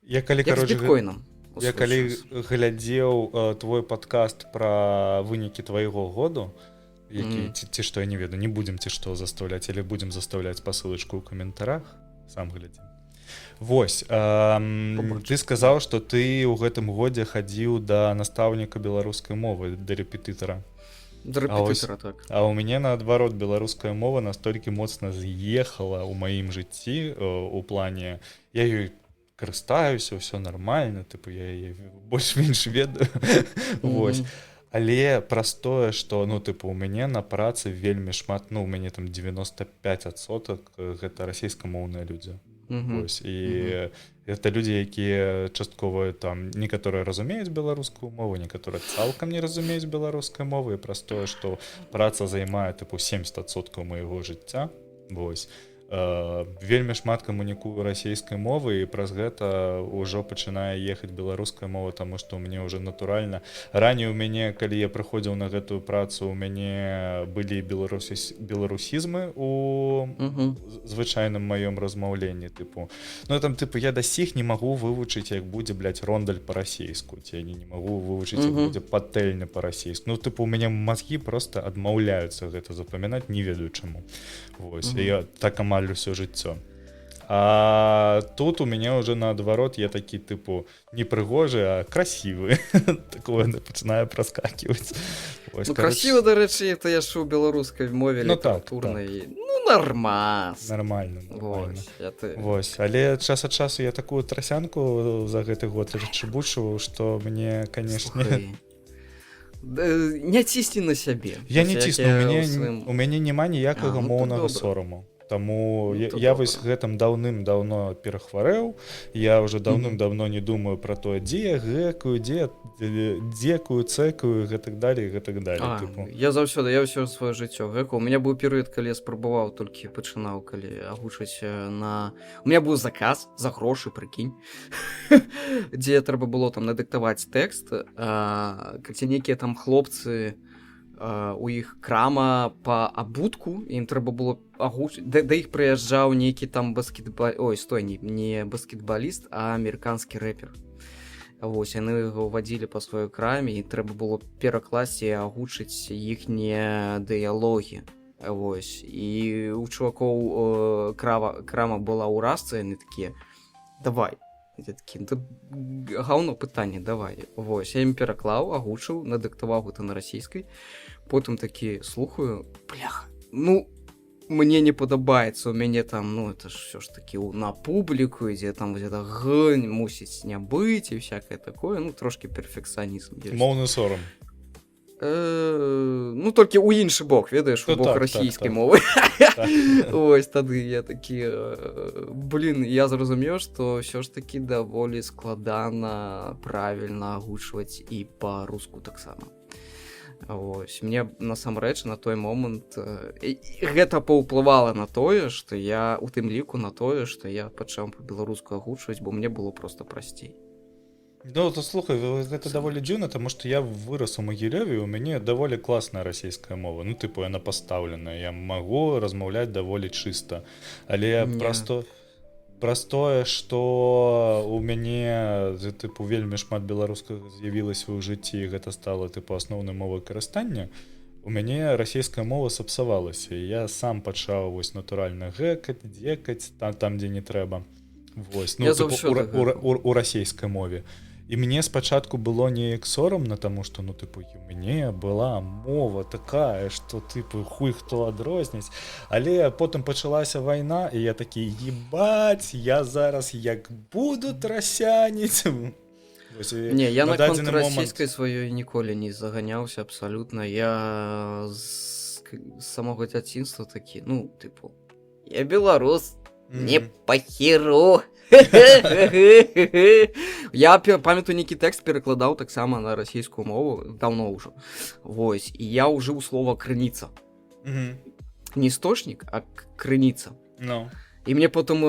Я калі, Як з короче, біткоінам. я калі глядзеў твой падкаст пра вынікі твайго году, які ці што я не ведаю, не будзем ці што застаўляць, але будзем застаўляць пасылачку ў каментарах, сам глядзі. Вось, ты сказаў, што ты ў гэтым годзе хадзіў да настаўніка беларускай мовы, да рэпетытара. Так. А ў мяне наадварот беларуская мова настолькі моцна з'ехала ў маім жыцці у плане я ёй карыстаюся, ўсё нармальна, тыпу я яе больш-менш ведаю. Вось. Але праз тое, што ну тыпу у мяне на працы вельмі шмат, ну у мяне там 95% гэта расейскамоўныя людзі. Вось. І гэта людзі, якія часткова там некаторыя разумеюць беларускую мову, некаторыя цалкам не разумеюць беларускай мовы, і праз тое, што праца займае тыпу 70% майго жыцця. Вось. Вельмі шмат камунікую расійскай мовы, і праз гэта ўжо пачынае ехаць беларуская мова, таму што ў мяне ўжо натуральна. Раней у мяне, калі я прыходзіў на гэтую працу, у мяне былі беларусізмы у звычайным маём размаўленні, тыпу. Ну там тыпу я да сіх не магу вывучыць, як будзе, блядь, рондаль па-расейску, ці я не магу вывучыць, як будзе патэльня па-расейску. Ну тыпу у мяне мазгі проста адмаўляюцца гэта запамінаць, не ведаю чаму. Вось. І я так амаль ўсё жыццё. А тут у мяне ўжо наадварот я такі тыпу не прыгожы, а красівы. Такое пачынае праскаківаць. Ну красіва, дарэчы, это яшчэ ў беларускай мове літаратурнай. Ну нормас. Нормально. Вось. Але час ад часу я такую трасянку за гэты год чыбучу, што мне, канешне... Не цісні на сябе. Я не цісну, у мяне няма ніякага моўнага сораму. Таму я вось гэтым даўным-даўно перахварэў, я ўжо даўным-даўно не думаю пра тое, дзе я гэкаю, дзекую, цэкаю, гэтак далей. Я заўсёды, я ўсё сваё жыццё гэкаў. У мяне быў перыяд, калі я спрабаваў, толькі пачынаў, калі агучваць на... У мяне быў заказ за грошы, прыкінь, дзе трэба было там надыктаваць тэкст, ці нейкія там хлопцы, у іх крама па абутку, ім трэба было агучыць, да іх прыязджаў нейкі там не баскетбаліст, а амерыканскі рэпер. Вось, яны яго вадзілі па сваёй краме, і трэба было перакласці і агучыць іхнія дыялогі. Вось, і у чувакоў крама была ў расцы, яны такія, давай. Я такі, гаўно пытанне, давай. Вось, я ім пераклаў, агучыў, надыктаваў гэта на расійскай. Потым такі слухаю, бляха, ну, мне не падабаецца, у мяне там, ну, это ж ўсё ж такі на публіку, ідзе там гэта гань, мусіць не быць і всякае такое, ну, трошкі перфекцыянізм ёсць. Моўны сорам. Ну, толькі ў іншы бок, ведаеш, у бок расійскай мовы. Ось, тады я такі, я зразумеў, што ўсё ж такі даволі складана правільна агучваць і па-руску таксама. Ось, мне насамрэч на той момант гэта паўплывала на тое, што я, у тым ліку на тое, што я пачаў па-беларуску агучваць, бо мне было проста прасцей. Ну, то слухай, гэта даволі дзіўна, таму што я вырас у Магілёве, у мяне даволі класная расійская мова. Ну, тыпу, яна пастаўленая, я магу размаўляць даволі чыста. Але праз тое, што у мяне, тыпу, вельмі шмат беларускага з'явілася ў жыцці, гэта стала, тыпу, асноўнай мовай карыстання, у мяне расійская мова сапсавалася. І я сам пачаў, вось, натуральна гэкаць, дзекаць, там, дзе не трэба. Вось, ну, тыпу, у расійскай мове. І мне спачатку было неяк сорамна, таму што, ну, тыпу, у мяне была мова такая, што, тыпу, хуй хто адрозніць. Але потым пачалася вайна, і я такі, ебаць, я зараз як буду трасяніць. Не, я на конт расійскай сваёй ніколі не заганяўся абсалютна. Я з самога дзяцінства такі, ну, тыпу, я беларус, не па-херу. Я памятаю, нейкі тэкст перакладаў таксама на расійскую мову даўно ўжо. Вось, і я ўжыў слова крыніца. Не істочнік, а крыніца. І мне потым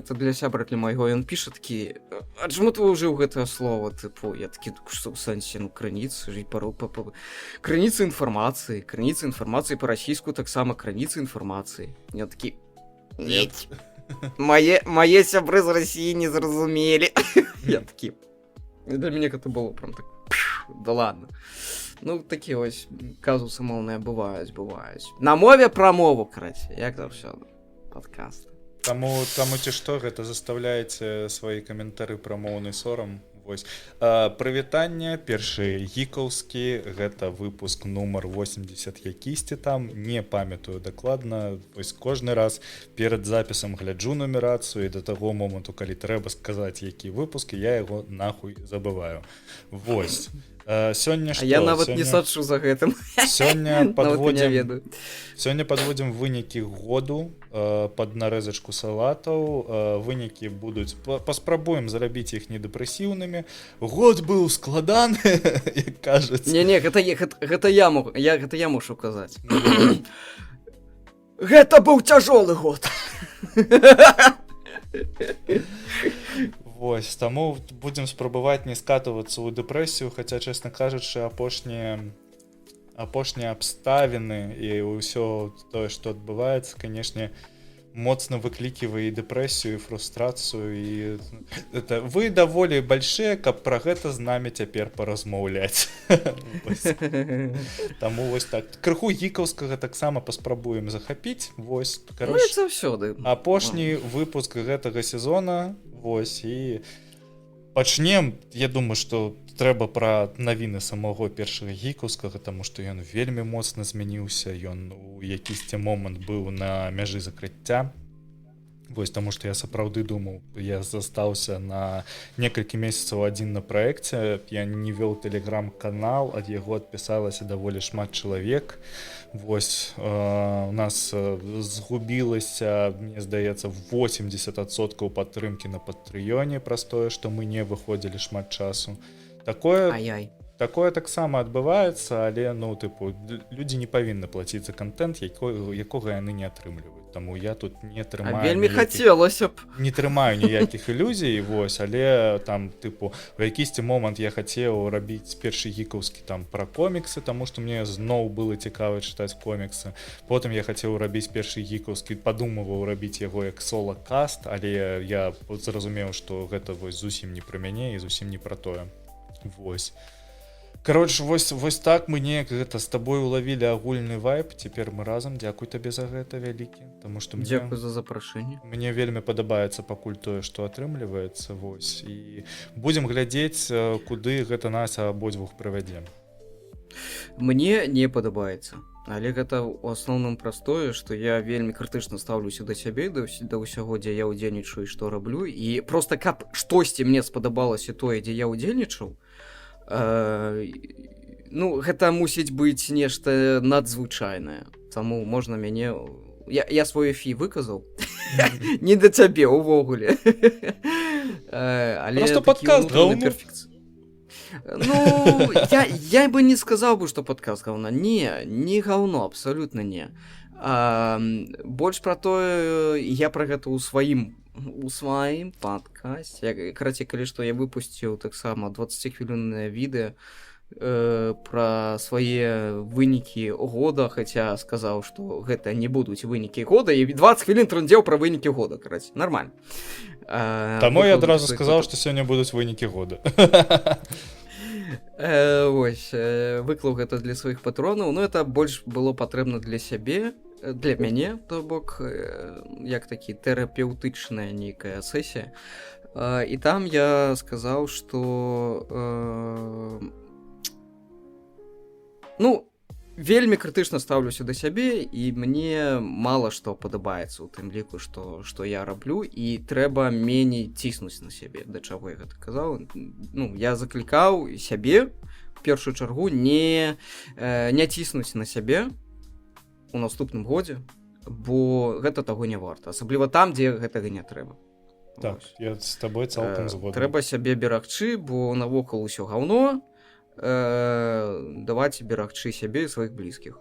для сябра для майго ён піша такі, а чаму ты ўжыў гэтае слово? Тыпу, я такі, што ў сэнсе, ну, крыніца, крыніца інфармацыі па-расійску таксама крыніца інфармацыі. Я такі, нет. Мае сябры з России не зразумелі. Я такі. Для мяне гэта было прям так. Да ладно. Ну, такі ось казусы моўныя бываюць. На мове пра мову, караце, як заўсёды. Падкаст. Таму ці што, гэта заставляеце свае каментары пра моўны сорам. Вось. Прывітанне, першы гікаўскі, гэта выпуск нумар 80 якісьці там, не памятаю дакладна. Вось кожны раз перад запісам гляджу нумерацыю і да таго моманту, калі трэба сказаць, які выпуск, я яго нахуй забываю. Вось. Сёння што? Я нават не сачу за гэтым. Сёння падводзім вынікі году пад нарэзачку салатаў. Вынікі будуць, паспрабуем зрабіць іх недэпрэсіўнымі. Год быў складаны, як кажуць. Не, гэта я мушу казаць. Гэта быў цяжолы год. Вось, таму будзем спрабаваць не скатывацца ў дэпрэсію, хаця, чэсна кажучы, апошнія абставіны і ўсё тое, што адбываецца, канешне, моцна выкліківае і дэпрэсію, і фрустрацыю, і вы даволі большія, каб пра гэта з намі цяпер паразмаўляць. Таму вось так. Крыху гікаўскага таксама паспрабуем захапіць. Вось, кароч, заўсёды. Апошні выпуск гэтага сезона. Вось, і пачнем, я думаю, што трэба пра навіны самого першага гікаўскага, таму што ён вельмі моцна змяніўся, ён у якісьці момант быў на мяжы закрыцця. Вось, таму што я сапраўды думаў, я застаўся на некалькі месяцаў адзін на праекце, я не вёў тэлеграм-канал, ад яго адпісалася даволі шмат чалавек. Вось, у нас згубілася, мне здаецца, 80% падтрымкі на Патрыёне праз тое, што мы не выходзілі шмат часу. Такое таксама адбываецца, але, ну, тыпу, людзі не павінны плаціць за контент, якога яны не атрымліваюць. Таму я тут не трымаю... вельмі хацелася б. Не трымаю ніякіх ілюзій, вось, але там, тыпу, у якісьці момант я хацеў рабіць першы гікаўскі там пра коміксы, таму што мне зноў было цікава чытаць коміксы. Потым я хацеў рабіць першы гікаўскі, падумываў рабіць яго як соло-каст, але я зразумеў, што гэта вось зусім не пра мяне і зусім не пра тое. Вось. Кароче, вось так мы неяк гэта з табой улавілі агульны вайб. Цяпер мы разам. Дзякуй табе за гэта вялікі. Дзякуй за запрашэнне. Мне вельмі падабаецца пакуль тое, што атрымліваецца. Вось. І будзем глядзець, куды гэта нас абодвух прывядзе. Мне не падабаецца. Але гэта ў асноўным простое, што я вельмі крытычна стаўлюся да сябе, да ўсяго, дзе я ўдзельнічаю і што раблю. І проста каб штосьці мне спадабалася тое, дзе я ўдзельнічаў, ну, гэта мусіць быць нешта надзвычайнае. Таму можна мяне... Я свой фі выказаў. Не да цябе ўвогуле. Просто падкаст гаўно. Ну, я бы не сказаў бы, што падкаст гаўна. Не гаўно, абсалютна не. Больш пра тое, я пра гэта ў сваім падкасці. Карацей, калі што я выпусціў таксама 20-хвіліннае відэа пра свае вынікі года, хаця сказаў, што гэта не будуць вынікі года, і 20 хвілін трындзеў пра вынікі года, карацей, нармальна. Таму я адразу сказаў, што сёння будуць вынікі года. Вось, выклаў гэта для сваіх патронаў, но это больш было патрэбна для сябе, для мяне, то бок, як такі тэрапеўтычная нейкая сесія. І там я сказаў, што ну, вельмі крытычна стаўлюся да сябе, і мне мала што падабаецца ў тым ліку, што я раблю, і трэба меней ціснуць на сябе. Да чаго я гэта казаў? Ну, я заклікаў сябе, в першую чаргу, не ціснуць на сябе у наступным годзе, бо гэта таго не варта, асабліва там, дзе гэтага не трэба. Так, я з табой цалкам згодны. Трэба сябе берагчы, бо навокал усё гаўно, даваць берагчы сябе і сваіх блізкіх.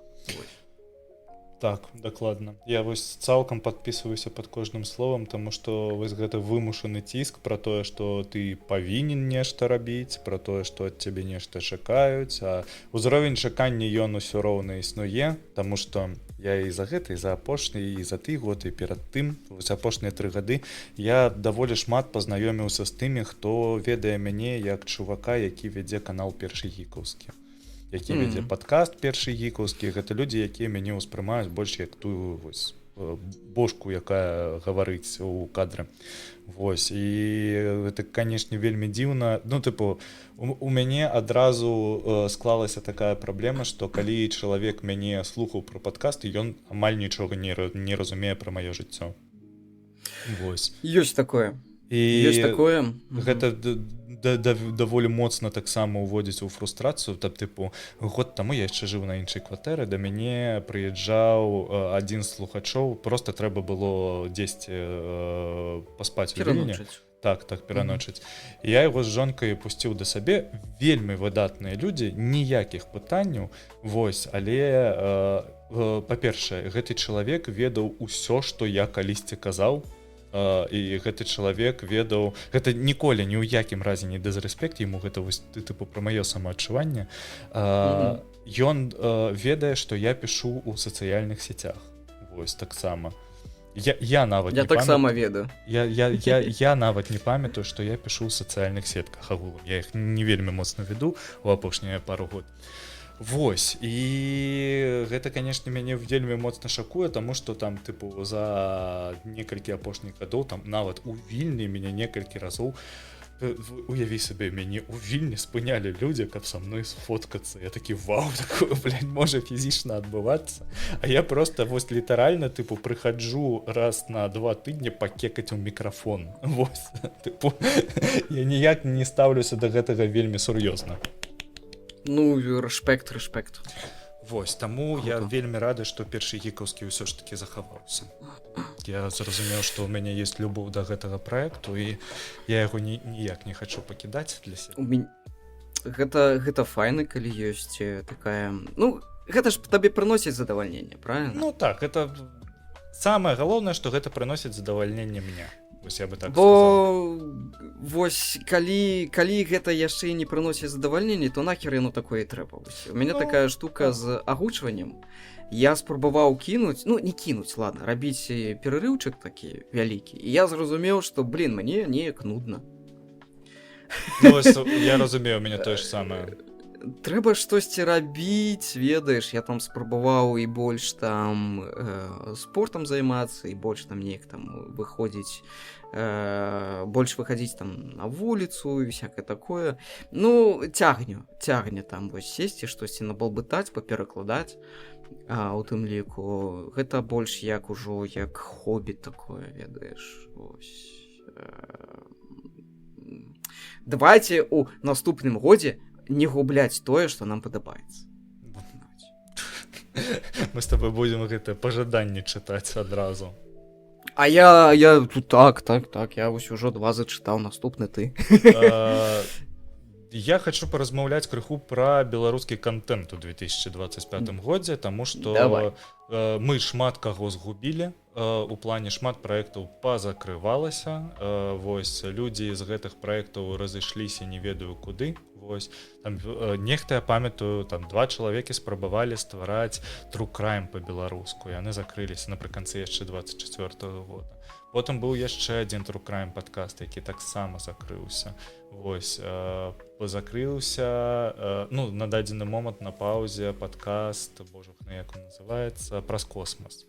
Так, дакладна. Я вось цалкам падпісваюся пад кожным словам, таму што вось гэта вымушаны ціск пра тое, што ты павінен нешта рабіць, пра тое, што ад цябе нешта чакаюць, а ўзровень чакання ён усё роўна існуе, таму што я і за гэта, і за апошні, і за ты год, і перад тым вось апошнія 3 гады я даволі шмат пазнаёміўся з тымі, хто ведае мяне як чувака, які вядзе канал Першы гікаўскі, які вядзе падкаст Першы гікаўскі. Гэта людзі, якія мяне ўспрымаюць больш як тую вось бошку, якая гаварыць у кадры. Вось, і гэта, канешне, вельмі дзіўна. Ну, тыпу, у мяне адразу склалася такая праблема, што калі чалавек мяне слухаў пра падкасты, ён амаль нічога не разумее пра маё жыццё. Вось. Ёсць такое. І Ёсць такое. Гэта даволі моцна таксама ўводзіць у фрустрацыю. Тыпу, год таму я яшчэ жыў на іншай кватэры, да мяне прыязджаў адзін з слухачоў, проста трэба было дзесьці паспаць у Вільні. Так, пераночыць. Я яго з жонкай пусціў да сабе, вельмі выдатныя людзі, ніякіх пытанняў. Вось, але па-першае, гэты чалавек ведаў усё, што я калісьці казаў. І гэты чалавек ведаў, гэта ніколі ні ў якім разе не дызрэспект яму, гэта вось тыпу пра маё самаадчуванне. Ён ведае, што я пішу ў сацыяльных сецях. Вось таксама. Я нават я таксама ведаю. Я нават не памятаю, што я пішу ў сацыяльных сетках агулам. Я іх не вельмі моцна веду у апошнія пару год. Вось, і гэта, канешне, мяне вельмі моцна шакуе, таму што там, тыпу, за некалькі апошніх гадоў, там нават у Вільні мяне некалькі разоў, уяві сабе, мяне у Вільні спынялі людзі, каб са мной сфоткацца. Я такі, вау, такое, можа фізічна адбывацца. А я проста, вось, літаральна, тыпу, прыхаджу раз на 2 тыдні пакекаць у мікрафон. Вось, тыпу, я ніяк не стаўлюся да гэтага вельмі сур'ёзна. Ну, рэспект. Вось, таму я вельмі рады, што Першы гікаўскі ўсё ж такі захаваўся. Я зразумеў, што ў мяне ёсць любоў да гэтага праекту, і я яго ніяк не хачу пакідаць для сябе. Гэта файна, калі ёсць такая... Ну, гэта ж табе прыносіць задавальненне, правильно? Ну так, гэта самае галоўнае, што гэта прыносіць задавальненне мне. Вось я бы так сказал. Бо вось калі гэта яшчэ не прыносіць задавальненне, то нахер яно такое трэба. У мяне такая штука з агучваннем. Я спрабаваў кінуць, ну не кінуць, ладно, рабіць перарыўчык такі вялікі. І я зразумеў, што, мне неяк нудна. Ну, я разумею, у мяне тое ж самае. Трэба штосьці рабіць, ведаеш, я там спрабаваў і больш там спортам займацца, і больш там неяк там выходзіць, больш выхадзіць там на вуліцу і всякае такое. Ну, цягне там вось сесці, штосьці набалбытаць, паперакладаць, у тым ліку. Гэта больш як ужо як хобі такое, ведаеш, вось. Давайте у наступным годзе не губляць тое, што нам падабаецца. Мы з тобой будзем гэта пажаданне чытаць адразу. А я тут так, я вось ужо 2 зачытаў, наступны ты. Я хочу паразмаўляць крыху пра беларускі контент у 2025 годзе, таму што мы шмат каго згубілі, у плане шмат праектаў пазакрывалася. Вось, людзі з гэтых праектаў разышліся не ведаю куды. Вось, там, нехта, я памятаю, там 2 чалавекі спрабавалі ствараць True Crime па-беларуску, яны закрыліся напрыканцы яшчэ 24-го года. Потым быў яшчэ адзін True Crime падкаст, які таксама закрыўся. Вось, закрыўся, ну, на дадзены момант на паўзе падкаст, боже, як он называецца, праз космас.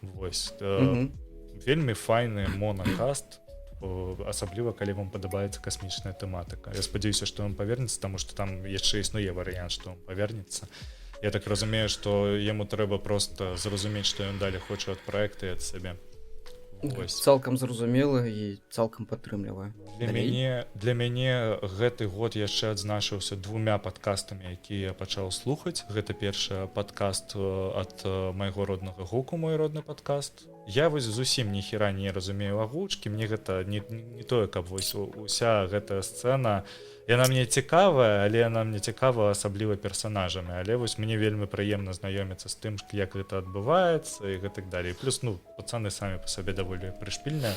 Вось, вельмі файны монакаст, асабліва калі вам падабаецца касмічная тэматыка. Я спадзяюся, што ён павернецца, таму што там яшчэ існуе варыянт, што ён павернецца. Я так разумею, што яму трэба проста зразумець, што ён далей хоча ад праекта і ад сябе. Вось. Цалкам зразумела і цалкам падтрымліваю. Для мяне гэты год яшчэ адзначыўся 2 падкастамі, якія я пачаў слухаць. Гэта першы падкаст ад майго роднага гуку, мой родны падкаст. Я вось зусім ніхера не разумею агучкі, мне гэта не тое, каб вось уся гэтая сцэна, яна мне цікавая, але яна мне цікава асабліва персанажамі, але вось мне вельмі прыемна знаёміцца з тым, як гэта адбываецца і гэтак далей. Плюс, ну, пацаны самі па сабе даволі прышпільныя.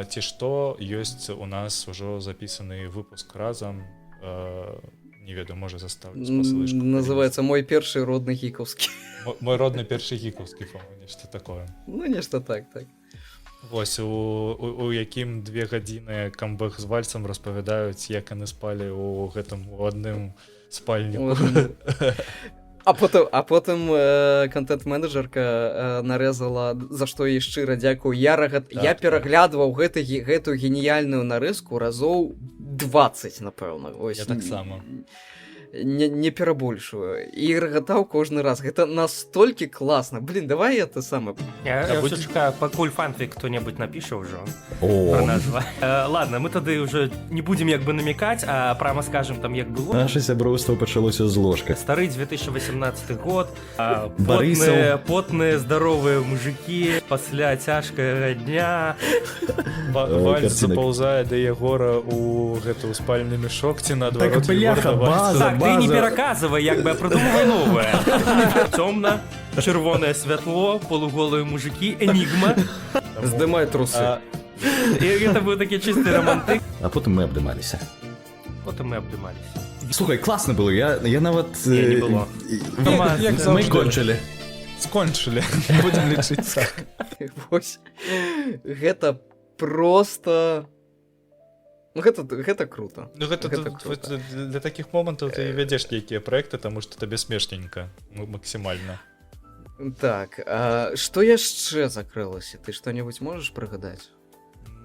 Ці што, ёсць у нас ужо запісаны выпуск разам, Не ведаю, можа заставлю спасылочку. Называется «Мой першы родны гікаўскі». Мой родны першы гікаўскі, по-моему, нешта такое. Ну, нешта так. Вось, у якім 2 гадзіны камбэк з вальцам распавядаюць, як яны спалі ў гэтым у адным спальніку. А потым контент-менеджерка нарэзала, за што ёй шчыра дзякую. Я пераглядваў гэтую геніяльную нарэзку разоў 20, напэўна. Я таксама. Не перабольшую. І рагатаў кожны раз. Гэта настолькі класна. Блин, давай это самое. Я ўсё чакаю, пакуль фанфік хто-небудзь напіша ўжо про назва. Ладно, мы тады ўжо не будзем як бы намекаць, а прямо скажем там як было. Наше сяброўства пачалося з ложка. Стары 2018 год, потныя здаровыя мужики пасля цяжкага дня. Вальц запаўзае да Ягора у гэту спальны мешок ці наадварот. Так, бляха, база. Ты не пераказвай, як бы, а придумывай новое. Цёмна, чырвонае святло, полуголыя мужики, энігма. Здымай трусы. І гэта быў такі чысты романтык. А потым мы абдымаліся. Слухай, класна было, я нават... Не было. Як Мы кончылі. Скончылі. Будзем лічыць так. Вось. Гэта просто... Ну, гэта круто. Ну, гэта для такіх момантаў ты вядзеш нейкія праекты, таму што табе смешненька максімальна. Так, што яшчэ закрылася? Ты што-небудзь можаш прыгадаць?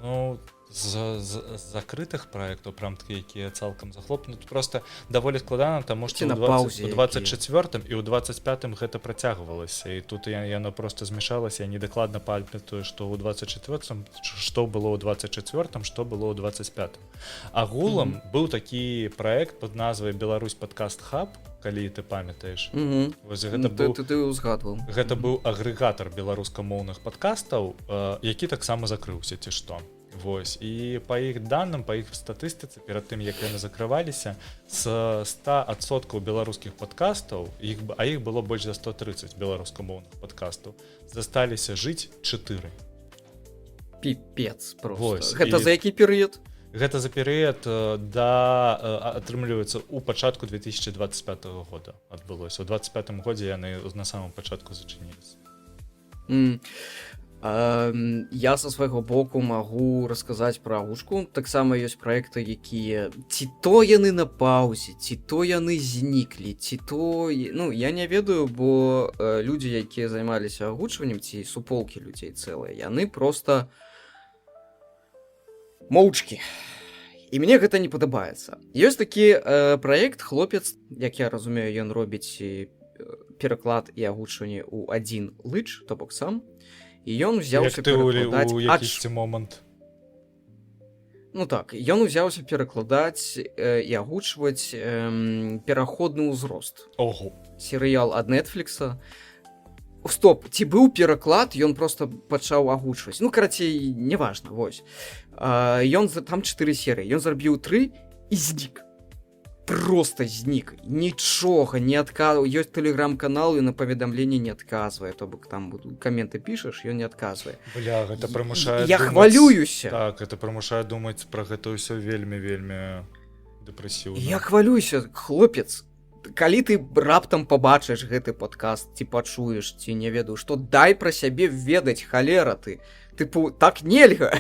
Ну, з закрытых праектаў, прям такі, якія цалкам захлопнуты, просто даволі складана, таму што ў 24-м і ў 25-м гэта працягвалася, і тут яно просто змешалася, я недакладна памятаю, што ў 24-м, што было ў 24-м, што было ў 25-м. Агулам быў такі праект пад назвай «Беларусь Падкаст Хаб», калі ты памятаеш. Ты ўзгадваў. Гэта быў агрэгатар беларускамоўных падкастаў, які таксама закрыўся, ці што. Вось, і па іх данным, па іх статыстыцы, перад тым, як яны закрываліся, з 100% беларускіх падкастаў, а іх было больш за 130 беларускамоўных падкастаў, засталіся жыць 4. Піпец просто. Гэта за які перыяд? Гэта за перыяд атрымліваецца ў пачатку 2025 года адбылося. У 25 годзе яны на самом пачатку зачыніліся. Я са свайго боку магу расказаць пра агушку. Таксама ёсць праекты, якія ці то яны на паўзе, ці то яны зніклі, ці то... Ну, я не ведаю, бо людзі, якія займаліся агучваннем, ці суполкі людзей цэлыя, яны проста моўчкі. І мне гэта не падабаецца. Ёсць такі праект, хлопец, як я разумею, ён робіць пераклад і агучванне ў адзін лыч, то бок сам. І ён узяўся перакладаць... у якісьці момант. Ну так, ён узяўся перакладаць і агучваць пераходны ўзрост. Ого. Серыял ад Нетфлікса. Стоп, ці быў пераклад, ён проста пачаў агучваць. Ну, карацей, неважна, вось. Ён там 4 серыі, ён зрабіў 3 і знік. Просто знік, нічога не адказвае. Ёсць тэлеграм-канал, і на паведамленне не адказвае, то бок там каменты пішаш, ён не адказвае. Бля, гэта прымушае я хвалююся. Так, гэта прымушае думаць пра гэта ўсё вельмі дэпрэсіўна. Я хвалююся, хлопец. Калі ты раптам пабачыш гэты падкаст, ці пачуеш, ці не ведаю, што дай пра сябе ведаць, халера ты. Тыпу, так нельга.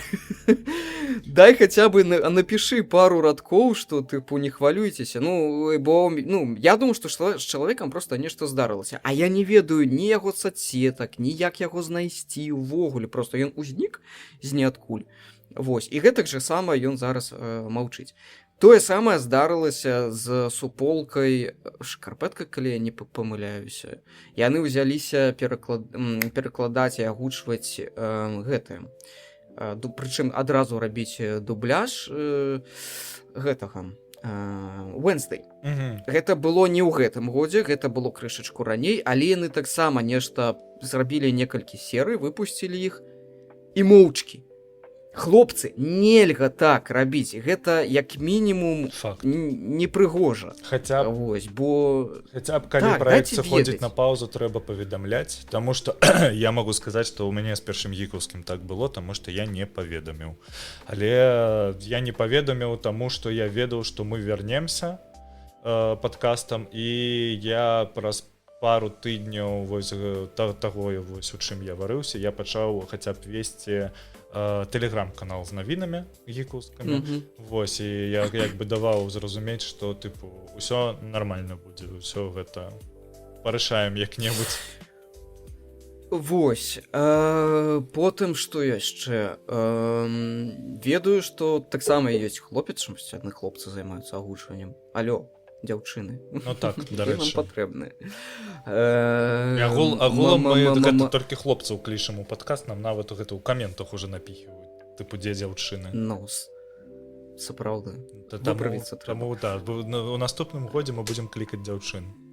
Дай хаця бы напішы пару радкоў, што, тыпу, не хвалюйцеся. Ну, бо, я думаю, што з чалавекам проста нешта здарылася. А я не ведаю ні яго соцсетак, ні як яго знайсці увогуле. Проста ён узнік з ніадкуль. Вось. І гэтак жа сама ён зараз маўчыць. Тое самае здарылася з суполкай Шкарпэтка, калі я не памыляюся. Яны ўзяліся перакладаць і агучваць гэтае. Прычым адразу рабіць дубляж гэтага. Wednesday. Гэта было не ў гэтым годзе, гэта было крышачку раней, але яны таксама нешта зрабілі некалькі серый, выпусцілі іх і моўчкі. Хлопцы, нельга так рабіць. Гэта як мінімум непрыгожа. Хаця б, калі праект сыходзіць на паузу, трэба паведамляць. Таму што я магу сказаць, што ў мяне з першым гікаўскім так было, таму што я не паведаміў. Але я не паведаміў, таму што я ведаў, што мы вернемся. падкастам, і я праз пару тыдняў вось таго вось у чым я варыўся, я пачаў хаця б весці тэлеграм-канал з навінамі гікускамі. Вось, і я як бы даваў зразумець, што тыпу ўсё нармальна будзе, ўсё гэта парашаем як-небудзь. Вось, потым што яшчэ, ведаю, што таксама ёсць хлопец, чымсь адны хлопцы займаюцца агучваннем. Алё, дзяўчыны. Ну так, Яны дарэчы. нам патрэбныя. Агулам мы гэта толькі хлопцаў клічам у падкаст, нам нават гэта ў каментах уже напіхваюць, тыпу дзе дзяўчыны. Ну, сапраўды. Таму, Выправіцца трэба. так, у наступным годзе мы будзем клікаць дзяўчын.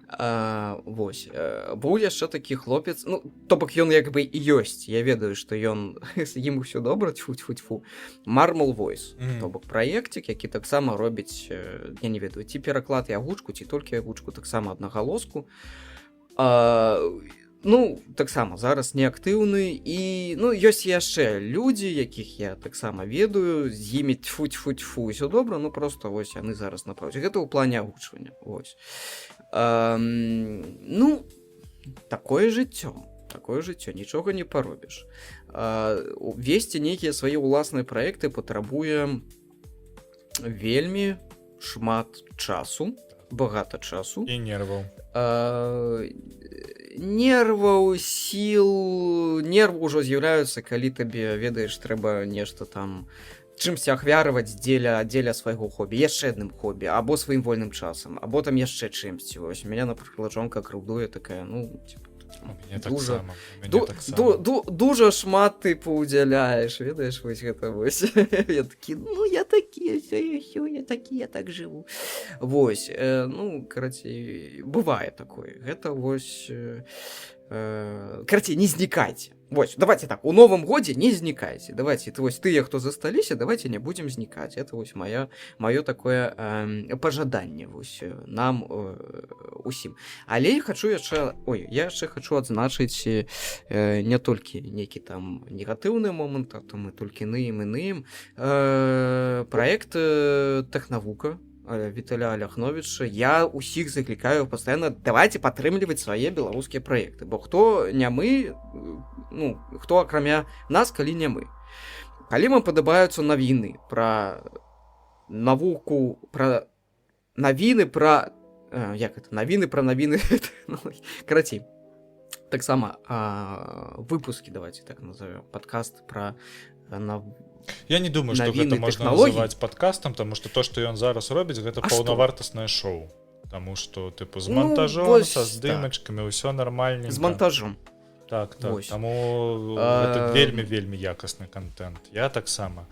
Вось, быў яшчэ такі хлопец, ну, то бок ён як бы і ёсць, я ведаю, што ён з ім усё добра, тьфу-тьфу-тьфу. Marmal Voice, то бок праектик, які таксама робіць, я не ведаю, ці пераклад і агучку, ці толькі агучку, таксама аднагалоску. Ну, таксама зараз неактыўны, і, ну, ёсць яшчэ людзі, якіх я таксама ведаю, з імі тьфу-тьфу-тьфу, усё добра, ну, просто вось яны зараз напраўдзе. Гэта ў плане агучвання, вось. Ну, такое жыццё, нічога не паробіш. Весці нейкія свае ўласныя праекты патрабуе вельмі шмат часу, багата часу. І нерваў. Нерваў, сіл, нервы ўжо з'яўляюцца, калі табе, ведаеш, трэба нешта там чымсьці ахвяраваць дзеля свайго хобі, яшчэ адным хобі, або сваім вольным часам, або там яшчэ чымсьці. Вось, мяне, напрыклад, жонка крыўдуе такая, ну, дужа шмат ты паўдзяляеш, ведаеш, вось гэта вось. Я такі, ну, я такі, ўсё, я такі, я так жыву. Вось, ну, карацей, бывае такое. Гэта вось, карацей, не знікайце. Вось, давайте так, у новым годзе не знікайце. Давайте, вось тыя, хто засталіся, давайте не будзем знікаць. Это вось маё такое пажаданне вось нам усім. Але я яшчэ хочу адзначыць не толькі нейкі там негатыўны момант, а то мы толькі ныем. Праект Тэхнавука Віталя Аляхновіча, я ўсіх заклікаю пастаянна, давайте падтрымліваць свае беларускія праекты, бо хто не мы, ну, хто акрамя нас, калі не мы. Калі вам падабаюцца навіны пра навуку, пра навіны пра навіны карацей, таксама выпускі, давайте так назовем, падкаст пра Я не думаю, што гэта можна называць падкастам, таму што то, што ён зараз робіць, гэта паўнавартаснае шоу. Таму што, тыпу, з монтажом, са здымачкамі, ўсё нармальненька. З монтажом. Так, таму гэта вельмі якасны контент. Я таксама.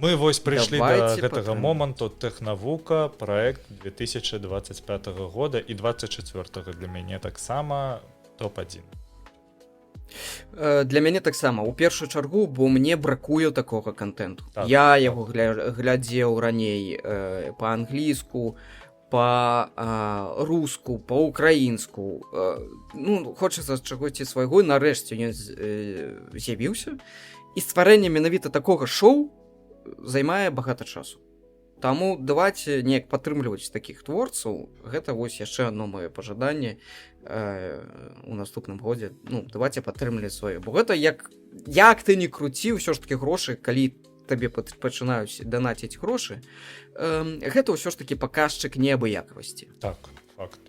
Мы вось прыйшлі да гэтага моманту. Тэхнавука, праект 2025 года і 2024 для мяне таксама топ-1. Для мяне таксама у першую чаргу, бо мне бракуе такога контенту. Я яго глядзеў раней па-англійску, па-руску, па-украінску. Ну, хочацца чагосьці свайго, нарэшце ён з'явіўся. І стварэнне менавіта такога шоу займае багата часу. Таму давайте неяк падтрымліваць такіх творцаў. Гэта вось яшчэ адно маё пажаданне у наступным годзе. Ну, давайте падтрымліваць сваё. Бо гэта як ты не круці, ўсё ж такі грошы, калі табе пачынаюць данаціць грошы, гэта ўсё ж такі паказчык неабыякавасці. Так, факт.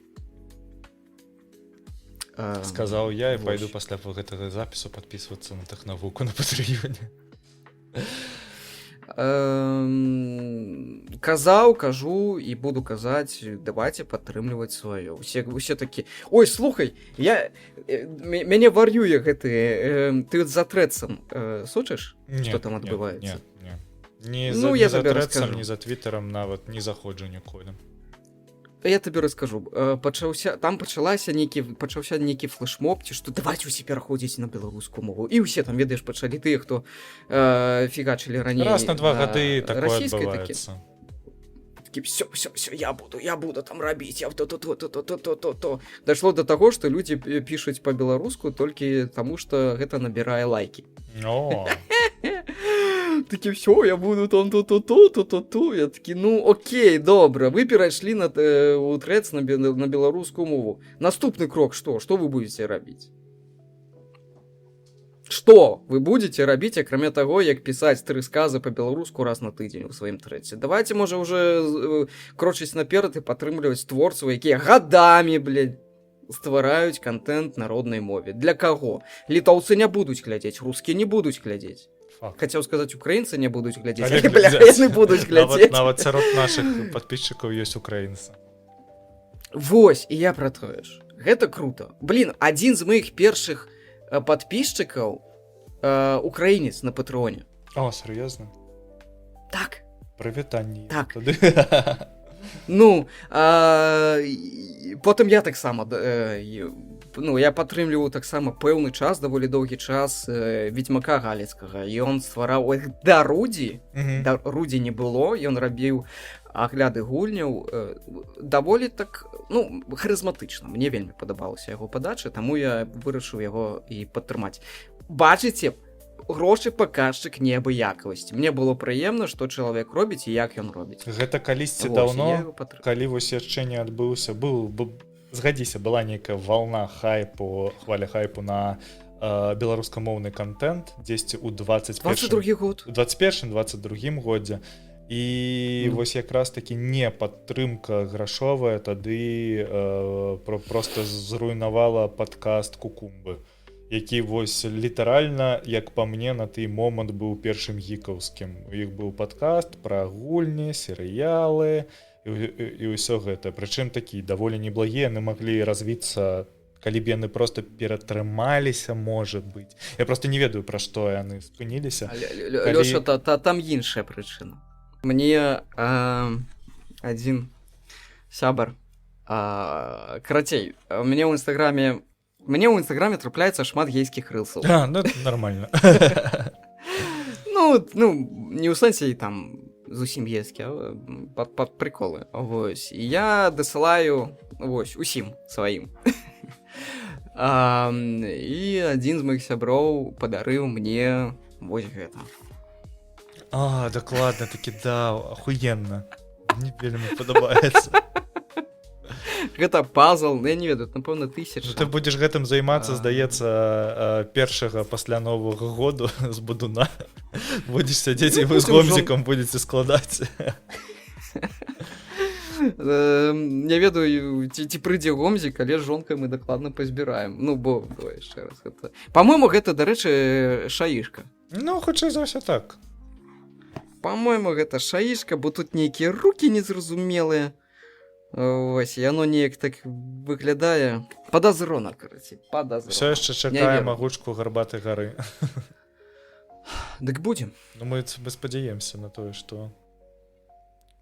Сказаў я і пайду пасля гэтага запісу падпісвацца на Тэхнавуку на Патрыёне. Кажу і буду казаць, давайте падтрымліваць сваё. Усе такі, ой, слухай, мяне вар'юе гэты, ты за трэцам сочыш, што там адбываецца? Не за трэцам, не за твіттерам нават, не заходжу ніколі. Я табе раскажу. Пачаўся нейкі флешмоб, ці што давайте усе пераходзіць на беларускую мову. І ўсе там, ведаеш, пачалі тыя, хто фігачылі раней. Раз на 2 гады такое адбываецца. Такі, все, я буду там рабіць, то. Дайшло до таго, што людзі пішуць па-беларуску толькі таму, што гэта набірае лайкі. такі, все, я буду там ту-ту-ту. Я такі, ну окей, добре, ви перейшли у трэц на беларускую мову. Наступны крок што? Што вы будете рабіць? Што вы будете рабіць, акрамя таго, як пісаць 3 сказы па-беларуску раз на тыдзень у сваім трэце? Давайте, можа, уже крочыць наперад і падтрымліваць творцаў, якія гадамі, блядь, ствараюць контент на роднай мове. Для каго? Літоўцы не будуць глядзець, рускія не будуць глядзець. Хацеў сказаць, украінцы не будуць глядзець, але, бля, яны будуць глядзець. Нават сярод нашых падписчикаў ёсць украінцы. Вось, і я пра тое ж. Гэта круто. Блін, адзін з маіх першых подписчиков украинец на Патреоне. О, серьезно? Так. Прывітанне. Так. Ну, потым я таксама, ну, я падтрымліваў таксама пэўны час, даволі доўгі час Ведьмака Галіцкага. І ён ствараў да Рудзі, да Рудзі не было, ён рабіў агляды гульняў даволі так, ну, харызматычна. Мне вельмі падабалася яго падача, таму я вырашыў яго і падтрымаць. Бачыце, грошы паказчык неабыякавасці. Мне было прыемна, што чалавек робіць і як ён робіць. Гэта калісьці даўно, калі вось яшчэ не адбыўся, згадзіся, была нейкая вална хайпу, хваля хайпу на беларускамоўны контент дзесьці ў 21-22 годзе. І вось якраз такі не падтрымка грашовая тады просто зруйнавала падкаст Кукумбы, які вось літаральна, як па мне, на той момант быў першым гікаўскім. У іх быў падкаст пра гульні, серыялы і ўсё гэта. Прычым такі даволі неблагія, яны маглі развіцца, калі б яны просто ператрымаліся, можа быць. Я просто не ведаю, пра што яны спыніліся. Лёша, там іншая прычына. Мне адзін сябар, карацей, мне ў інстаграме трапляецца шмат гейскіх рылсаў. Ну нормально. Ну, не ў сэнсе там зусім гейскі, а пад приколы. Вось. І я дасылаю вось усім сваім. І адзін з маіх сяброў падарыў мне вось гэта. Дакладна, такі, да, ахуенна. Мне вельмі падабаецца. Гэта пазл, я не ведаю, напэўна, 1000. Ты будзеш гэтым займацца, здаецца, першага пасля Новага году з будуна. Будзеш сядзець і вы з гомзікам будзеце складаць. Не ведаю, ці прыйдзе гомзік, але з жонкай мы дакладна пазбіраем. Ну, бо, яшчэ раз, гэта... Па-мойму, гэта, дарэчы, шаішка. Ну, хутчэй за ўсё так. Па-мойму, гэта шаішка, бо тут нейкія рукі незразумелыя. Вось, і яно неяк так выглядае. Падазрона, карацей, падазрона. Всё яшчэ чакаем агучку гарбатай гары. Дык будзем. Ну, мы спадзяемся на тое, што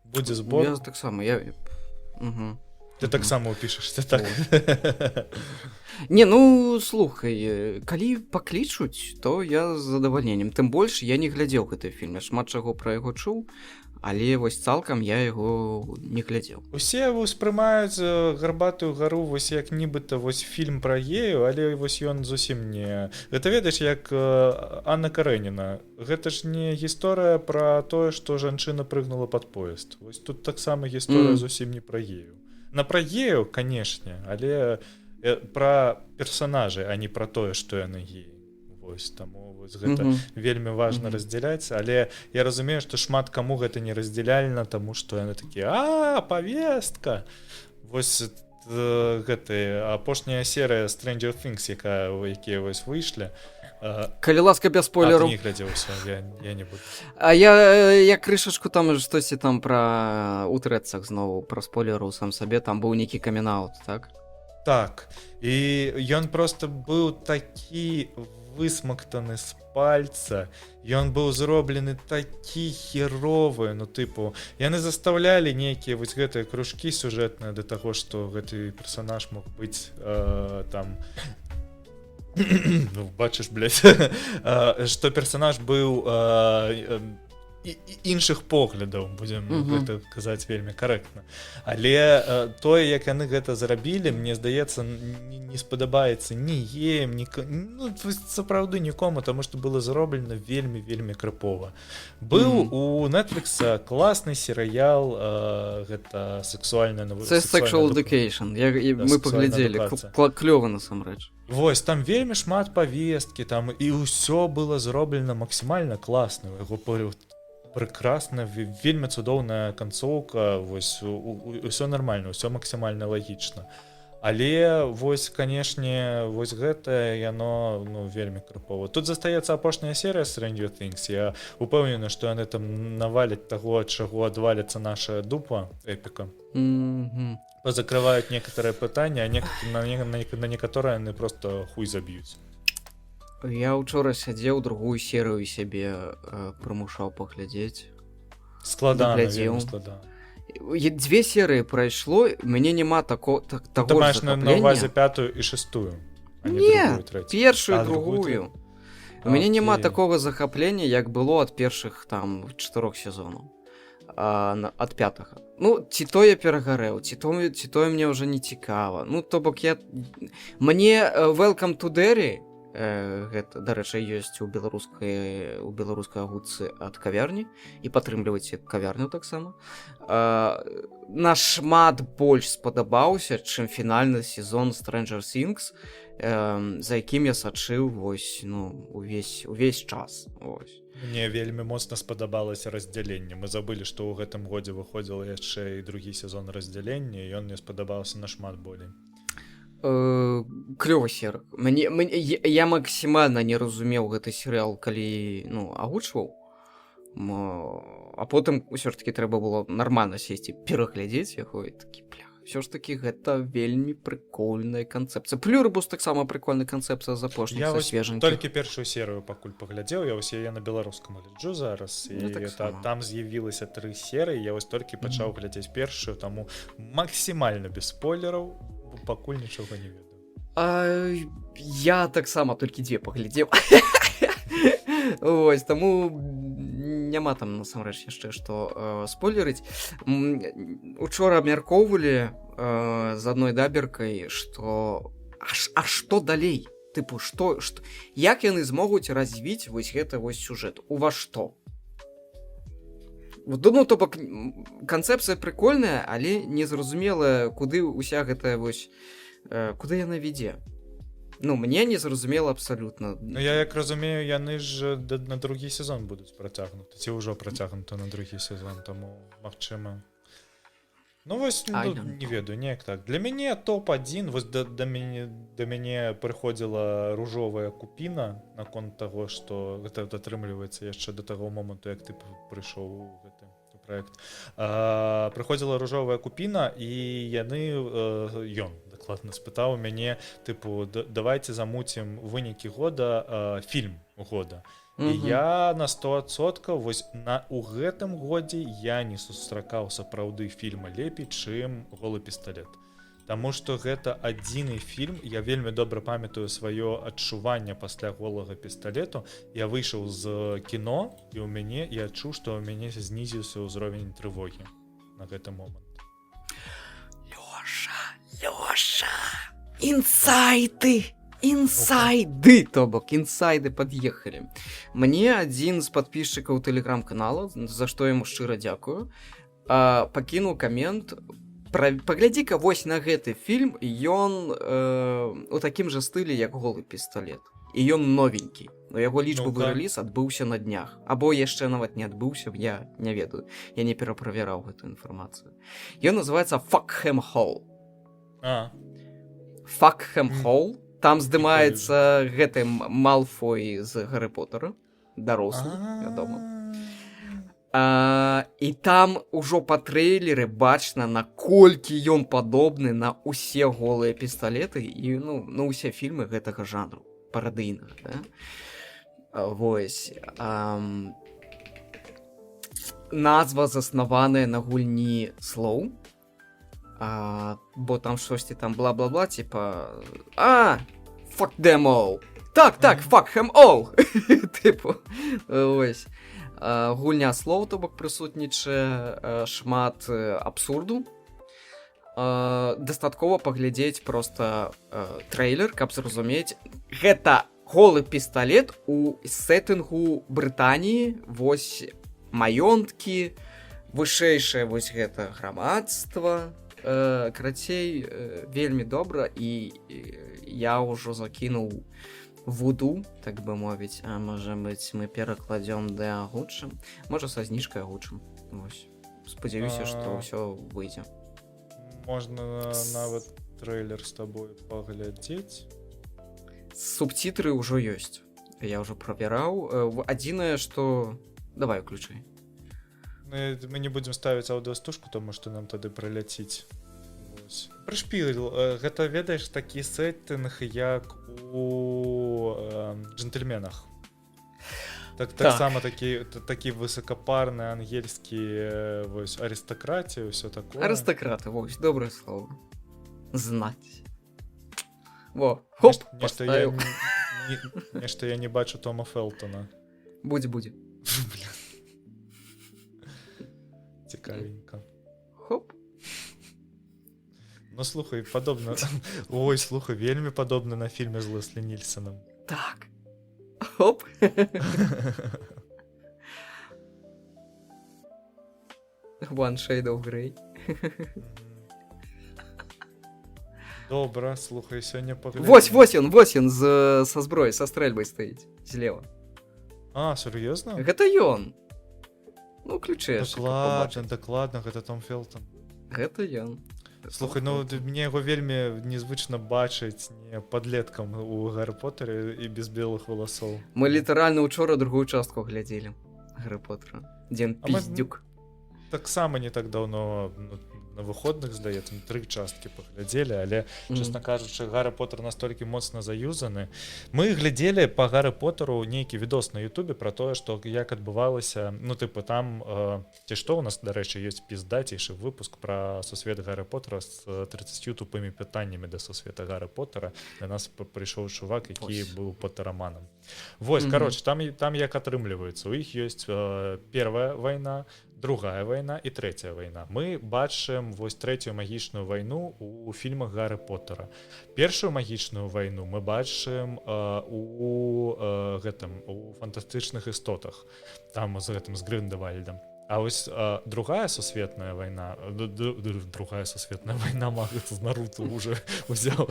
будзе збор. Я таксама, Ты таксама ўпішашся, так? Не, ну, слухай, калі паклічуць, то я з задавальненнем. Тым больш, я не глядзеў гэты фільм. Я шмат чаго пра яго чуў, але вось цалкам я яго не глядзеў. Усе ўспрымаюць гарбатую гару вось як нібыта вось фільм пра гею, але вось ён зусім не... Гэта ведаеш, як Анна Карэніна. Гэта ж не гісторыя пра тое, што жанчына прыгнула пад поезд. Вось тут таксама гісторыя зусім не пра гею. На пра гею, канешне, але пра персанажы, а не пра тое, што яны геі. Вось, таму вось гэта вельмі важна раздзяляць, але я разумею, што шмат каму гэта не раздзяляльна, таму што яны такія, павестка. Вось гэтая апошняя серыя Stranger Things, якія вось выйшлі. Калі ласка, без спойлеру. Ты не глядзеў усё, я не буду. А я крышачку там штосьці там пра у трэцах зноў пра спойлеру сам сабе, там быў нейкі камін-аут, так? Так, і ён просто быў такі высмактаны з пальца, ён быў зроблены такі херовы, ну тыпу, яны заставлялі нейкія вось гэтыя кружкі сюжэтныя да таго, што гэты персанаж мог быць там... Ну, бачыш, блядь, што персанаж быў іншых поглядаў, будзем Мгм. гэта казаць вельмі карэктна. Але тое, як яны гэта зрабілі, мне здаецца, не спадабаецца ні ім, ну, сапраўды нікому, таму што было зроблена вельмі крыпова. Быў у Netflix класны серыял, гэта сексуальная Це Sexual Education. Да, Мы сексуальная поглядели. адукацыя. Клёво, насамрэч. Вось, там вельмі шмат павесткі, там і ўсё было зроблена максімальна класна. Яго прекрасна, вельмі цудоўная канцоўка, вось, усё нармальна, усё максімальна лагічна. Але вось, канешне, вось гэта яно, ну, вельмі крыпова. Тут застаецца апошняя серыя Stranger Things. Я упэўнены, што яны там наваляць таго, ад чаго адваліцца наша дупа, эпіка. Мгм. Позакрываюць некаторыя пытанні, а на некаторыя яны просто хуй заб'юць. Я учора сядзеў, другую серыю сябе прымушаў паглядзець. Складана, Доглядзеў. вельмі складана. 2 серыі прайшло, мяне няма таго Ты ж маеш на ўвазе 5-ю і 6-ю, а не Не, другую, трэцюю. першую, А, другую, другую. У мяне няма Окей. такога захаплення, як было ад першых там 4 сезонаў. Ад 5-га. Ну, ці то я перагарэў, ці тое мне ўжо не цікава. Ну, то бок мне Welcome to Derry, гэта, дарэчы, ёсць у беларускай агутцы ад кавярні, і падтрымлівайце кавярню таксама. Нашмат больш спадабаўся, чым фінальны сезон Stranger Things, за якім я сачыў вось, ну, увесь час. Ось. Мне вельмі моцна спадабалася раздзяленне. Мы забылі, што ў гэтым годзе выходзіла яшчэ і другі сезон раздзялення, і ён мне спадабаўся нашмат болей. Клёвы серыял. Я максімальна не разумеў гэты серыял, калі, ну, агучваў. А потым ўсё ж таки трэба было нармальна сесці, пераглядзець яго і такі, блях. Все ж таки гэта вельмі прикольная канцэпцыя. Плюрбус таксама прикольная канцэпцыя з апошніх, Я са вось свежанькіх. толькі першую серыю пакуль паглядзеў, я вось яе на беларускам гляджу зараз, і Ну, таксама. там з'явілася 3 серыі, я вось толькі пачаў глядзець першую, таму максімальна без спойлераў, пакуль нічога не ведаю. Я таксама толькі 2 паглядзеў. Ось, таму няма там насамрэч яшчэ што спойлерыць. Учора абмяркоўвалі з адной даберкай, што а што далей? Тыпу, што як яны змогуць развіць вось гэта вось сюжэт? Ува што? Ну, то бок канцэпцыя прикольная, але незразумелая, куды уся гэтая вось куды яна вядзе. Ну, мне не зразумела абсалютна. Ну, я як разумею, яны ж на другі сезон будуць працягнуты, ці ўжо працягнуты на другі сезон, таму магчыма. Ну вось, не ведаю, неяк так. Для мяне топ-1, вось да мяне прыходзіла ружовая купіна наконт таго, што гэта атрымліваецца яшчэ да таго моманту, як ты прыйшоў у гэты праект. Прыходзіла ружовая купіна, і ён дакладна спытаў мяне, тыпу, давайте замуцім вынікі года, фільм года. І я на 100% вось у гэтым годзе я не сустракаў сапраўды фільма лепей, чым «Голы пісталет». Таму што гэта адзіны фільм, я вельмі добра памятаю сваё адчуванне пасля «Голага пісталету». Я выйшаў з кіно, і я адчуў, што ў мяне знізіўся ўзровень трывогі на гэты момант. Лёша, інсайды, то бок, інсайды пад'ехалі. Мне адзін з падпісчыкаў тэлеграм-канала, за што яму шчыра дзякую, пакінуў камент, паглядзі-ка вось на гэты фільм, ён у такім жа стылі, як «Голы пісталет». І ён новенькі. Но яго лічбавы рэліз адбыўся на днях. Або яшчэ нават не адбыўся, я не ведаю. Я не пераправяраў гэту інфармацыю. Ён называецца «Fuckham Hall». Fuckham Hall. Там здымаецца гэты Малфой з Гаррі Поттера. Дарослы, вядома. І там ужо па трэйлеры бачна, наколькі ён падобны на ўсе голыя пісталеты і на ўсе фільмы гэтага жанру, парадыйнага, да? Вось. Назва заснаваная на гульні слоў, бо там штосьці там бла-бла-бла, типа fuck them all. Так, fuck them all. Типу, ось. Гульня слоў, то бок прысутнічае шмат абсурду. Дастаткова паглядзець просто трэйлер, каб зразумець, гэта голы пісталет у сеттынгу Брытаніі, вось маёнткі, вышэйшае вось гэта грамадства. Карацей, вельмі добра, і я ўжо закінуў вуду, так бы мовіць, а можа быць мы перакладзём ды агучым, можа са зніжкай агучым. Вось, спадзяюся, што ўсё выйдзе. Можна нават трэйлер з табой паглядзець. Субцітры ўжо ёсць, я ўжо правяраў. Адзінае, што... Давай, уключай. Мы не будзем ставіць аўдыастужку, тому што нам тады прыляціць. Прышпіль, гэта, ведаеш, такі сеттынг, як у джентльменах. Так само такі высокапарны ангельскі арыстакратія, ўсё такое. Арыстакраты, вось, добрае слово. Знаць. Во, хоп, паставіў. Нешта я не бачу Тома Фелтона. Будзе. Цікавенька. Хоп. Ну, слухай, падобна... Ой, слухай, вельмі падобна на фільме з Леслі Нільсоном. Так. Хоп. One Shade of Grey. Добра, слухай, сёння паглядзім. Вось ён са зброі, са стрэльбай стаіць, злева. А, сур'ёзна? Гэта ён. Ну, ключэш. Дакладна, гэта Том Фелтон. Гэта ён. Слухай, ну, мне яго вельмі незвычна бачыць не падлеткам у Гаррі Поттэры і без белых валасоў. Мы літаральна учора другую частку глядзелі Гаррі Поттера. Дзе ён піздзюк. Таксама не так даўно, на выходных, здаецца, 3 часткі паглядзелі, але, честна кажучы, Гаррі Поттер настолькі моцна заюзаны. Мы глядзелі па Гаррі Поттеру нейкі відос на Ютубе пра тое, што як адбывалася, ну, тыпу, там, ці што, у нас, дарэчы, ёсць піздацейшы выпуск пра сусвет Гаррі Поттера з 30 тупымі пытаннямі да сусвета Гаррі Поттера. Да нас прыйшоў чувак, які быў поттераманам. Вось, кароче, там як атрымліваецца. У іх ёсць первая вайна, другая вайна і трэцяя вайна. Мы бачым вось трэцюю магічную вайну у фільмах Гаррі Поттера. Першую магічную вайну мы бачым у фантастычных істотах, там з Гріндевальдам. А вось другая сусветная вайна магу з Наруто уже ўзяў.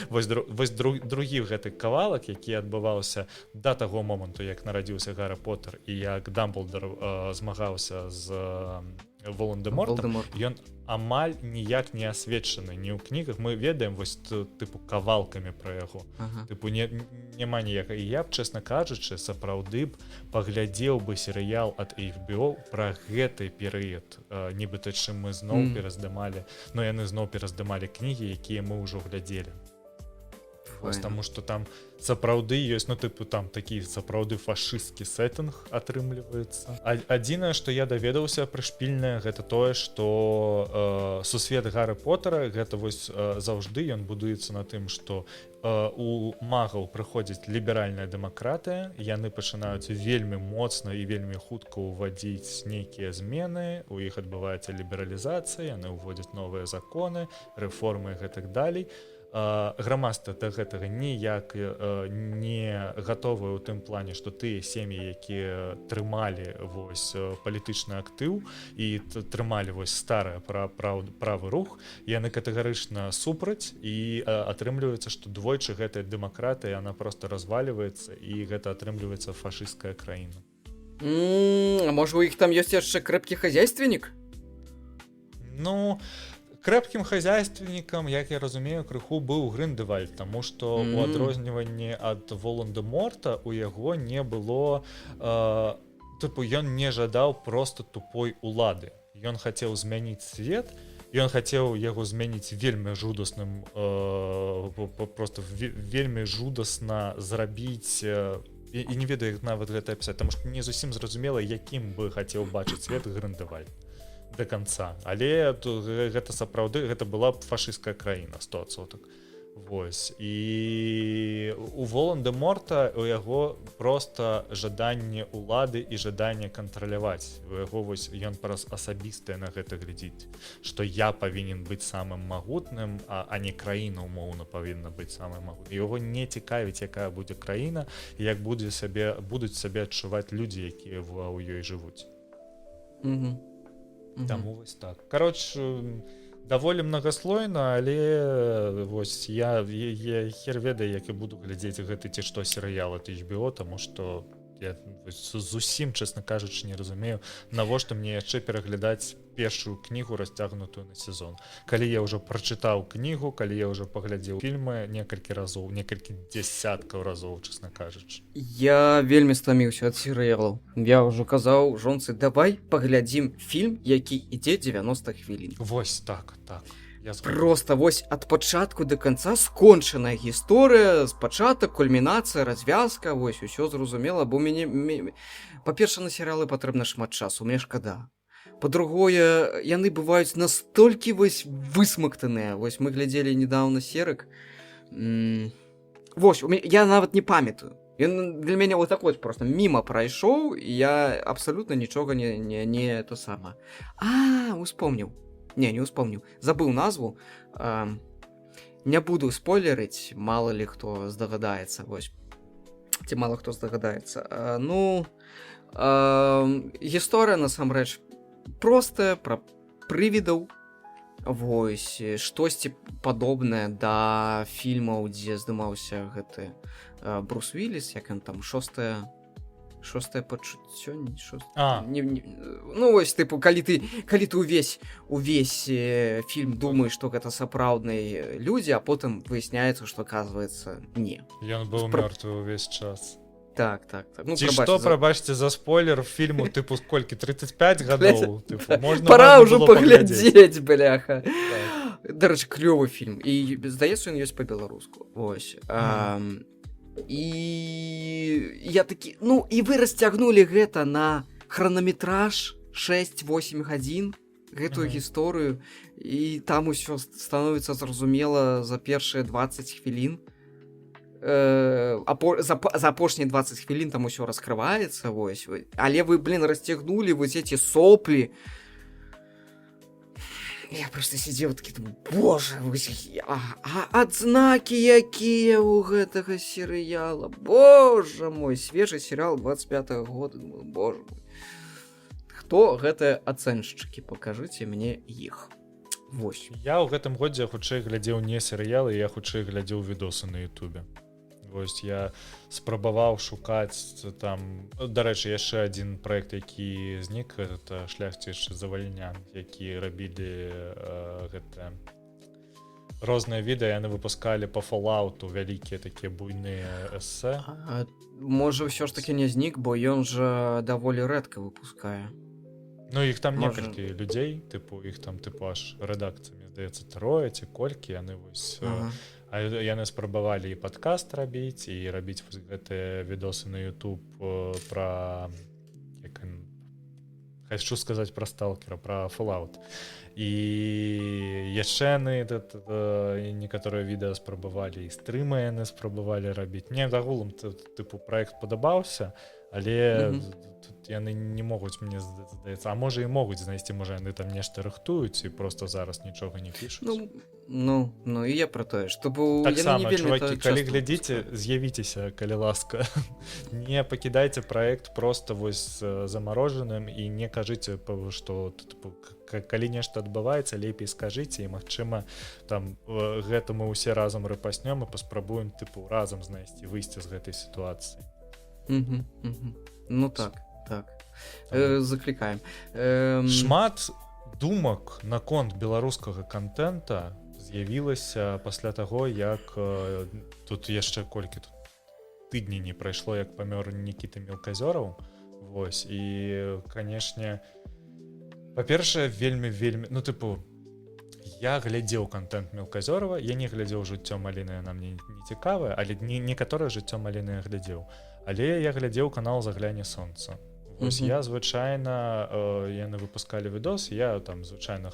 Вось другі гэты кавалак, які адбываўся да таго моманту, як нарадзіўся Гаррі Поттер і як Дамблдор змагаўся з Волан-де-Мортам, ён амаль ніяк не асвечаны ні ў кнігах. Мы ведаем вось тыпу кавалкамі пра яго. Тыпу няма ніякай. І я б, чесна кажучы, сапраўды б паглядзеў бы серыял ад HBO пра гэты перыяд. Нібыта, чым мы зноў пераздымалі, но яны зноў пераздымалі кнігі, якія мы ўжо глядзелі. Таму што там сапраўды ёсць, ну, тыпу, там такі сапраўды фашысцкі сеттынг атрымліваецца. Адзінае, што я даведаўся прышпільнае, гэта тое, што сусвет Гаррі Поттера, гэта вось заўжды ён будуецца на тым, што у магаў прыходзіць ліберальная дэмакратыя, яны пачынаюць вельмі моцна і вельмі хутка ўвадзіць нейкія змены, у іх адбываецца лібералізацыя, яны ўводзяць новыя законы, рэформы і гэтак далей. Грамадства да гэтага ніяк не гатовыя ў тым плане, што тыя сем'і, якія трымалі вось палітычны актыў і трымалі вось стары правы рух, яны катэгарычна супраць, і атрымліваецца, што двойчы гэтая дэмакратыя, яна проста разваліваецца, і гэта атрымліваецца фашысцкая краіна. А можа, у іх там ёсць яшчэ крэпкі хазяйственнік? Ну, крэпкім хазяйственнікам, як я разумею, крыху быў Гріндевальд, таму што у адрозніванні ад Волан-де-Морта у яго не было, тыпу, ён не жадаў проста тупой улады. Ён хацеў змяніць свет, ён хацеў яго змяніць вельмі жудасным, проста вельмі жудасна зрабіць, і не ведаю, як нават гэта апісаць, таму што не зусім зразумела, якім бы хацеў бачыць свет Гріндевальд да канца. Але гэта сапраўды, гэта была б фашысцкая краіна, 100%. Вось і у Волан-де-Морта у яго просто жаданне улады і жаданне кантраляваць у яго вось ён праз асабістае на гэта глядзіць што я павінен быць самым магутным а не краіна умоўна павінна быць самым магутным яго не цікавіць якая будзе краіна і як будуць сабе адчуваць людзі якія ў ёй жывуць таму вось так короче даволі многаслойна але вось я хер ведаю як і буду глядзець гэты ці што серыял от HBO таму што я зусім чесна кажучы не разумею навошта мне яшчэ пераглядаць першую кнігу расцягнутую на сезон калі я ўжо прачытаў кнігу калі я ўжо паглядзеў фільмы некалькі разоў некалькі дзясяткаў разоў чесна кажучы я вельмі стаміўся ад серыялаў я ўжо казаў жонцы давай паглядзім фільм які ідзе 90 хвілін вось так просто вось ад пачатку до конца скончаная гісторыя спачатак кульмінацыя развязка вось усё зразумела бо мяне па-перша на серыялы патрэбна шмат часу мне шкада по-другое яны бываюць настолькі вось высмактаныя вось мы глядзелі недавно серык вось я нават не памятаю для мяне вот так вот просто мімо прайшоў я абсалютна нічога не то сама успомніў не успомніў забыў назву не буду спойлерыць мало ли хто здагадаецца вось ці мало хто здагадаецца гісторыя насамрэч простая пра прывідаў вось штосьці падобнае да фільмаў дзе здымаўся гэты Брус Вілліс як ён там шостае пачуццё вось тыпу калі ты увесь фільм думаешь што гэта сапраўдныя людзі а потым выясняецца што оказывается не ён быў мёртвы увесь час так ці што прабачце за спойлер фільму тыпу сколькі 35 гадоў пора ўжо паглядзець бляха дарэчы клёвы фільм і здаецца ён ёсць па-беларуску вось і я такі і вы расцягнулі гэта на хранаметраж 6-8 гадзін гэтую гісторыю і там усё становіцца зразумела за першыя 20 хвілін за апошнія 20 хвілін там усё раскрываецца вось але вы расцягнулі вось эти соплі я просто сидзеў такі боже адзнакі якія у гэтага серыяла боже мой свежы серыял 25-го года боже мой хто гэтыя ацэншчыкі пакажыце мне іх вось я ў гэтым годзе хутчэй глядзеў не серыялы я хутчэй глядзеў відосы на ютубе вось я спрабаваў шукаць там дарэчы яшчэ адзін праект які знік это шляхціш завальнян які рабілі гэта розныя відэа яны выпускалі по фоллауту вялікія такія буйныя эсэ можа ўсё ж таки не знік бо ён жа даволі рэдка выпускае іх там некалькі людзей тыпу іх там тыпу аж рэдакцыямі здаецца трое ці колькі яны вось яны спрабавалі і падкаст рабіць і рабіць гэтыя відосы на YouTube пра хочу сказаць пра сталкера пра Fallout і яшчэ яны некаторыя відэа спрабавалі і стрымы яны спрабавалі рабіць не загулам тыпу праект падабаўся але яны не могуць мне здаецца а можа і могуць знайсці можа яны там нешта рыхтуюць і просто зараз нічога не пішуць і я пра тое што таксама чувакі калі глядзіце з'явіцеся калі ласка не пакідайце праект просто вось замарожаным і не кажыце што калі нешта адбываецца лепей скажыце і магчыма там гэта мы ўсе разам рэпаснём і паспрабуем тыпу разам знайсці выйсце з гэтай сітуацыі так заклікаем шмат думак наконт беларускага контента з'явілася пасля таго як тут яшчэ колькі тут тыдні не прайшло як памёр Нікіта Мелказёраў вось і канешне па-першае вельмі я глядзеў контент Мелказёрава я не глядзеў жыццё Маліны нам не цікавае але некаторае жыццё Маліны я глядзеў але я глядзеў канал Загляне сонца Вось Мгм. я звычайна яны выпускалі відос, я там звычайна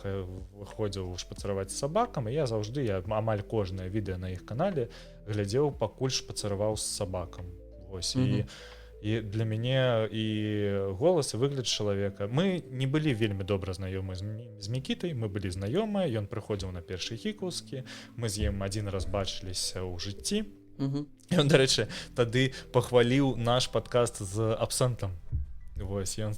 выходзіў шпацыраваць з сабакам, і я заўжды амаль кожнае відэа на іх канале глядзеў, пакуль шпацыраваў з сабакам. Вось і для мяне і голас і выгляд чалавека. Мы не былі вельмі добра знаёмы з Мікітай, мы былі знаёмыя, ён прыходзіў на першы хікаўскі, мы з ім адзін раз бачыліся ў жыцці. Ён, дарэчы, тады пахваліў наш падкаст з абсентам. Вось ён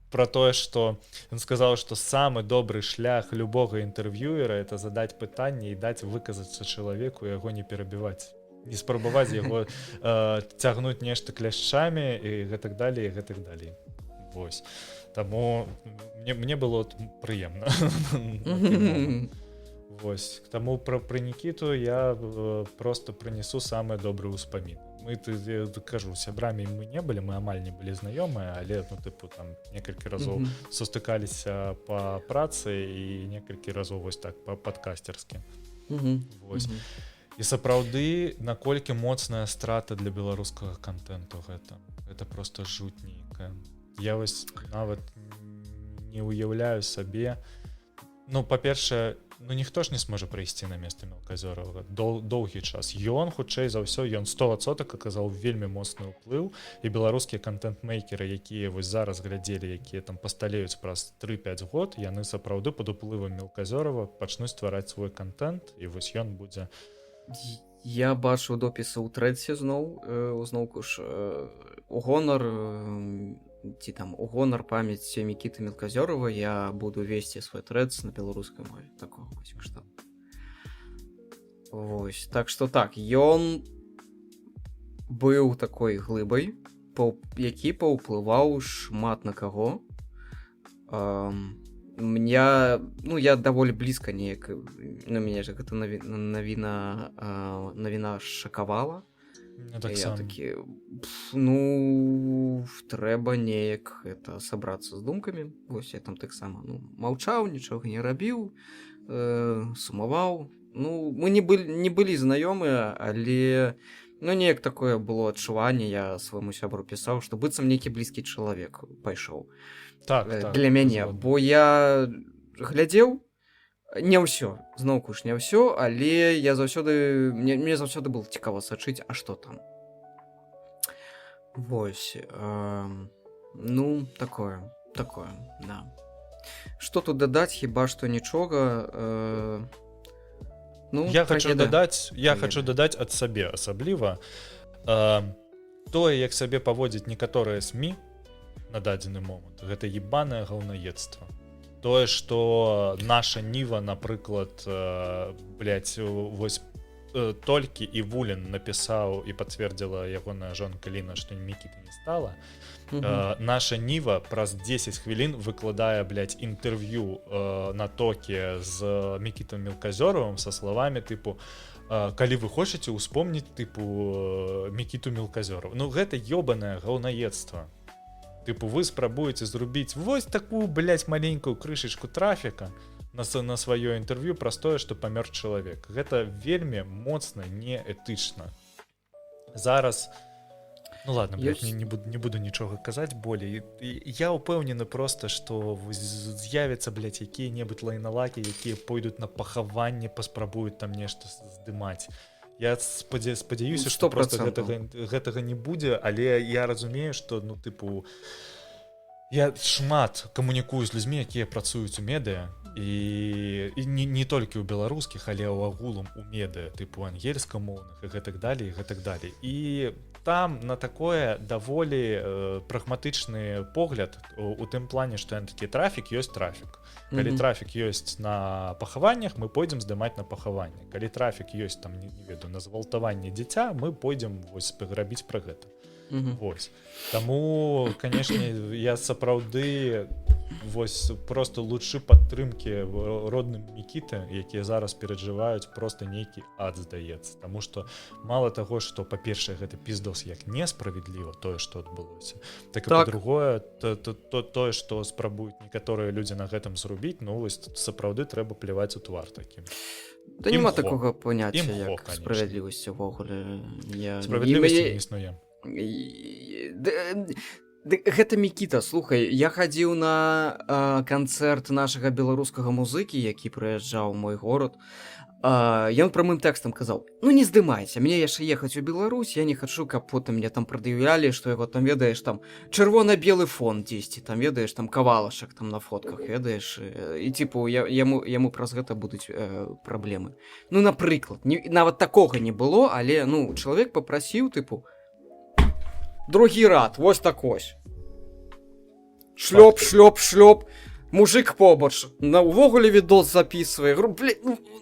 про тое, што ён сказаў, што самы добры шлях любога інтэрв'юера это задаць пытанне і даць выказацца чалавеку, яго не перабіваць, не спрабаваць яго цягнуць нешта кляшчамі і гэтак далей, і гэтак далей. Вось. Таму мне было прыемна. Вось. Таму пры Нікіту я просто прынесу самыя добрыя ўспаміны. Мы, кажу, сябрамі мы не былі, мы амаль не былі знаёмыя, але там некалькі разоў сустыкаліся па працы і некалькі разоў вось так падкасцерскі. Вось. І сапраўды, наколькі моцная страта для беларускага контенту гэта просто жутненькая. Я вось нават не уяўляю сабе. Па-першае, ніхто ж не зможа прыйсці на место Мелказёрава доўгі час. Ён, хутчэй за ўсё, ён 100% аказаў вельмі моцны ўплыў, і беларускія контент-мейкеры, якія вось зараз глядзелі, якія там пасталеюць праз 3-5 год, яны сапраўды пад уплывам Мелказёрава пачнуць ствараць свой контент, і вось ён будзе. Я бачыў допісы ў трэдсе зноўку ж у гонар ці там у гонар памяці Мікіты Мелказёрава я буду весці свой трэдс на беларускай мове такого вось кшталту. Вось, так што так, ён быў такой глыбай, які паўплываў шмат на каго. Я даволі блізка неяк, мяне ж гэта навіна шакавала. Я такі, трэба неяк сабрацца з думкамі. Вось я там таксама маўчаў, нічога не рабіў, сумаваў. Мы не былі знаёмыя, але неяк такое было адчуванне, я свайму сябру пісаў, што быццам нейкі блізкі чалавек пайшоў для мяне, бо я глядзеў не ўсё, зноўку ж не ўсё, але мне заўсёды было цікава сачыць, а што там. Вось. Такое, да. Што тут дадаць, хіба што нічога. Я хачу дадаць ад сабе асабліва тое, як сабе паводзіць некаторыя СМІ на дадзены момант, гэта ебанае гаўнаедства. Тое, што наша Ніва, напрыклад, вось толькі і Вулін напісаў і пацвердзіла ягоная жонка Ліна, што Мікіты не стала. Наша Ніва праз 10 хвілін выкладае, інтэрв'ю на токе з Мікітам Мелказёравым са словамі тыпу «Калі вы хочаце ўспомніць Мікіту Мелказёрова». Гэта ёбанае гаўнаедства. Вы спрабуеце зрубіць вось такую, маленькую крышачку трафіка на сваё інтэрв'ю праз тое, што памёр чалавек. Гэта вельмі моцна неэтычна. Зараз, ладно, не буду нічога казаць болей. Я ўпэўнены проста, што з'явяцца, якія-небудзь лайналакі, якія пойдуць на пахаванне, паспрабуюць там нешта здымаць. Я спадзяюся, што проста гэтага не будзе, але я разумею, што я шмат камунікую з людзьмі, якія працуюць у медыа, і не толькі ў беларускіх, але ў агулам у медыа, ангельскамоўных і гэтак далей, і гэтак далей. І там на такое даволі прагматычны погляд у тым плане, што такі трафік ёсць трафік. Калі трафік ёсць на пахаваннях, мы пойдзем здымаць на пахаванне. Калі трафік ёсць там, не ведаю, на згвалтаванне дзіця, мы пойдзем рабіць пра гэта. Вось. Таму, канешне, я сапраўды просто лучшы падтрымкі родным Мікіты, якія зараз перажываюць просто нейкі ад, здаецца. Таму што мала таго, што па-першае гэта піздос як несправядліва тое, што адбылося, так і па-другое тое, што спрабуюць некаторыя людзі на гэтым зрубіць, сапраўды трэба пляваць у твар такім. Няма такога паняцця як справядлівасць увогуле. Справядлівасці не існуе. Гэта Мікіта, слухай, я хадзіў на канцэрт нашага беларускага музыкі, які прыязджаў у мой горад. Ён прамым тэкстам казаў: ну не здымайся, мне яшчэ ехаць у Беларусь, я не хачу, каб потым мне там прад'яўлялі, што яго там, ведаеш, там чырвона-белы фон дзесьці, там, ведаеш, там кавалашак там на фотках, ведаеш, і типу яму праз гэта будуць праблемы. Ну, напрыклад, нават такога не было, але, ну, чалавек папрасіў, типу, другі рад, вось такось. Шлёп, шлёп, шлёп. Мужик побач, увогуле відос записывае.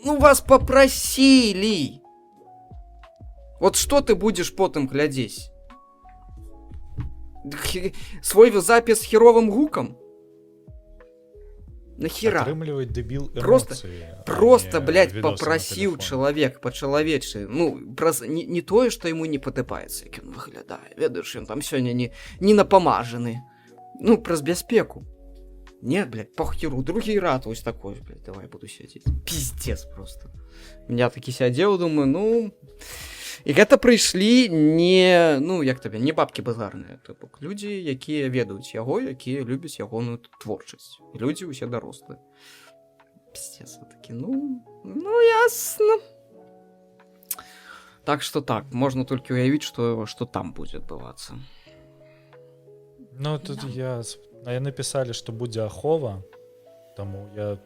Ну вас попросили. Вот что ты будешь потом глядеть? Свой запис с херовым гуком? Нахера? Атрымліваць дэбіл Просто, блядь, попросил человек по-человечески. Ну, не тое, что ему не падабаецца, як ён выглядае. Ведаеш, ён там сёння не напамажаны. Ну, праз бяспеку. Нет, блядь, похеру, другі рад, ось такой, блядь, давай буду сядзець. Пиздец просто. Я такі сядзеў, думаю, ну... І гэта прыйшлі не, ну, як табе, не бабкі базарныя, типу, людзі, якія ведаюць яго, якія любяць ягоную творчасць. І людзі ўсе дарослыя. Пиздец, такі, ну, ясно. Так что так, можна толькі уявіць, што там будзе адбывацца. Ну, тут я написали, што будзе ахова, таму я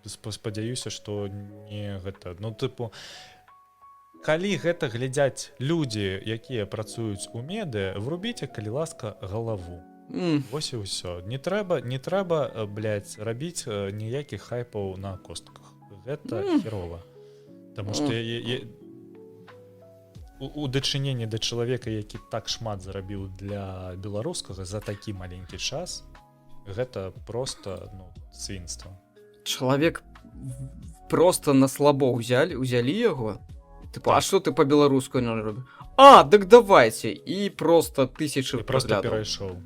спадзяюся, што не гэта, ну, тыпу, калі гэта глядзяць людзі, якія працуюць у медыа, врубіце, калі ласка, галаву. Вось і ўсё. Не трэба, блядь, рабіць ніякіх хайпаў на костках. Гэта херова. Таму што у дачыненні да чалавека, які так шмат зарабіў для беларускага за такі маленькі час, гэта просто, ну, свінства. Чалавек просто на слабо узялі яго. Типу, а што ты па-беларуску не робіш? Так давайте. І просто тысячы просто перайшоў.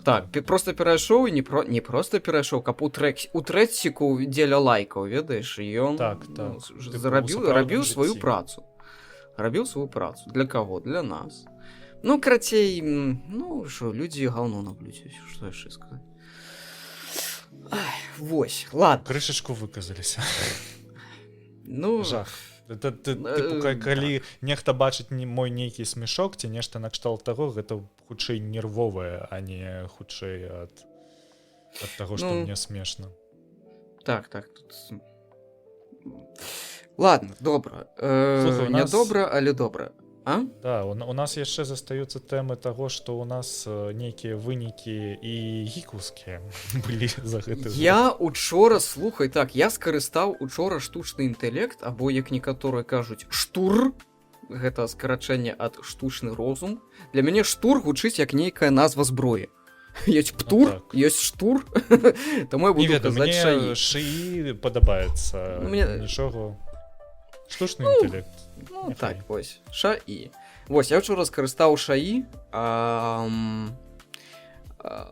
Так, просто перайшоў і не просто перайшоў, каб у трэціку дзеля лайкаў, ведаеш, і ён рабіў сваю працу. Рабіў сваю працу. Для каго? Для нас. Ну, карацей, ну, што, людзі гаўно на блюдзе, што яшчэ сказаць. Вось, ладно. Крышачку выказаліся. Ну, жах. Это, калі нехта бачыць мой нейкі смешок ці нешта накшталт таго, гэта хутчэй нервовае, а не хутчэй ад таго, што мне смешна. Так, тут... Ладно, добра. Не добра, але добра. Да, у нас яшчэ застаюцца тэмы таго, што у нас нейкія вынікі і гікаўскія былі за гэты год. Я учора, слухай, так, я скарыстаў учора штучны інтэлект, або, як некаторыя кажуць, штур, гэта скарачэнне ад штучны розум. Для мяне штур гучыць як нейкая назва зброі. Ёсць птур, ёсць штур, таму я буду казаць шаі. Мне шаі падабаецца, нічого... Штучны інтэлект. Ну, так, вось, шаі. Вось, я учора скарыстаў шаі.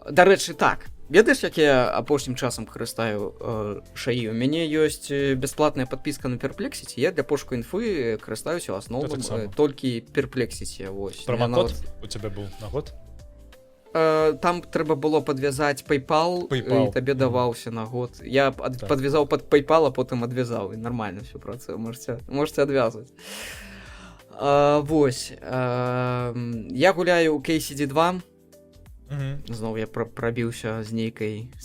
Дарэчы, так, ведаеш, як я апошнім часам карыстаю шаі? У мяне ёсць бясплатная падпіска на Perplexity, я для пошуку інфы карыстаюся ў асноўным толькі Perplexity, вось. Промакод у цябе быў на год? Там трэба было падвязаць PayPal, і табе даваўся на год. Я падвязаў пад PayPal, а потым адвязаў, і нармальна всё працуе, можете адвязваць. Вось, я гуляю ў KCD2, зноў я прабіўся з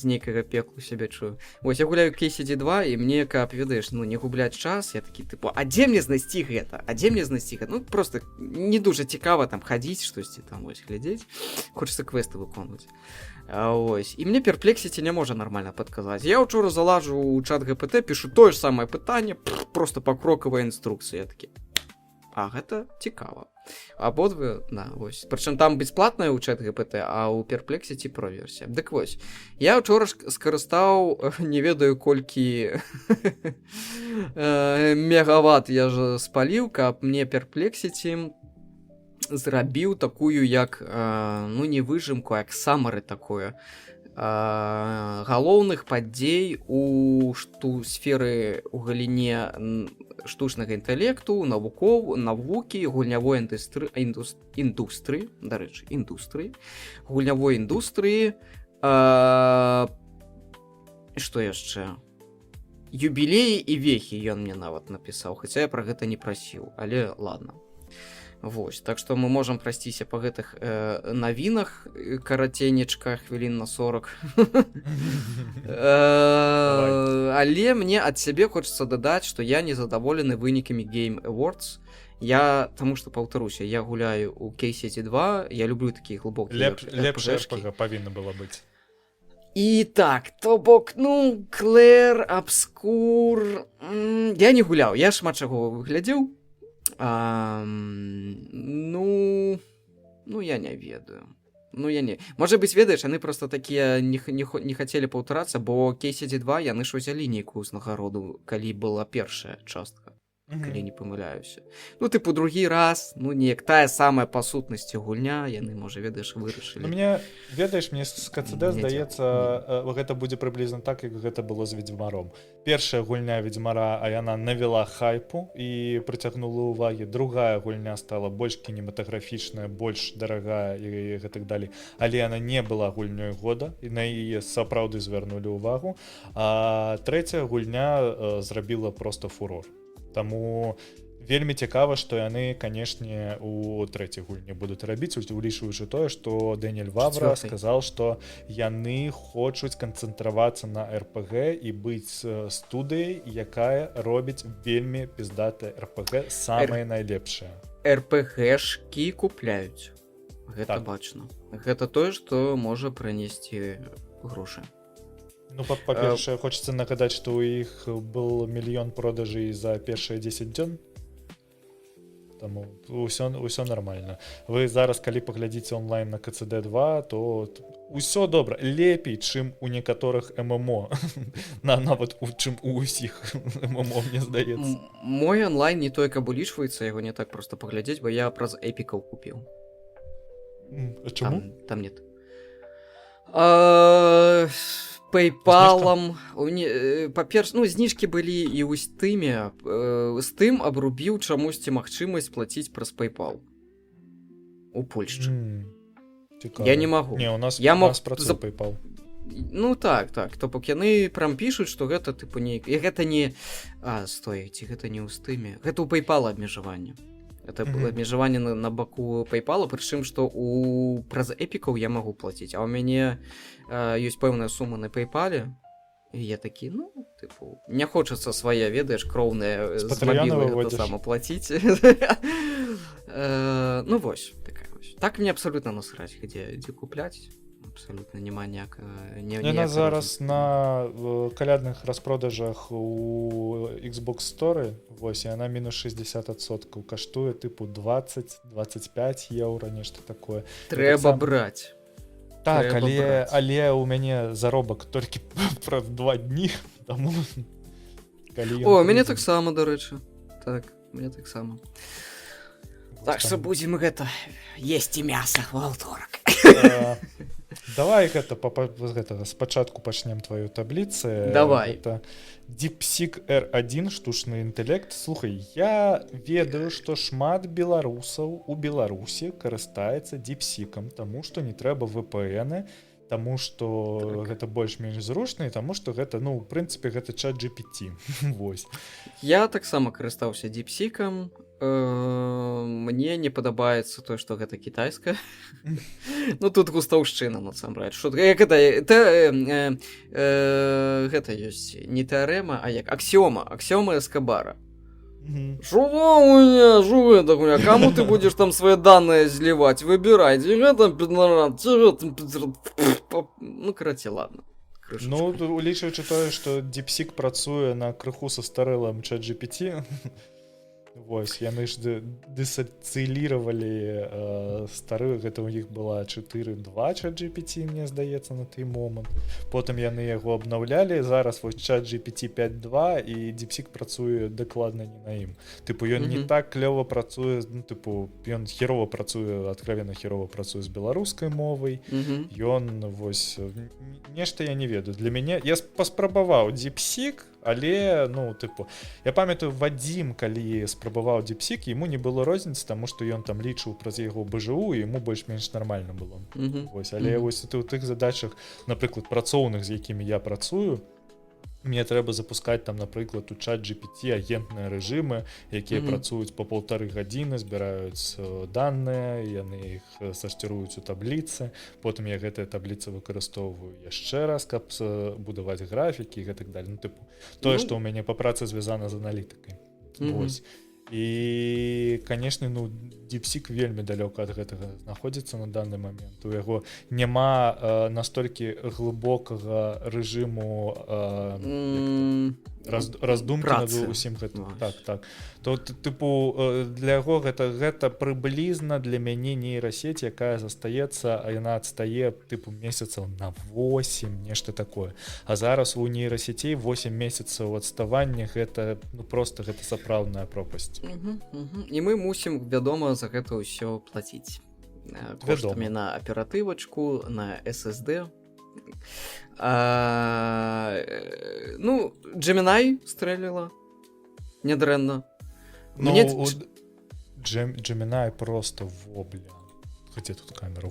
нейкага пеклу сябе чую. Вось, я гуляю KCD2, і мне, каб, ведаеш, ну, не губляць час, я такі, типу, а дзе мне знайсці гэта? Ну, просто не дуже цікава там хадзіць, штосьці там, вось, глядзець. Хочацца квесты выконваць. Ось, і мне Perplexity не можа нармальна падказаць. Я учора залажу ў чат GPT, пішу тое ж самае пытанне, просто пакрокавая інструкцыя, я такі. А гэта цікава. Абодва, да, вось. Прычым там бясплатная ў чат GPT, а ў Perplexity Pro версія. Дык вось, я учора скарыстаў, не ведаю колькі мегаватт я ж спаліў, каб мне Perplexity зрабіў такую, як, ну, не выжымку, як самары такое, галоўных падзей у сферы, у галіне штучнага інтэлекту, навукі, гульнявой індустрыі, дарэчы, гульнявой індустрыі, што яшчэ? Юбілеі і вехі ён мне нават напісаў, хаця я пра гэта не прасіў, але ладно. Вось, так што мы можам прасціся па гэтых навінах, караценечка, хвілін на 40. Але мне ад сябе хочацца дадаць, што я незадаволены вынікамі Game Awards. Таму што, паўтаруся, я гуляю ў K-City 2, я люблю такія глыбокія Лепшая RPG павінна была быць. І так, то бок, Клэр, Абскур... Я не гуляў, я шмат чаго выглядзеў. Я не ведаю. Можа быць, ведаеш, яны проста такія не хацелі паўтарацца, бо K-City 2 яны ж узялі нейкую узнагароду, калі была першая частка. Калі не памыляюся. Другі раз, неяк тая самая па сутнасці гульня, яны, можа, ведаеш, вырашылі. Мне з КЦД, здаецца, гэта будзе прыблізна так, як гэта было з Ведзьмаром. Першая гульня Ведзьмара, а яна навела хайпу і прыцягнула ўвагі. Другая гульня стала больш кінематаграфічная, больш дарагая і гэтак далей. Але яна не была гульнёй года, і на яе сапраўды звярнулі ўвагу. А трэцяя гульня зрабіла проста фурор. Таму вельмі цікава, што яны, канешне, у трэцяй гульні будуць рабіць, улічваючы тое, што Дэніль Вавра сказаў, што яны хочуць канцэнтравацца на РПГ і быць студыяй, якая робіць вельмі піздатае РПГ, самае найлепшае. РПГшкі купляюць. Гэта бачна. Гэта тое, што можа прынесці грошы. Па-першае, хочацца нагадаць, што ў іх был 1 мільён продажай за першыя 10 дзён. Таму ўсё нормально. Вы зараз, калі паглядзіце онлайн на КЦД2, то ўсё добра. Лепей, чым у некаторых ММО. Нават чым у ўсіх ММО, мне здаецца. Мой онлайн не той, каб улічваецца, яго не так проста паглядзець, бо я праз эпікаў купіў. Чаму? Там нет. PayPal'ам, па-перш, зніжкі былі і ў Steam'е, Steam абрубіў чамусьці магчымасць плаціць праз PayPal у Польшчы. Я не магу. Не, у нас працуе PayPal. Так, то бок яны прям пішуць, што гэта тыпу нейк... І гэта не... Стойце, гэта не ў Steam'е. Гэта ў PayPal абмежаванне. Это абмежаванне на баку PayPal, прычым, што праз эпікаў я магу плаціць, а ў мяне ёсць пэўная сума на PayPal, і я такі, не хочацца свая, ведаеш, кроўная з мабілы сама плаціць. Вось, такая вось. Так мне абсалютна насраць, дзе купляць. Абсолютно няма ніякага... Яна зараз на калядных распродажах у Xbox Store, вось, яна мінус 60%, каштуе тыпу 20-25 еўра, нешта такое. Трэба браць. Так, але у мяне заробак толькі праз 2 дні, таму... О, мяне таксама, дарэчы. Так, мяне таксама. Так што будзем гэта есці мяса ва ўторак. Давай гэта спачатку пачнем твою табліцы. Давай. Это DeepSeek R1, штучны інтэлект. Слухай, я ведаю, што шмат беларусаў у Беларусі карыстаецца DeepSeek'ам, таму што не трэба VPN-ы, таму што гэта больш-менш зручна, і таму што гэта, в прынцыпе, гэта ChatGPT. Вось. Я таксама карыстаўся DeepSeek'ам. Мне не падабаецца тое, што гэта кітайская. Тут густаўшчына, насамрэч. Гэта ёсць не тэарэма, а як аксіома Эскабара. Кому ты будешь там свои данные сливать? Выбирай. Короче, ладно. Улічваючы тое, што DeepSeek працуе на крыху састарэлым ChatGPT, вось, яны ж дысацыйліравалі стары, гэта ў іх была 4.2 ChatGPT, мне здаецца, на той момант. Потым яны яго абнаўлялі, зараз вось ChatGPT 5.2, і DeepSeek працуе дакладна не на ім. Ён не так клёва працуе, ён херова працуе, адкровенна херова працуе з беларускай мовай. Ён, вось, нешта я не ведаю. Для мяне, я паспрабаваў DeepSeek, але ну тыпу я памятаю Вадзім калі спрабаваў DeepSeek ему не было розніцы таму што ён там лічыў праз яго БЖУ і яму больш-менш нармальна было. Вось, але вось ты ў тых задачах напрыклад працоўных з якімі я працую мне трэба запускаць там напрыклад у чат GPT агентныя рэжымы якія працуюць по 1,5 гадзіны збіраюць даныя яны іх сарціруюць у табліцы потым я гэтыя табліцы выкарыстоўваю яшчэ раз каб будаваць графікі і гэтак далее ну, тыпу тое што ў мяне па працы звязана з аналітыкай вось і канешне ну DeepSeek вельмі далёка ад гэтага знаходзіцца на данный момент у яго няма настолькі глыбокага рэжыму раздумкі над усім гэтым так то тыпу для яго гэта прыблізна для мяне нейрасеть якая застаецца а яна адстае тыпу месяцаў на 8 нешта такое а зараз у нейрасетей 8 месяцаў адставання гэта ну просто гэта сапраўдная пропасць. І мы мусім вядома за гэта ўсё плаціць коштамі на аператывачку на SSD ну Gemini стрэліла нядрэнна Gemini просто вобля хотя тут камера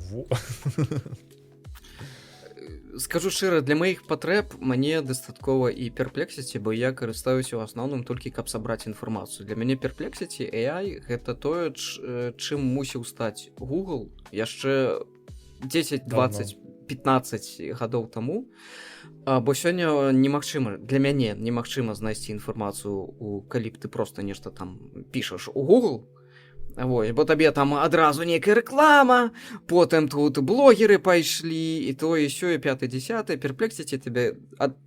скажу шчыра для маіх патрэб мне дастаткова і Perplexity бо я карыстаюся ў асноўным толькі каб сабраць інфармацыю для мяне Perplexity AI гэта тое чым мусіў стаць Google яшчэ 10 20 15 гадоў таму бо сёння немагчыма для мяне немагчыма знайсці інфармацыю у калі б ты просто нешта там пішаш у Google Вось, бо табе там адразу нейкая рэклама, потым тут блогеры пайшлі, і тое, сёе, 5-10, Perplexity тебе,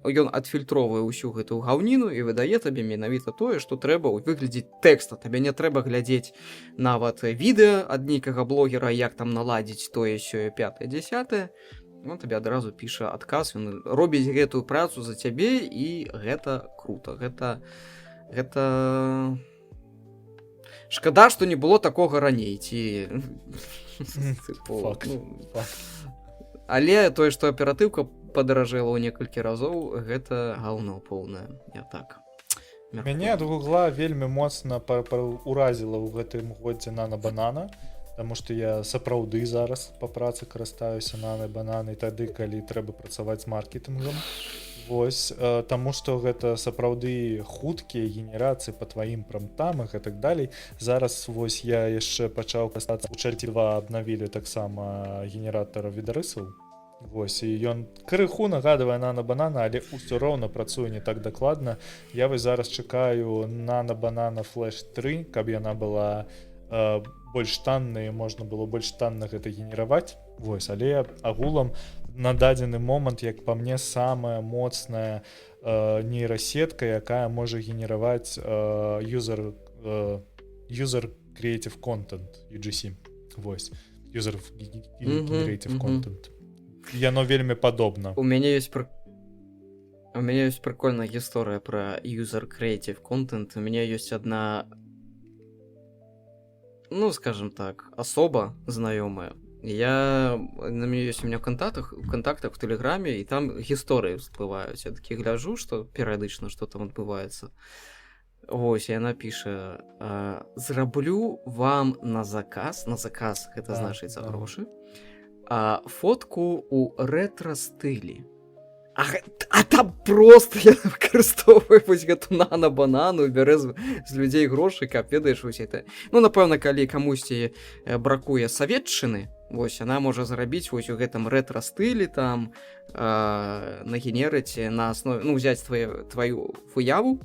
ён адфільтроўвае ўсю гэтую гаўніну і выдае табе менавіта тое, што трэба ў выглядзе тэкста. Табе не трэба глядзець нават відэа ад нейкага блогера, як там наладзіць тое, сёе, 5-10. Он табе адразу піша адказ, ён робіць гэтую працу за цябе, і гэта круто. Гэта... Шкада, што не было такога раней, ці... Але тое, што аператыўка падаражэла ў некалькі разоў, гэта гаўно поўнае. Я так. Мяне ад Гугла вельмі моцна уразіла ў гэтым годзе нана-банана, таму што я сапраўды зараз па працы карыстаюся нана-бананай тады, калі трэба працаваць з маркетынгам. Вось, таму што гэта сапраўды хуткія генерацыі па тваім прамптам і гэтак далей. Зараз вось я яшчэ пачаў кастацца у чарці 2 абнавілі таксама генератара відарысаў. Вось, і ён крыху нагадвае нана-банана, але ўсё роўна працуе не так дакладна. Я вось зараз чакаю нана-банана Flash 3, каб яна была больш танная, можна было больш танна гэта генераваць. Вось, але агулам на дадзены момант, як па мне, самая моцная нейрасетка, якая можа генераваць user creative content, UGC. Вось, user creative content. Яно вельмі падобна. У мяне ёсць прикольная гісторыя пра user creative content. У мяне ёсць адна, ну, скажем так, асоба знаёмая. На мяне ёсць у меня в контактах в Тэлеграме, і там гісторыі всплываюць. Я такі гляджу, што перыядычна што там адбываецца. Вось, яна піша: зраблю вам на заказ гэта значыць за грошы, фотку у рэтра-стылі. А там просто я выкарыстоўваю вось гэту нана-банану, бярэ з людзей грошы, каб ведаеш вось это. Ну, напэўна, калі камусьці бракуе саветчыны, вось, яна можа зарабіць вось у гэтым рэтра-стылі, там, нагенерыць на аснове, ну, взяць твою выяву,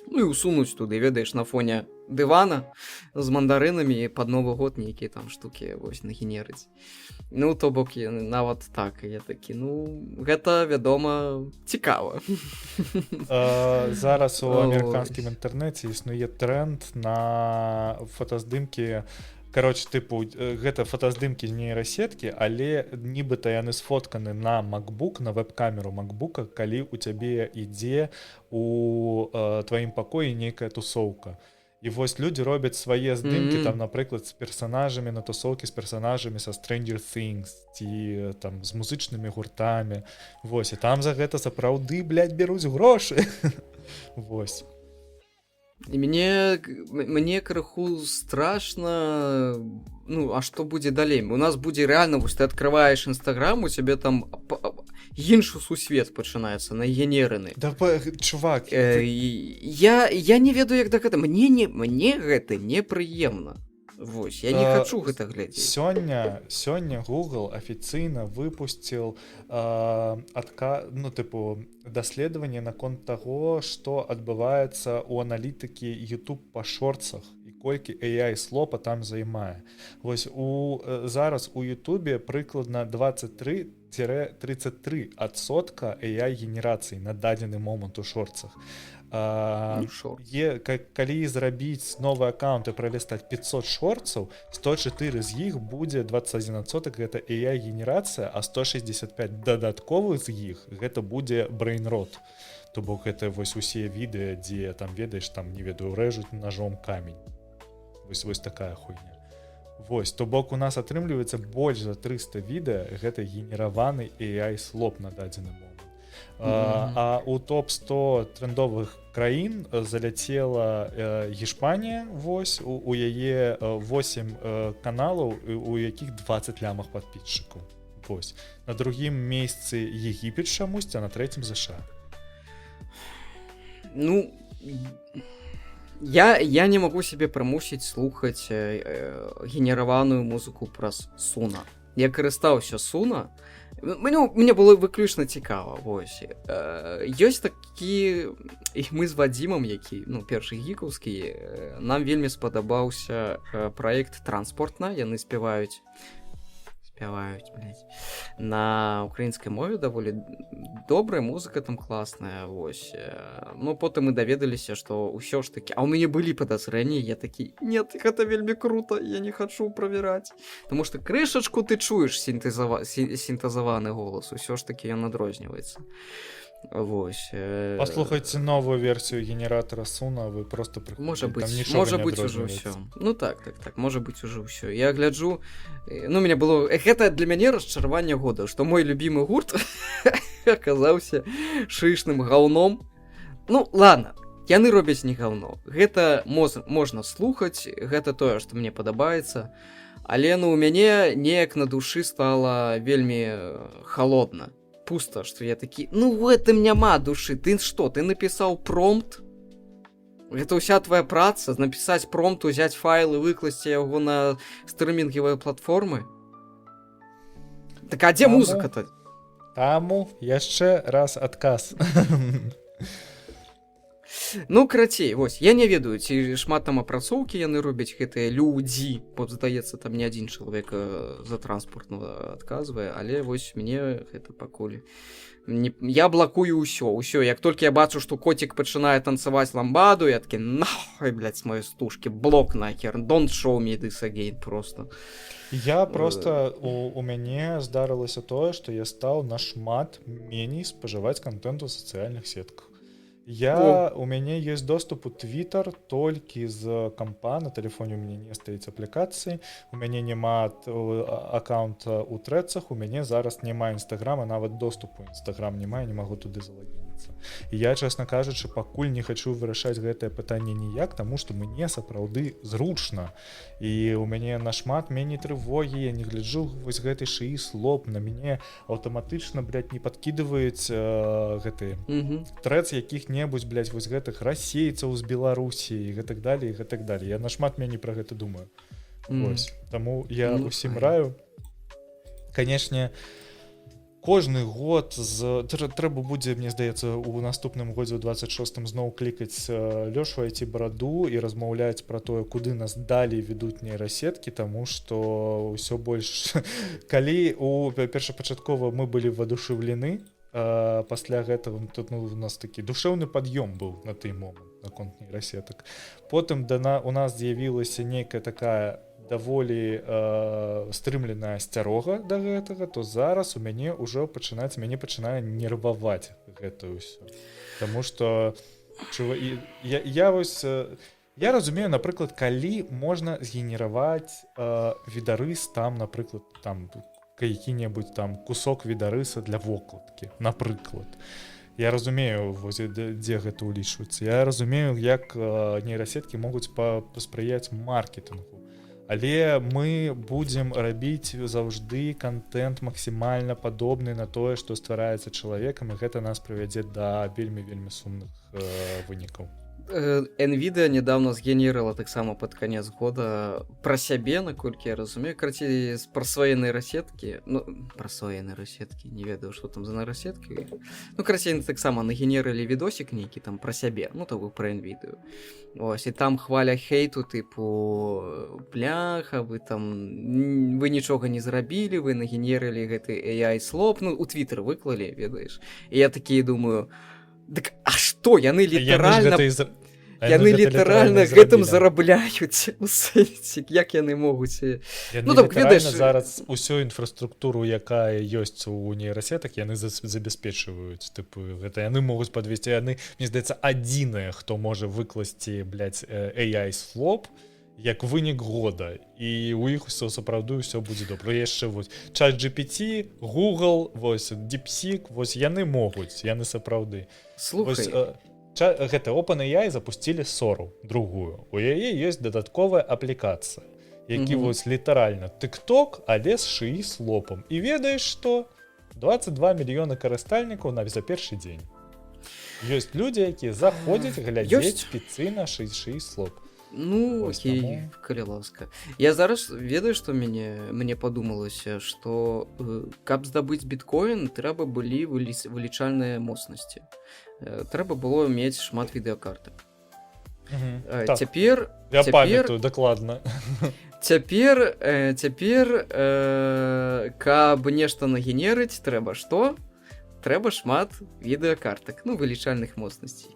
ну, і усунуць туды, ведаеш, на фоне дывана з мандарынамі пад Новы год нейкія там штукі, вось, нагенерыць. Ну, то бок, нават так, я такі, ну, гэта, вядома, цікава. Зараз у амерыканскім інтэрнэце існуе тренд на фотаздымкі. Короче, тыпу, гэта фотаздымкі з нейрасеткі, але нібыта яны сфотканы на MacBook, на веб-камеру MacBook, калі у цябе ідзе у тваім пакоі нейкая тусоўка. І вось людзі робяць свае здымкі, там, напрыклад, з персанажамі на тусоўкі, з персанажамі са Stranger Things, ці там з музычнымі гуртамі. Вось, і там за гэта сапраўды, блядь, бяруць грошы. Вось. І мне крыху страшна, ну, а што будзе далей? У нас будзе рэальна, вось ты адкрываеш Інстаграм, у цябе там іншы сусвет пачынаецца, нагенераны. Да, чувак, Я не ведаю, як да гэта. Мне гэта непрыемна. Вось, я не хачу гэта глядзець. Сёння Google афіцыйна выпусціў даследаванне наконт таго, што адбываецца ў аналітыкі YouTube па шорцах і колькі AI слопа там займае. Вось зараз у YouTube прыкладна 23-33% AI генерацыі на дадзены момант у шорцах. Калі зрабіць новы аккаунт і пралістаць 500 шорцаў, 104 з іх будзе 21% гэта AI генерацыя, а 165 дадатковых з іх гэта будзе брейнрот. То бок гэта вось усе відэа, дзе там ведаеш, там не ведаю, рэжуць ножом камень. Вось такая хуйня. Вось, то бок у нас атрымліваецца больш за 300 відэа, гэта генераваны AI слоп на дадзены момант. А у топ-100 трендовых краін заляцела Гішпанія, вось, у яе 8 каналаў, у якіх 20 лямах падпісчыкаў. Вось. На другім месцы Егіпет чамусьці, а на трэцім ЗША. Ну, я не магу сябе прымусіць слухаць генераваную музыку праз Суна. Я карыстаўся Суна, мне было выключна цікава. Вось. Ёсць такі, і мы з Вадзімам, які, ну, першы гікаўскі, нам вельмі спадабаўся праект «Транспортна». Яны спяваюць, блядь, на украінскай мове даволі добрая музыка там класная, вось. Ну, потым мы даведаліся, што ўсё ж такі, а ў мяне былі падазрэнні, я такі, нет, гэта вельмі круто, я не хачу правяраць. Таму што крышачку ты чуеш сінтэзаваны голас, усё ж такі ён адрозніваецца. Вось. Паслухайце новую версію генератора Суна, вы просто можа быць ужо ўсё. Ну так, можа быць ужо ўсё. Я гляджу, ну, мяне было, гэта для мяне расчараванне года, што мой любімы гурт аказаўся шышным гаўном. Ну, ладно, яны робяць не гаўно. Гэта можна слухаць, гэта тое, што мне падабаецца, але, ну, у мяне неяк на душы стала вельмі халодна. Пусто, что я такі, ну в этом няма души, ты что, ты написал промпт? Это уся твоя праца, написать промпт, узять файл и выкласці яго на стриминговые платформы? Так а где музыка-то? Таму яшчэ раз адказ. Ну, карацей, вось, я не ведаю, ці шмат там апрацоўкі яны робяць гэтыя людзі, бо, здаецца, там не адзін чалавек за транспортнага адказвае, але вось мне гэта пакуль... Я блакую ўсё, як толькі я бачу, што коцік пачынае танцаваць ламбаду, я такі, нахуй, блядь, з маёй стужкі, блок нахер, don't show me this again, просто. Я просто, у мяне здарылася тое, што я стаў нашмат меней спажываць контент у сацыяльных сетках. У мяне ёсць доступ у Twitter толькі з кампа, на тэлефоне у мяне не стаіць аплікацыі, у мяне няма аккаунта ў трэцах, у мяне зараз няма Інстаграма, нават доступу Інстаграм няма, я не магу туды залагініцца. І я, чэсна кажучы, пакуль не хачу вырашаць гэтае пытанне ніяк, таму што мне сапраўды зручна. І у мяне нашмат меней трывогі, я не гляджу вось гэты шыі слоп, на мяне аўтаматычна, блядь, не падкідваюць гэтыя трэц якіх-небудзь, блядь, вось гэтых расейцаў з Беларусі і гэтак далее, і гэтак далее. Я нашмат меней пра гэта думаю. Вось. Таму я усім раю. Канешне, кожны год трэба будзе, мне здаецца, у наступным годзе ў 26-м зноў клікаць Лёшу IT-бараду і размаўляць пра тое, куды нас далей ведуць нейрасеткі, таму што ўсё больш... Калі першапачаткова мы былі воодушевлены, пасля гэтага тут, ну, у нас такі душэўны пад'ём быў на той момант наконт нейрасетак. Потым у нас з'явілася нейкая такая даволі стрымленая асцярога да гэтага, то зараз у мяне ўжо пачынае нерваваць гэта ўсё. Таму што я разумею, напрыклад, калі можна згенераваць відарыс там, напрыклад, там які-небудзь там кусок відарыса для вокладкі, напрыклад. Я разумею вось, дзе гэта ўлічваецца, я разумею, як нейрасеткі могуць паспрыяць маркетынгу, але мы будзем рабіць заўжды контент максімальна падобны на тое, што ствараецца чалавекам, і гэта нас прывядзе да вельмі сумных вынікаў. NVIDIA недавно згенерила таксама под конец года про сябе, наколькі я разумею, карацей, про свае нейрасеткі, ну, про свае нейрасеткі, не ведаю, што там за нейрасеткі. Ну, карацей, таксама нагенерылі відосік нейкі там про сябе, ну, то про NVIDIA. Ось, і там хваля хейту, типу, бляха, вы там, вы нічога не зрабілі, вы нагенерылі гэты AI слоп, ну, у Twitter выклалі, ведаеш. І я такі думаю, так, а што, яны літаральна гэтым зарабляюць у сэнсе, як яны могуць. Ну, так, ведаеш, зараз усю інфраструктуру, якая ёсць у нейрасетак, яны забяспечваюць, тыпу, гэта яны могуць падвесці, яны, мне здаецца, адзіныя, хто можа выкласці, блядь, AI слоп як вынік года, і у іх усё сапраўды ўсё будзе добра. Яшчэ вось ChatGPT, Google, вось DeepSeek, вось яны могуць, яны сапраўды. Слухай, гэта OpenAI запусцілі Сору, другую. У яе ёсць дадатковая аплікацыя, які вось літаральна TikTok, але з шыі слопам. І ведаеш што? 22 мільёны карыстальнікаў за першы дзень. Ёсць людзі, якія заходзяць глядзець спіцы на шыі слоп. Ну, окей, калі ласка. Я зараз ведаю, што мне падумалася, што каб здабыць біткоін, трэба былі вылічальныя моцнасці. Трэба было мець шмат відэакартак. Цяпер... Я памятаю, дакладна. Цяпер, каб нешта нагенерыць, трэба што? Трэба шмат відэакартак, ну, вылічальных моцнасцей.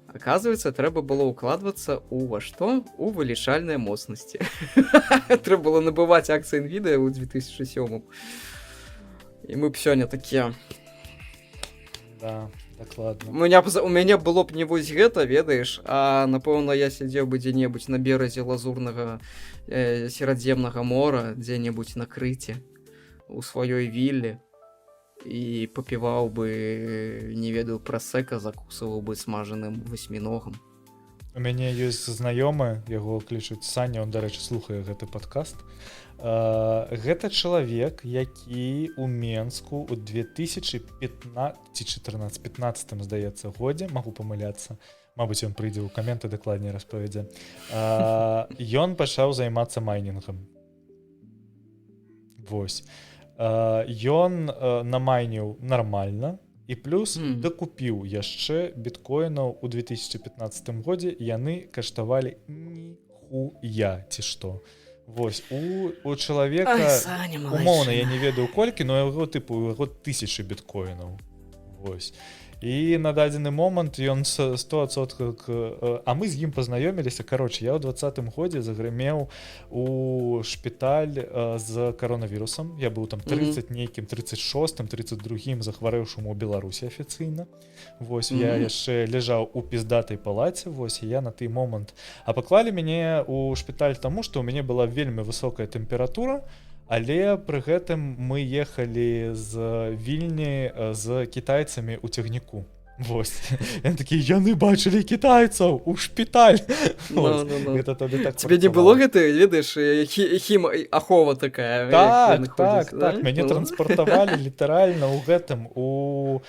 Оказывается, трэба было укладвацца у во што? У вылічальныя моцнасці. Трэба было набываць акцыі NVIDIA ў 2007. І мы б сёння такія... Да, дакладна. У мяне было б не вось гэта, ведаеш, а напэўна я сядзеў бы дзе-небудзь на беразе лазурнага серадземнага мора, дзе-небудзь на крыце, у сваёй вілле, і папіваў бы, не ведаю, прасека, закусываў бы смажаным васьміногам. У мяне ёсць знаёмы, яго клічуць Саня, он, дарэчы, слухае гэты падкаст. Гэта чалавек, які ў Менску ў 2015, здаецца, годзе, магу памыляцца, мабыць, ён прыйдзе ў каменты, дакладней распавядзе, ён пачаў займацца майнінгам. Вось. Ён намайніў нармальна і плюс дакупіў яшчэ біткоінаў у 2015 годзе, яны каштавалі ніхуя ці што. Вось, у чалавека, умоўна, я не ведаю колькі, но яго, тыпу, 1000 біткоінаў. Вось. І на дадзены момант ён 100%, а мы з ім пазнаёміліся, кароче, я ў 20-м годзе загрымеў у шпіталь з каронавірусам, я быў там 30 нейкім, 36-м, 32-м захварэўшым у Беларусі афіцыйна. Вось, я яшчэ ляжаў у піздатай палаце, вось, і я на той момант. А паклалі мяне ў шпіталь таму, што ў мяне была вельмі высокая тэмпература, але пры гэтым мы ехалі з Вільні з кітайцамі ў цягніку. Вось. Яны бачылі кітайцаў у шпіталь. Гэта тады так. Тебе не было гэта, ведаеш, ахова такая? Так. Мяне транспартавалі літаральна ў гэтым, у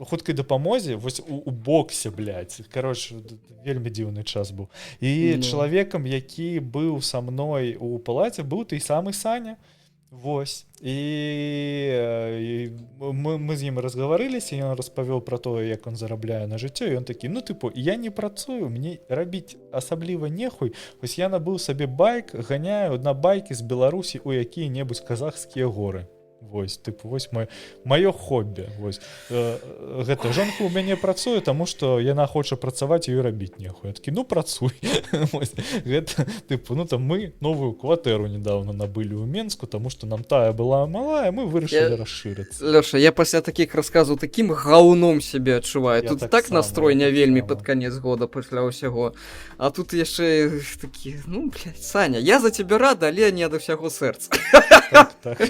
хуткай дапамозе, вось у боксе, блядь. Кароче, вельмі дзіўны час быў. І чалавекам, які быў са мной у палаце, быў той самы Саня. Вось. І мы з ім разгаварыліся, ён распавёў пра тое, як он зарабляе на жыццё, і ён такі, ну, тыпу, я не працую, мне рабіць асабліва нехуй. Вось я набыў сабе байк, ганяю на байкі з Беларусі ў якія-небудзь казахскія горы. Вось, тыпу, вось маё хоббі. Вось. Гэта жонка ў мяне працуе, таму што яна хоча працаваць і рабіць нехуй. Я такі, ну, працуй. Вось. Гэта, тыпу, ну, там мы новую кватэру недавно набылі ў Менску, таму што нам тая была малая, мы вырашылі расшырыцца. Лёша, я пасля такіх расказаў такім гаўном сябе адчуваю. Тут так настрой не вельмі пад канец года пасля ўсяго. А тут яшчэ такі, ну, блядь, Саня, я за цябе рада, але не ад усяго сэрца. Так.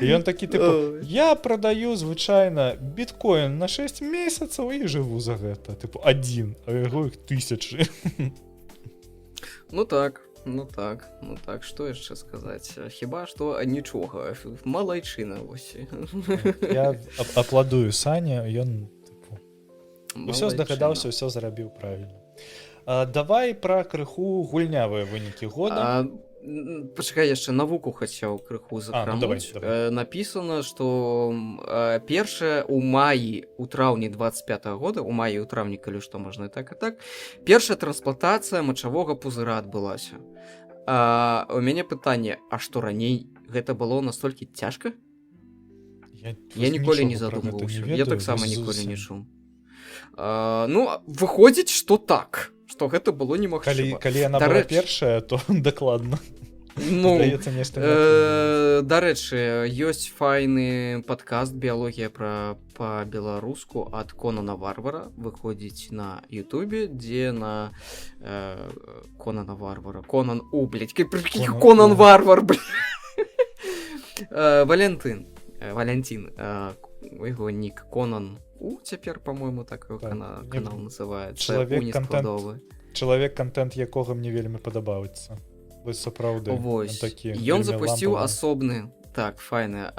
І ён такі типу, я прадаю звычайна біткоін на 6 месяцаў і жыву за гэта, типу, адзін, а яго іх тысячы. Ну так, што яшчэ сказаць? Хіба што нічога, малайчына вось. Я апладую Саня, ён типу, усё Малайчына. здагадаўся, усё зрабіў правільна. Давай пра крыху гульнявыя вынікі года. Пачакай, яшчэ навуку хацеў крыху закрануць. давай. Напісана, што першае ў маі, у траўні 25-го года, у маі, у траўні, калі што можна і так, першая трансплантацыя мачавога пузыра адбылася. У мяне пытанне, а што раней гэта было настолькі цяжка? Я ніколі не задумваўся. Я таксама ніколі не чуў. Ну, выходзіць, што так, што гэта было немагчыма. Калі яна была першая, то дакладна. Ну, Здаецца, нешта дарэчы, ёсць файны падкаст «Біялогія па-беларуску» ад Конана Варвара, выходзіць на Ютубе, дзе на Конана Варвара, Конан Варвар, Валентин, яго нік Конан цяпер, па-мойму, так канал называецца. Чалавек, контент якога мне вельмі падабаецца. Вось сапраўды. Ён запусціў асобны, так, файна.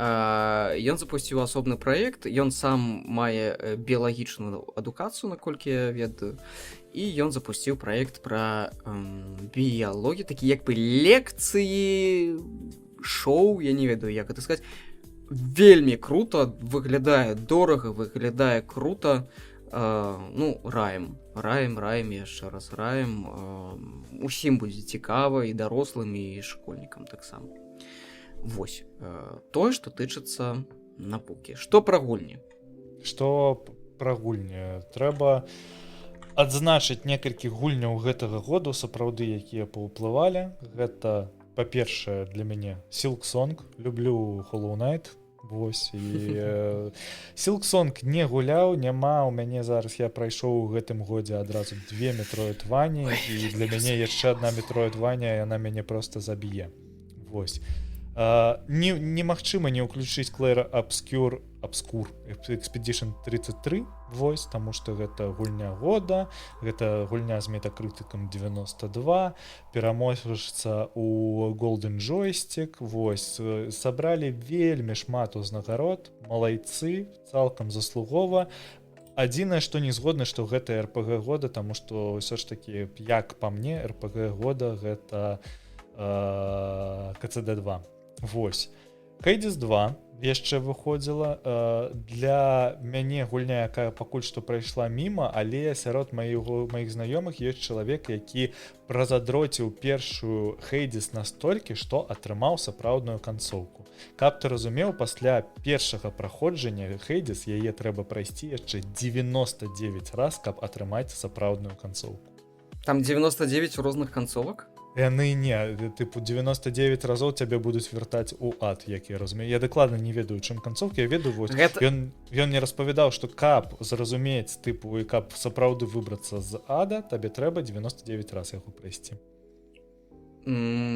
Ён запусціў асобны праект, ён сам мае біялагічную адукацыю, наколькі я ведаю, і ён запусціў праект пра біялогію, такі як бы лекцыі, шоу, я не ведаю, як гэта сказаць. Вельмі круто, выглядае дорага, выглядае круто. Ну, раем, яшчэ раз раем. Усім будзе цікава, і дарослым, і школьнікам таксама. Вось, тое, што тычыцца навукі. Што пра гульні? Трэба адзначыць некалькі гульняў гэтага году, сапраўды, якія паўплывалі. Гэта, па-першае, для мяне Silksong. Люблю Hollow Knight. Вось, і Silksong не гуляў, няма, у мяне зараз я прайшоў у гэтым годзе адразу 2 Metroidvania, і для мяне яшчэ адна Metroidvania, яна мяне проста заб'е. Вось. Немагчыма не ўключыць Clair Obscur Expedition 33, вось, таму што гэта гульня года, гэта гульня з метакрытыкам 92, пераможца у Golden Joystick, вось, сабралі вельмі шмат узнагарод, малайцы, цалкам заслугова. Адзінае, што не згодна, што гэта РПГ года, таму што ўсё ж такі, як па мне, РПГ года гэта КЦД-2. Вось. Hades 2 яшчэ выходзіла. Для мяне гульня, якая пакуль што прайшла міма, але сярод маіх знаёмых ёсць чалавек, які празадроціў першую Hades настолькі, што атрымаў сапраўдную канцоўку. Каб ты разумеў, пасля першага праходжання Hades яе трэба прайсці яшчэ 99 раз, каб атрымаць сапраўдную канцоўку. Там 99 розных канцовак? Яны не, тыпу 99 разоў цябе будуць вяртаць у ад, як я разумею. Я дакладна не ведаю, чым канцоўкі, я ведаю, вось, ён мне распавядаў, што каб зразумець, тыпу, і каб сапраўды выбрацца з ада, табе трэба 99 раз яго прайсці. Ну,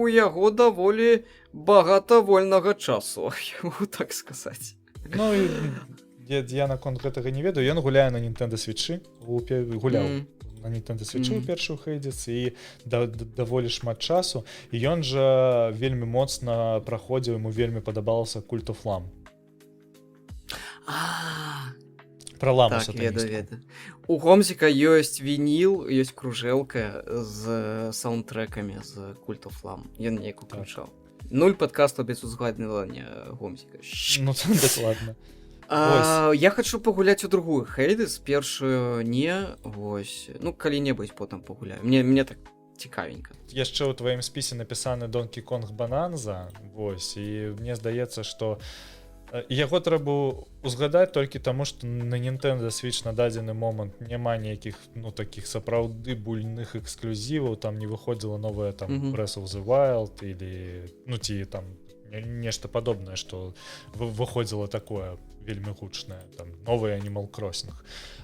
у яго даволі багата вольнага часу, я могу так сказаць. Ну, я наконт гэтага не ведаю, ён гуляе на Nintendo Switch, гуляў на Nintendo Switch у першую Hades, і даволі шмат часу, і ён жа вельмі моцна праходзіў, яму вельмі падабалася Cult of Lamb. Пра ламу сатаністку. Так, ведаю. У Гомзіка ёсць вініл, ёсць кружэлка з саундтрэкамі з Cult of Lamb. Ён неяк уключаў. 0 падкастаў без узгаднівання Гомзіка. Ну, це дакладна. Я хочу пагуляць у другую Hades, першую не, вось. Ну, калі-небудзь потым пагуляю. Мне так цікавенька. Яшчэ ў тваім спісе напісаны Donkey Kong Bonanza, вось, і мне здаецца, што яго трэба узгадаць толькі таму, што на Nintendo Switch на дадзены момант няма ніякіх, ну, такіх сапраўды буйных эксклюзіваў, там не выходзіла новая там Breath of the Wild, или, ну, ці там нешта падобнае, што выходзіла такое вельмі гучнае, там новы Animal Crossing.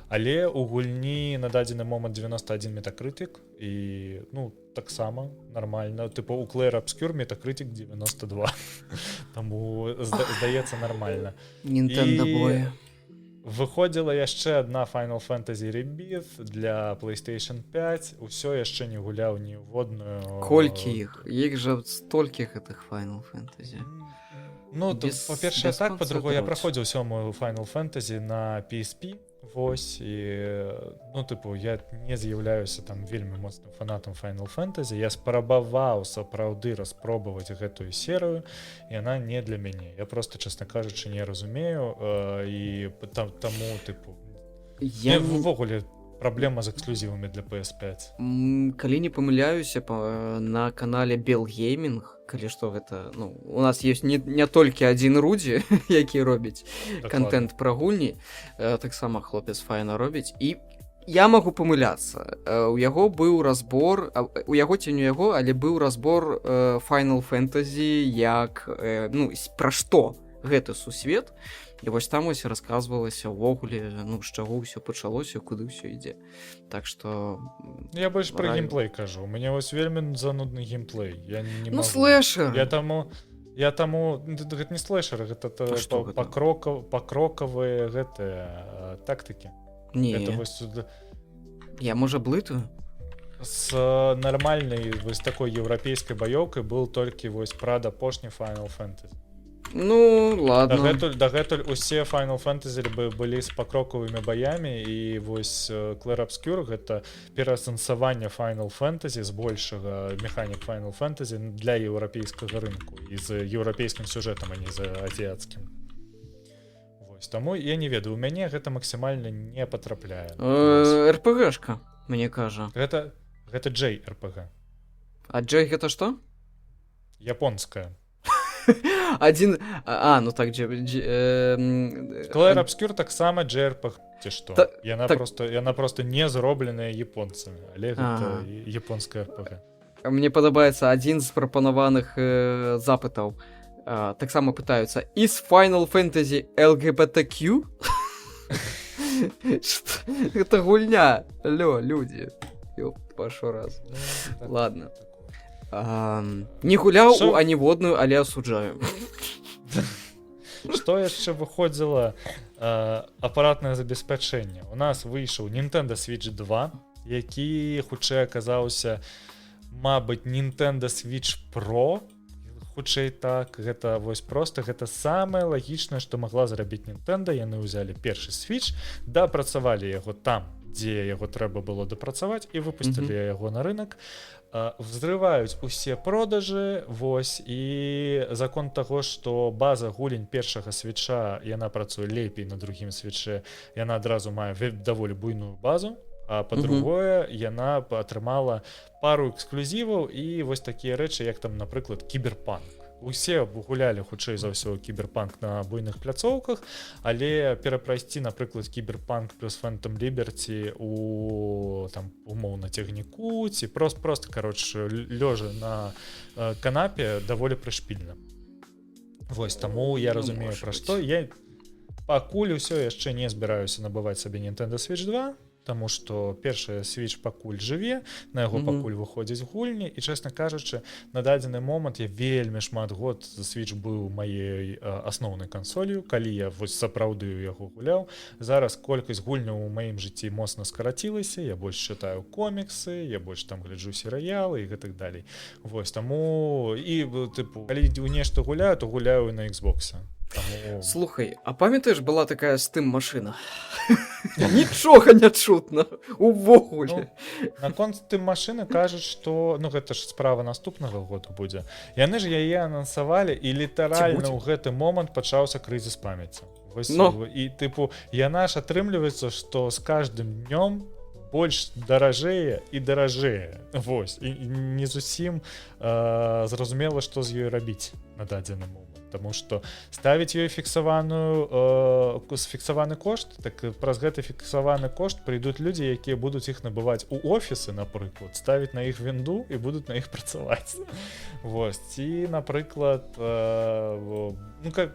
Але у гульні на дадзены момант 91 метакрытык і ну таксама нармальна, тыпу у Clair Obscur метакрытык 92. Таму здаецца нармальна. Nintendo бой. Выходзіла яшчэ адна Final Fantasy Rebirth для PlayStation 5. Усё яшчэ не гуляў ніводную. Колькі іх? Іх жа столькі гэтых Final Fantasy. Ну, па-першае без так, конца па-другое, я драць. праходзіў сёмую Final Fantasy на PSP. Вось, і, ну, тыпу, я не з'яўляюся там вельмі моцным фанатам Final Fantasy. Я спрабаваў сапраўды распробаваць гэтую серыю, і яна не для мяне. Я просто, честно кажучы, не разумею, і таму, тыпу, Я ўвогуле праблема з эксклюзівамі для PS5. калі не памыляюся на канале Bell Gaming, калі што гэта, ну, у нас ёсць не толькі адзін Рудзі, які робіць контент пра гульні, таксама хлопец файна робіць, і я магу памыляцца. У яго быў разбор, у яго ці не яго, але быў разбор Final Fantasy, як, ну, пра што гэты сусвет, і вось там вось расказвалася ўвогуле, ну, з чаго ўсё пачалося, куды ўсё ідзе. Так што Я больш пра раю. геймплей кажу. У мяне вось вельмі занудны геймплей. Я не Ну, магу. слэшер. Я таму гэта не слэшер, гэта што гэта? пакрокавыя гэтыя тактыкі. Не, Это вось я, можа, блытаю? з нармальнай вось такой еўрапейскай баёўкай был толькі вось Prada апошні Final Fantasy. Ну, ладно. Дагэтуль усе Final Fantasy былі з пакрокавымі баямі, і вось Clair Obscur гэта пераасэнсаванне Final Fantasy з большага механік Final Fantasy для еўрапейскага рынку і з еўрапейскім сюжэтам, а не з азіяцкім. Вось, таму я не ведаю, у мяне гэта максімальна не патрапляе. РПГшка, мне кажа. Гэта JRPG. А Джей гэта што? Японская. Адзін... ну так, Clair Obscur таксама JRPG, ці што? Та- Яна так- просто не зробленая японцамі, але гэта японская RPG. Мне падабаецца адзін з прапанаваных запытаў. Таксама пытаюцца, is Final Fantasy LGBTQ? Гэта гульня. Алло, людзі. Ёп, вашу раз. Ладно. Не гуляў Што? у аніводную, але асуджаю. Што яшчэ выходзіла апаратнае забеспячэнне? У нас выйшаў Nintendo Switch 2, які хутчэй аказаўся, мабыць, Nintendo Switch Pro. Хутчэй так, гэта вось просто гэта самае лагічнае, што магла зрабіць Nintendo. Яны ўзялі першы Switch, дапрацавалі яго там, дзе яго трэба было дапрацаваць, і выпусцілі яго на рынок. Взрываюць усе продажы, вось, і закон таго, што база гулень першага свіча, яна працуе лепей на другім свіче, яна адразу мае даволі буйную базу, а па-другое, яна атрымала пару эксклюзіваў і вось такія рэчы, як там, напрыклад, кіберпанк. Усе гулялі хутчэй за ўсё кіберпанк на буйных пляцоўках, але перапрайсці, напрыклад, кіберпанк плюс Phantom Liberty у там умоўна цягніку ці просто кароче лёжа на канапе даволі прышпільна. Вось, таму я разумею, пра што я пакуль усё яшчэ не збіраюся набываць сабе Nintendo Switch 2, таму што першы Switch пакуль жыве, на яго пакуль выходзіць гульні, і, чесна кажучы, на дадзены момант я вельмі шмат год Switch быў маёй асноўнай кансолью, калі я вось сапраўды яго гуляў. Зараз колькасць гульняў у маім жыцці моцна скарацілася, я больш чытаю коміксы, я больш там гляджу серыялы і гэтак далей. Вось, таму і, тыпу, калі ў нешта гуляю, то гуляю на Xbox. Таму... Слухай, а памятаеш, была такая Steam-машына? Нічога не чутно увогуле. Наконт Steam-машыны кажуць, што ну гэта ж справа наступнага года будзе. Яны ж яе анансавалі, і літаральна ў гэты момант пачаўся крызіс памяці. Вось, і тыпу яна ж атрымліваецца, што з кожным днём больш даражэе і даражэе. Вось, і не зусім зразумела, што з ёй рабіць на дадзены момант. Таму што ставіць ёй фіксаваны кошт, так праз гэты фіксаваны кошт прыйдуць людзі, якія будуць іх набываць у офісы, напрыклад, ставіць на іх вінду і будуць на іх працаваць. Вось, ці, напрыклад, ну,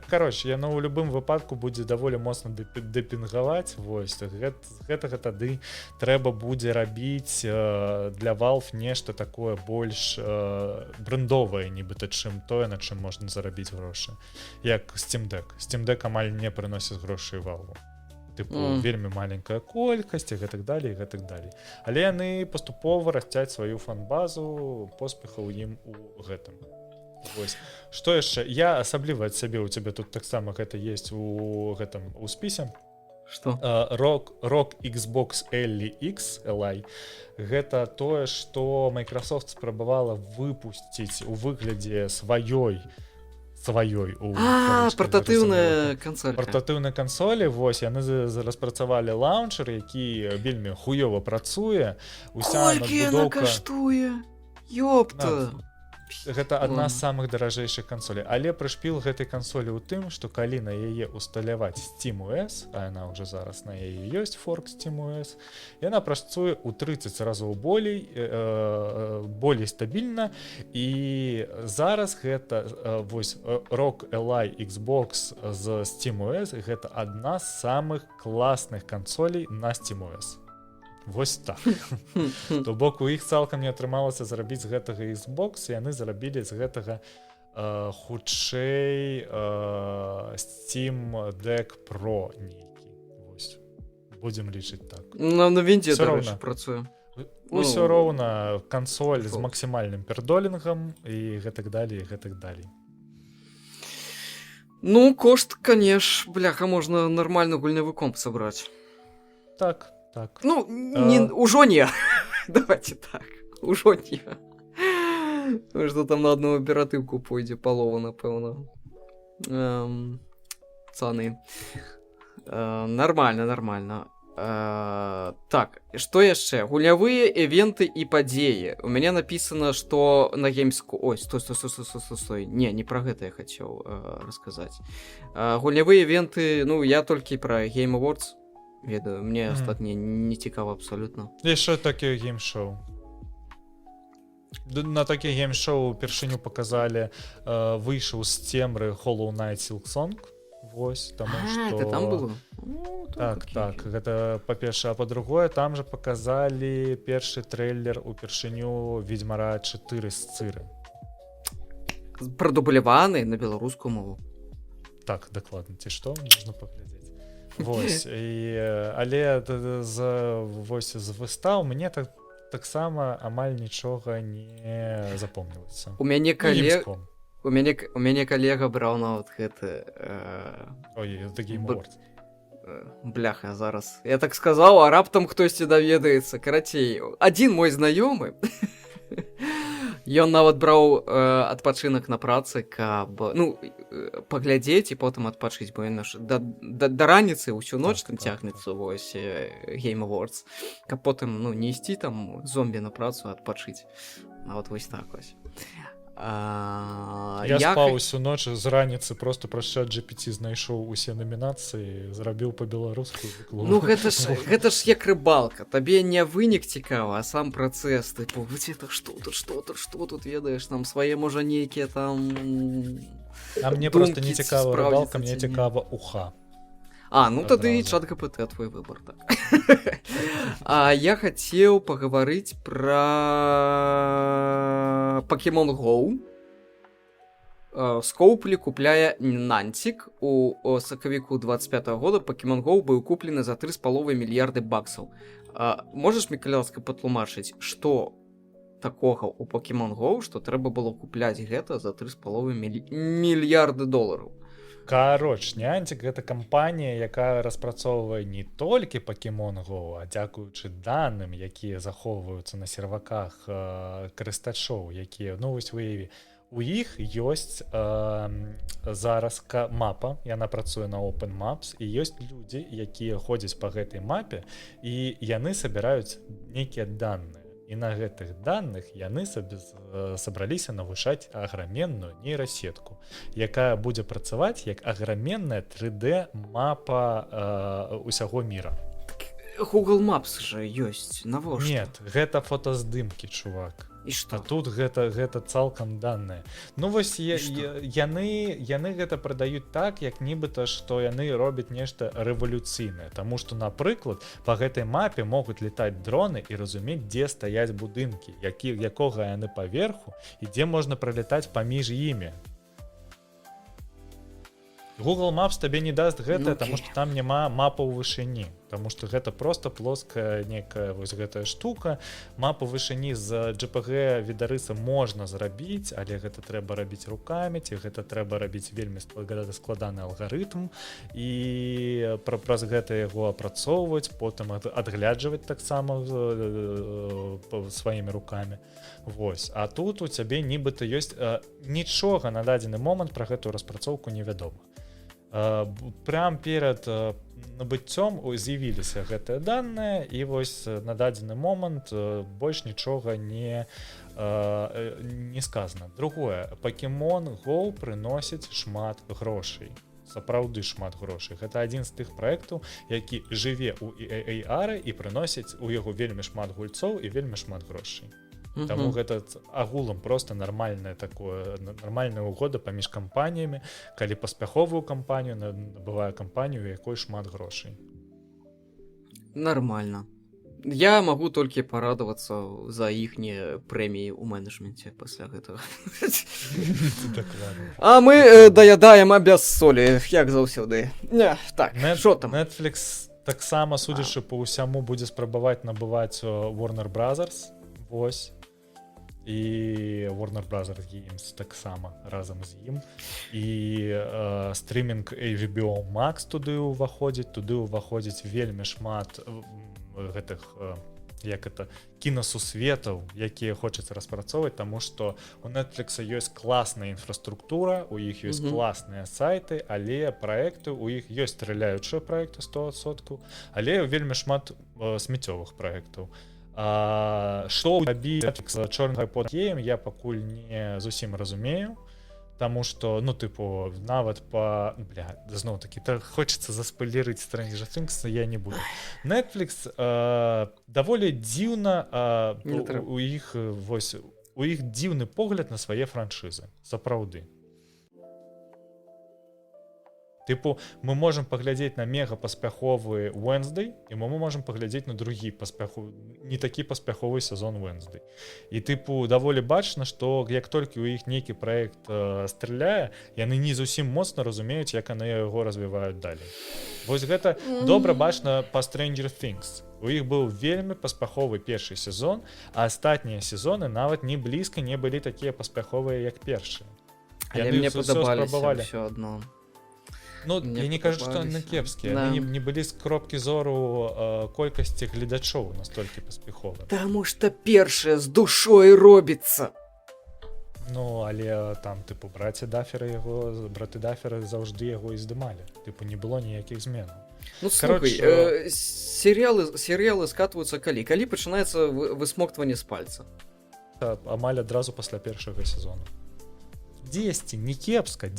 кароче, яно ў любым выпадку будзе даволі моцна дэпінгаваць. Вось, гэтага тады трэба будзе рабіць для Valve нешта такое больш брэндовае, нібыта, чым тое, на чым можна зарабіць грошы. Як Steam Deck. Steam Deck амаль не прыносіць грошай Valve. Тыпу, вельмі маленькая колькасць і гэтак далей, і гэтак далей. Але яны паступова расцяць сваю фан-базу, поспеха ў ім у гэтым. Вось. Што яшчэ? Я асабліва ад сябе, у цябе тут таксама гэта есть у гэтым у спісе. Што? Rock Xbox Li. Гэта тое, што Microsoft спрабавала выпусціць у выглядзе сваёй партатыўная кансоль. Партатыўнай кансолі. Вось, яны распрацавалі лаунчер, які вельмі хуёва працуе. Колькі яна каштуе? Ёпта! Гэта адна з самых даражэйшых кансолей. Але прышпіл гэтай кансолі ў тым, што калі на яе усталяваць SteamOS, а яна ўжо зараз на яе ёсць форк SteamOS, яна працуе ў 30 разоў болей стабільна. І зараз гэта вось ROG Ally Xbox з SteamOS гэта адна з самых класных кансолей на SteamOS. Вось так. То бок у іх цалкам не атрымалася зарабіць з гэтага Xbox, і яны зарабілі з гэтага хутчэй Steam Deck Pro нейкі. Вось. Будзем лічыць так. На вінде, дарэчы, працуе. Усё роўна кансоль з максімальным пердолінгам і гэтак далей, і гэтак далей. Ну, кошт, канеш, бляха, можна нармальны гульнявы комп сабраць. Так. Ну, ужо не. Давайте так. Ужо не. Што там на одну аператыўку пойдзе палова, напэўна. Цаны. Нормально. Так, што яшчэ? Гульнявыя івенты і падзеі. У мяне напісана, што на Gamescom... Ой, стой. Не пра гэта я хацеў расказаць. Гульнявыя івенты, ну, я толькі пра Game Awards ведаю, мне астатніе не цікава абсалютна. Яшчэ такі геймшоу. На такі геймшоу першыню паказалі, выйшаў з цемры Hollow Knight Silksong. Вось, таму што... Гэта там было? Так, гэта па-першае, а па-другое, там жа паказалі першы трэйлер упершыню Ведьмара 4 з Цыры. Прадубляваны на беларускую мову. Так, дакладна, ці што, можна паглядзець. Вось, але з выстаў мне таксама амаль нічога не запомнілася. У мяне калега браў нават гэты... Ой, The Game Awards. Бляха, зараз. Я так сказаў, а раптам хтосьці даведаецца. Карацей, адзін мой знаёмы, ён нават браў адпачынак на працы, каб, ну, паглядзець і потым адпачыць, бо ён да раніцы ўсю ноч там цягнецца, вось, Game Awards, каб потым, ну, не ісці там зомбі на працу, адпачыць. А вот вось так вось. Я спаў усю ноч з раніцы, просто праз ChatGPT знайшоў усе намінацыі, зрабіў па-беларуску. Ну гэта ж як рыбалка, табе не вынік цікава, а сам працэс, тыпу, што тут ведаеш, там свае можа нейкія там... А мне просто не цікава рыбалка, мне цікава уха. А, ну тады чат ГПТ твой выбор, так. А я хацеў пагаварыць пра Pokemon Go. Скоуплі купляе Niantic. У сакавіку 25-го года Pokemon Go быў куплены за 3,5 мільярды баксаў. Можаш, Мікалёўска, патлумачыць, што такога у Pokemon Go, што трэба было купляць гэта за 3,5 мільярды долараў? Кароч, Niantic — гэта кампанія, якая распрацоўвае не толькі Pokemon Go, а дзякуючы даным, якія захоўваюцца на серваках карыстачоў, якія, ну вось выяві, у іх ёсць зараз мапа, яна працуе на Open Maps, і ёсць людзі, якія ходзяць па гэтай мапе, і яны сабіраюць нейкія даныя. І на гэтых даных яны сабраліся навучаць аграменную нейрасетку, якая будзе працаваць як аграменная 3D мапа усяго міра. Google Maps же ёсць, навошта? Нет, гэта фотаздымкі, чувак. І А што? тут гэта цалкам даныя. Ну вось яны гэта прадаюць так, як нібыта, што яны робяць нешта рэвалюцыйнае. Таму што, напрыклад, па гэтай мапе могуць летаць дроны і разумець, дзе стаяць будынкі, якога яны паверху і дзе можна пралетаць паміж імі. Google Maps табе не даст гэта, таму што там няма мапа ў вышыні. Таму што гэта проста плоская некая вось гэтая штука. Мапу вышыні з JPG відарыса можна зрабіць, але гэта трэба рабіць рукамі, ці гэта трэба рабіць вельмі складаны алгарытм і праз гэта яго апрацоўваць, потым адгляджваць таксама сваімі рукамі. Вось. А тут у цябе нібыта ёсць нічога на дадзены момант пра гэтую распрацоўку невядома. Прям перад набыццём з'явіліся гэтыя даныя і вось на дадзены момант больш нічога не сказана. Другое, Pokemon Go прыносіць шмат грошай. Сапраўды шмат грошай. Гэта адзін з тых праектаў, які жыве ў AR і прыносіць у яго вельмі шмат гульцоў і вельмі шмат грошай. Таму гэта агулам просто нармальная угода паміж кампаніямі, калі паспяховую кампанію набывае кампанію, у якой шмат грошай. Нормально. Я магу толькі парадавацца за іхнія прэміі ў менеджменце пасля гэтага. А мы даядаем без солі, як заўсёды. Так, што там? Netflix таксама, судзячы па ўсяму, будзе спрабаваць набываць Warner Brothers. Вось. І Warner Brothers Games таксама разам з ім. І стрімінг HBO Max туды ўваходзіць вельмі шмат гэтых кінасусветаў, якія хочацца распрацоўваць, таму што у Netflix ёсць класная інфраструктура, у іх ёсць класныя сайты, але праекты, у іх ёсць страляючыя праекты 100%, але вельмі шмат смеццёвых праектаў. Што рабіць з чорным айподгеем, я пакуль не зусім разумею, таму што, нават зноў-такі, хочацца заспойлерыць Stranger Things, я не буду. Netflix даволі дзіўна, у іх дзіўны погляд на свае франшызы, сапраўды. Мы можам паглядзець на мега паспяховы Wednesday, і мы можам паглядзець на другі не такі паспяховы сезон Wednesday. І даволі бачна, што як толькі ў іх нейкі праект страляе, яны не зусім моцна разумеюць, як яны яго развіваюць далей. Вось гэта добра бачна па Stranger Things. У іх быў вельмі паспяховы першы сезон, а астатнія сезоны нават не блізка не былі такія паспяховыя, як першыя. Але мне падабаліся ўсё адно. Я не кажу, што яны кепскія. Яны не былі з кропкі зору колькасці гледачоў настолькі паспяховыя. Таму што першае з душой робіцца. Але там, браты Даферы заўжды яго і здымалі. Не было ніякіх зменаў. Слухай, серыялы скатваюцца калі? Калі пачынаецца высмоктванне з пальца? Амаль адразу пасля першага сезону. 10 не кепска,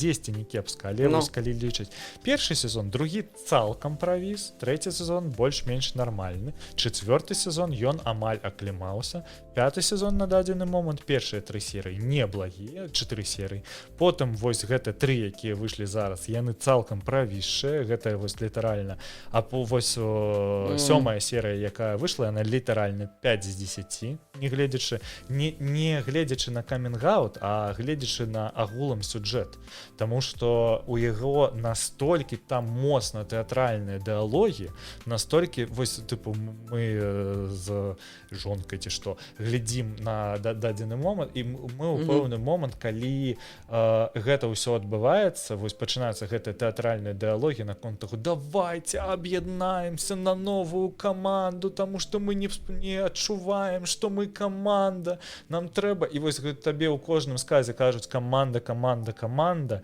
але вось калі лічыць. Першы сезон, другі цалкам правіс, трэці сезон больш-менш нармальны, чацвёрты сезон ён амаль аклімаўся, пяты сезон на дадзены момант, першыя 3 серыі неблагія, 4 серыі, потым вось гэта 3, якія выйшлі зараз, яны цалкам правісшыя, гэта вось літаральна, а вось 7-я серыя, якая выйшла, яна літаральна 5 з 10, не гледзячы на камінг-аут, а гледзячы на агулам сюжэт, таму што у яго настолькі там моцна тэатральныя дыалогі, настолькі вось мы з жонкай ці што глядзім на дадзены момант, і мы ў пэўны момант, калі гэта ўсё адбываецца, вось пачынаюцца гэтыя тэатральныя дыалогі наконт таго, давайте аб'яднаемся на новую каманду, таму што мы не адчуваем, што мы каманда, нам трэба, і вось табе ў кожным сказе кажуць, каманда каманда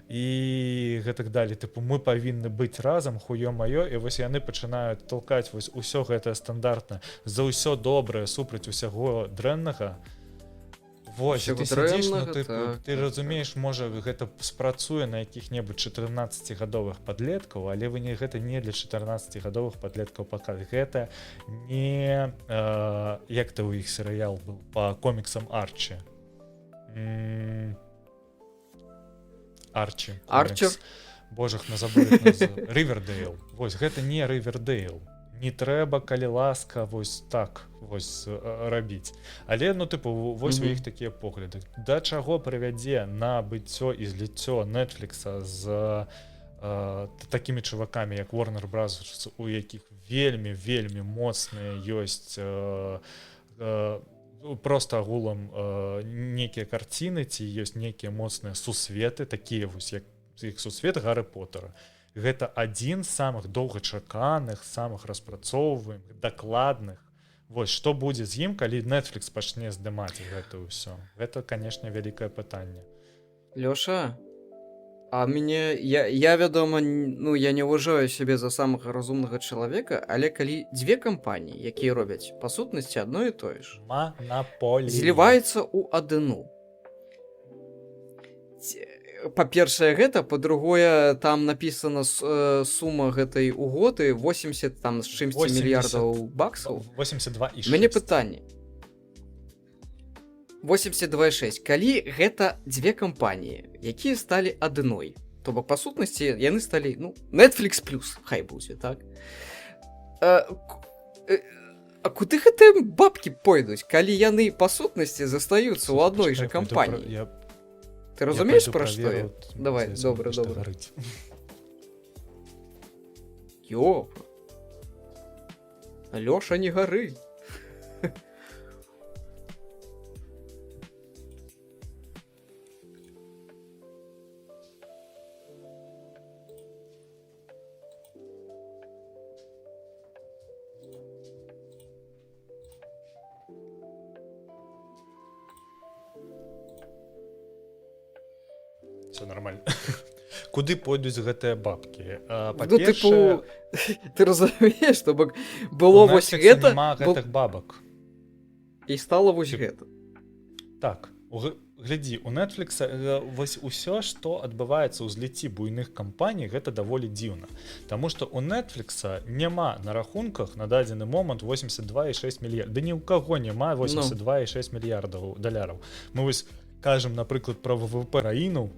і гэтак далей, тыпу мы павінны быць разам, хуё-маё, і вось яны пачынаюць толкаць вось усё гэтае стандартна за ўсё добрае супраць усяго дрэннага. Вось, Усяго ты сядзіш, ну, дрэннага, ты, так, ты так, разумееш, можа гэта спрацуе на якіх-небудзь 14гадовых падлеткаў, але вы не гэта не для 14гадовых падлеткаў паказваць. Гэта не як ты ў іх серыял быў па коміксам Арчі. Арчі. Арчер? Божах на забыл Ривердейл. Вось гэта не Ривердейл. Не трэба, калі ласка, вось так вось рабіць. Але, ну, тыпу, вось у іх такія погляды. Да чаго прывядзе набыццё і зліццё Netflixа з такімі чувакамі, як Warner Bros., у якіх вельмі моцныя ёсць просто агулам некія карціны, ці ёсць некія моцныя сусветы, такія вось, як іх сусвет Гарры Поттера. Гэта адзін з самых доўгачаканых, самых распрацоўваемых, дакладных. Вось, што будзе з ім, калі Netflix пачне здымаць гэта ўсё? Гэта, канешне, вялікае пытанне. Лёша, а мне... Я, вядома, ну, я не ўважаю сябе за самага разумнага чалавека, але калі дзве кампаніі, якія робяць, па сутнасці, адно і тое ж, Манаполія. зліваецца ў адну. Па-першае гэта, па-другое, там напісана сума гэтай угоды 80 там з чымсьці мільярдаў баксаў. 82,6. Мяне пытанне. 82,6. Калі гэта дзве кампаніі, якія сталі адной, то бок, па сутнасці, яны сталі, ну, Netflix плюс, хай будзе, так? А куды гэтыя бабкі пойдуць, калі яны, па сутнасці, застаюцца ў адной жа кампаніі? Ты разумееш, пра што я? Давай, добра. Ёп. Лёша, не гары. Все нормально. Куды пойдуць гэтыя бабкі? Ну, тыпу, ты разумееш, то бок было вось гэта, няма гэтых бабак. І стала вось гэта. Так, глядзі, у Netflix вось усё, што адбываецца ў зліцці буйных кампаній, гэта даволі дзіўна. Таму што у Netflix няма на рахунках на дадзены момант 82,6 мільярдаў. Да ні ў каго няма 82,6 мільярдаў даляраў. Мы вось кажам, напрыклад, пра ВВП краіну,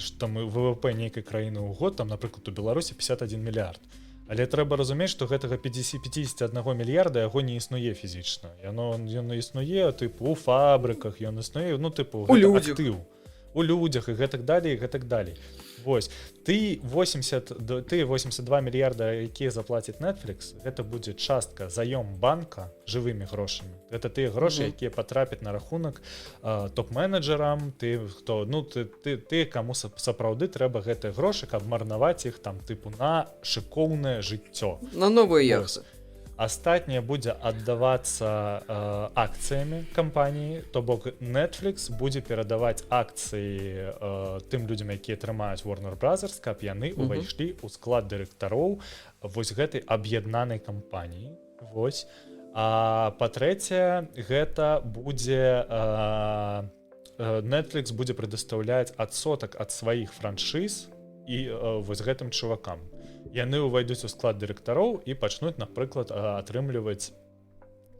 што там ВВП нейкай краіны ў год, там, напрыклад, у Беларусі 51 мільярд. Але трэба разумець, што гэтага 51 мільярда яго не існуе фізічна. Ён існуе, тыпу, у фабрыках, ён існуе, ну, тыпу, гэта актыў. У людзях і гэтак далей. Вось, ты 82 мільярда, якія заплаціць Netflix, гэта будзе частка заём банка жывымі грошамі. Гэта тыя грошы, якія патрапяць на рахунак топ-менеджерам, ты, каму сапраўды трэба гэтыя грошы, каб марнаваць іх там, тыпу, на шыкоўнае жыццё. На новыя яхты. Астатняе будзе аддавацца акцыямі кампаніі, то бок Netflix будзе перадаваць акцыі тым людзям, якія трымаюць Warner Bros., каб яны ўвайшлі ў склад дырэктароў вось гэтай аб'яднанай кампаніі. Вось. А па-трэцяе, гэта будзе Netflix будзе прадастаўляць адсотак ад сваіх франшыз і вось гэтым чувакам. Яны ўвайдуць у склад дырэктароў і пачнуць, напрыклад, атрымліваць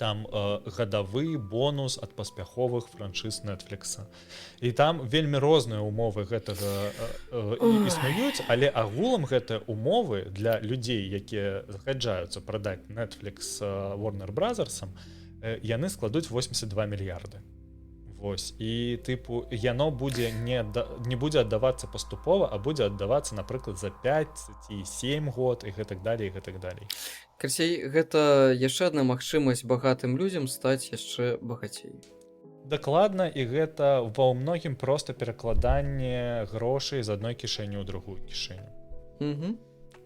там гадавы бонус ад паспяховых франшыз Netflix. І там вельмі розныя умовы гэтага існуюць, але агулам гэтыя умовы для людзей, якія згаджаюцца прадаць Netflix Warner Bros., яны складуць 82 мільярды. Вось, і тыпу яно будзе не будзе аддавацца паступова, а будзе аддавацца, напрыклад, за 5 ці 7 год і гэтак далей. Карцей, гэта яшчэ адна магчымасць багатым людзям стаць яшчэ багацей. Дакладна, і гэта ва многім проста перакладанне грошай з адной кішэні ў другую кішэню.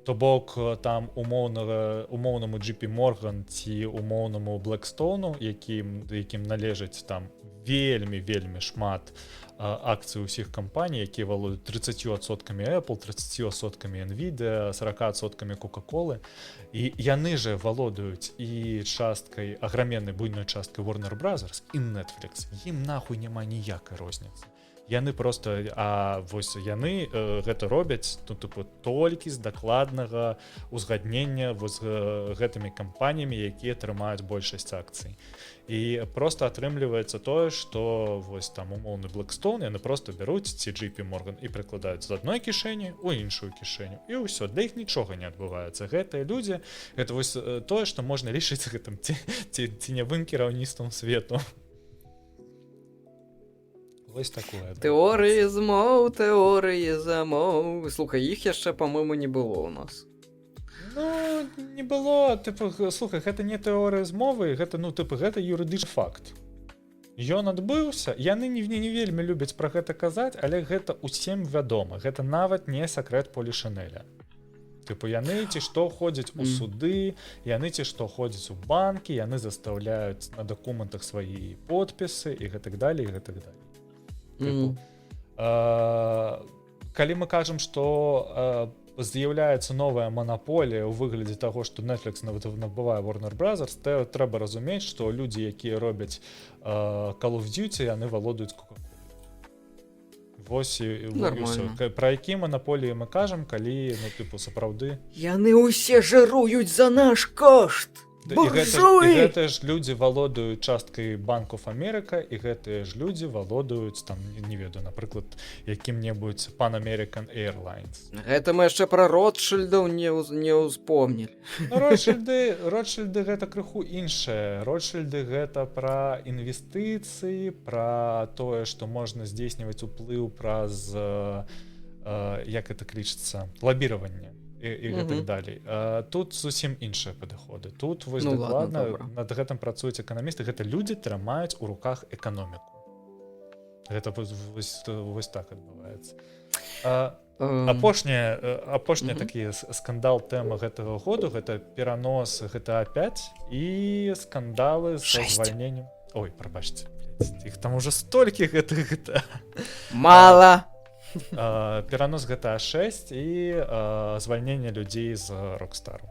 То бок там умоўнаму JP Morgan ці умоўнаму Blackstone, якім належаць там вельмі шмат акцый усіх кампаній, якія валодаюць 30% Apple, 30% Nvidia, 40% Coca-Cola. І яны же валодаюць і часткай, аграменнай буйной часткай Warner Brothers і Netflix. Ім нахуй няма ніякай розніцы. Яны просто, вось яны гэта робяць, ну, типу, толькі з дакладнага узгаднення з гэтымі кампаніямі, якія трымаюць большасць акцый. І просто атрымліваецца тое, што вось там умоўны Blackstone, яны просто бяруць ці JP Morgan і прыкладаюць з адной кішэні ў іншую кішэню. І ўсё, для іх нічога не адбываецца. Гэтыя людзі, гэта вось тое, што можна лічыць гэтым ценявым кіраўніцтвам свету. Вось такое. Тэорыі замоў. Слухай, іх яшчэ, па-мойму, не было ў нас. Ну, не было, типу, слухай, гэта не тэорыя змовы, гэта, ну, типу, гэта юрыдычны факт. Ён адбыўся, яны не вельмі любяць пра гэта казаць, але гэта усім вядома, гэта нават не сакрэт Полішинеля. Типу, яны ці што ходзяць у суды, яны ці што ходзяць у банкі, яны застаўляюць на дакументах свае подпісы і гэтак далей, і гэтак далей. Типу, калі мы кажам, што з'яўляецца новая манаполія ў выглядзе таго, што Netflix набывае Warner Brothers, то трэба разумець, што людзі, якія робяць Call of Duty, яны валодаюць Coca-Cola. Вось і ўсё. Пра які манаполіі мы кажам, калі, ну, типу, сапраўды... Яны ўсе жыруюць за наш кошт! Буржуі! І гэтыя ж людзі валодаюць часткай Bank of America, і гэтыя ж людзі валодаюць, там, не ведаю, напрыклад, якім-небудзь Pan American Airlines. Гэта мы яшчэ пра Ротшильдаў не ўспомнілі. Ротшильды гэта крыху іншае. Ротшильды гэта пра інвестыцыі, пра тое, што можна здзейсніваць уплыў праз, як гэта клічыцца, лабіраванне. І гэтак далей. Тут зусім іншыя падыходы. Тут вось дакладна над гэтым працуюць эканамісты. Гэта людзі трымаюць у руках эканоміку. Гэта вось так адбываецца. Апошні такі скандал тэма гэтага году, гэта перанос GTA 5 і скандалы з звальненнем. Ой, прабачце, іх там уже столькі гэтых GTA. Мала! Перанос GTA 6 і звальненне людзей з Rockstar.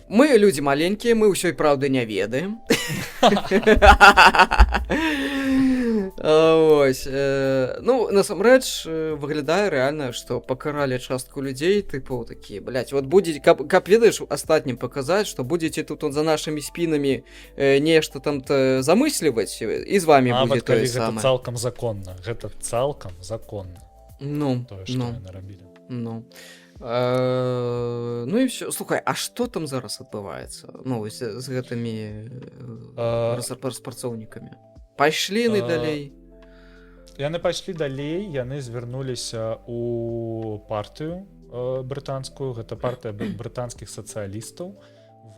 Мы людзі маленькія, мы ўсёй праўды не ведаем. Ось. Ну, насамрэч, выглядае рэальна, што пакаралі частку людзей, тыпу, такія, блядь, вот будзе, каб ведаеш, астатнім паказаць, што будзеце тут за нашымі спінамі нешта там-то замысліваць, і з вамі будзе тое самае. Гэта цалкам законна. Гэта цалкам законна. Ну, тое, што яны рабілі. Ну. Ну і все. Слухай, а што там зараз адбываецца? Ну, з гэтымі распрацоўнікамі? Пайшлі яны далей? Яны пайшлі далей, яны звярнуліся ў партыю брытанскую, гэта партыя брытанскіх сацыялістаў.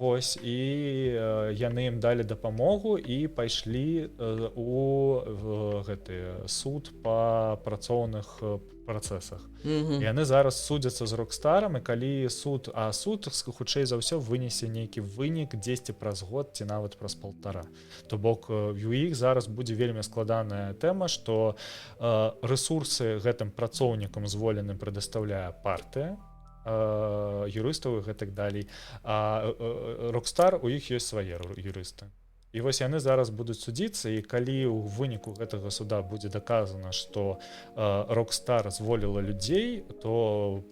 Вось, і яны ім далі дапамогу і пайшлі у гэты суд па працоўных працэсах. Яны зараз судзяцца з Rockstar'ам, і калі суд хутчэй за ўсё вынесе нейкі вынік дзесьці праз год ці нават праз 1,5. То бок у іх зараз будзе вельмі складаная тэма, што рэсурсы гэтым працоўнікам зволеным прадастаўляе партыя, юрыстаў і гэтак далей, а Rockstar, у іх ёсць свае юрысты. І вось яны зараз будуць судзіцца, і калі ў выніку гэтага суда будзе даказана, што Rockstar зволіла людзей, то,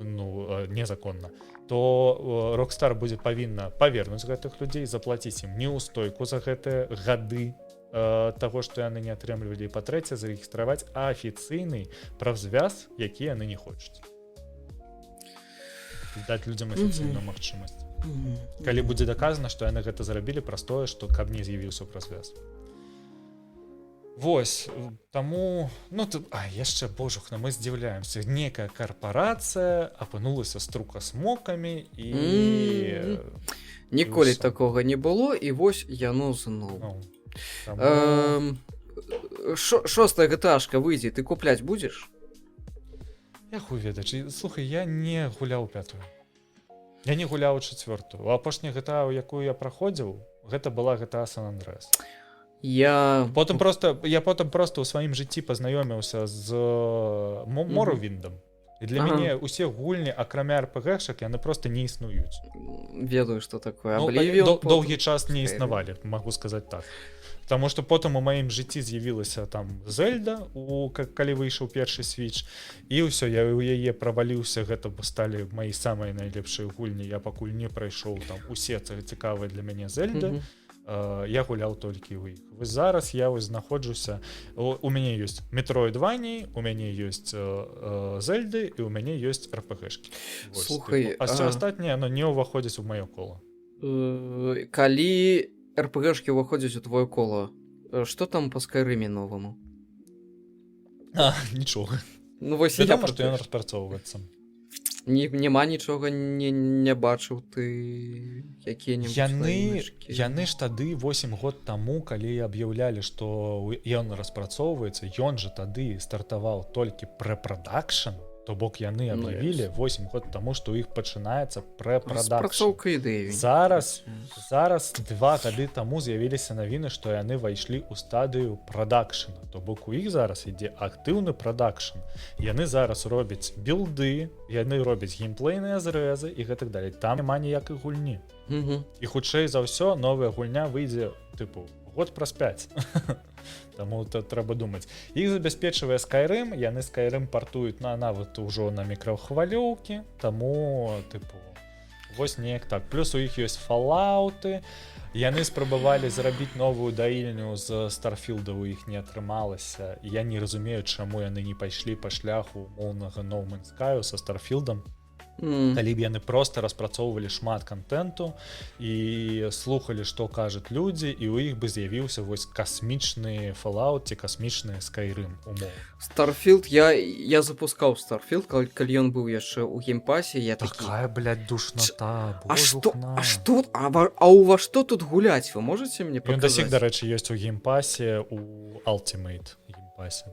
ну, незаконна, то Rockstar будзе павінна павернуць гэтых людзей, заплаціць ім неўстойку за гэтыя гады таго, што яны не атрымлівалі, і па-трэцяе, зарэгістраваць афіцыйны правзвяз, які яны не хочуць. Даць людзям афіцыйную магчымасць. Калі будзе даказана, што яны гэта зрабілі праз тое, што каб не з'явіўся правзвяз. Вось, таму, ну, яшчэ, божухна, мы здзіўляемся. Некая карпарацыя апынулася з трукасмокамі і... Ніколі такога не было, і вось яно зноў. Шостая GTA-шка выйдзе, ты купляць будзеш? Я хуй ведаеш. Слухай, я не гуляў 5-ю. Я не гуляў 4-ю. Апошняя GTA, якую я праходзіў, гэта была GTA San Andreas. Я Потым просто ў сваім жыцці пазнаёміўся з Morrowind'ам. І для мяне ўсе гульні, акрамя RPG-шак, яны просто не існуюць. ведаю, што такое. Ну, Oblivion доўгі час не Skyrim. існавалі, магу сказаць так. Таму што потым у маім жыцці з'явілася там Зельда, калі выйшаў першы Switch, і ўсё, я ў яе праваліўся, гэта сталі маі самыя найлепшыя гульні, я пакуль не прайшоў там усе цікавыя для мяне Зельды, я гуляў толькі ў іх. Вось зараз я вось знаходжуся, у мяне ёсць Metroidvania, у мяне ёсць Зельды, і у мяне ёсць RPG-шкі. Слухай, А ўсё астатняе, оно не ўваходзіць у маё кола. Калі RPG-шкі ўваходзяць у твоё коло, што там па Скайрыме новаму? Нічога. Ну вось Вядома, што ён распрацоўваецца. Няма нічога, не бачыў ты якія-небудзь яны ж тады 8 год таму, калі аб'яўлялі, што ён распрацоўваецца, ён жа тады стартаваў толькі прэпрадакшн, то бок яны аб'явілі 8 год таму, што ў іх пачынаецца прэпрадакшн. Распрацоўка ідэі. Зараз 2 гады таму з'явіліся навіны, што яны ўвайшлі ў стадыю прадакшна. То бок у іх зараз ідзе актыўны прадакшн. Яны зараз робяць білды, яны робяць геймплейныя зрэзы і гэтак далей. Там няма ніякай гульні. І хутчэй за ўсё новая гульня выйдзе тыпу год праз 5. Таму трэба думаць. Іх забяспечвае Skyrim, яны Skyrim партуюць нават ужо на мікрахвалёўкі, таму тыпу вось неяк так. Плюс у іх ёсць Fallout, яны спрабавалі зрабіць новую даільню з Starfield, у іх не атрымалася. Я не разумею, чаму яны не пайшлі па шляху умоўнага No Man's Sky са Starfield'ам. Калі б яны проста распрацоўвалі шмат контенту і слухалі, што кажуць людзі, і ў іх бы з'явіўся вось касмічны Fallout ці касмічны Skyrim умоў. Starfield, я запускаў Starfield, калі ён быў яшчэ ў геймпасе, я такі... Такая, блядь, душнота, А у вас што тут гуляць? Вы можаце мне показаць? Ён да сих, паказаць? дарэчы, ёсць у геймпасе, у Ultimate геймпасе.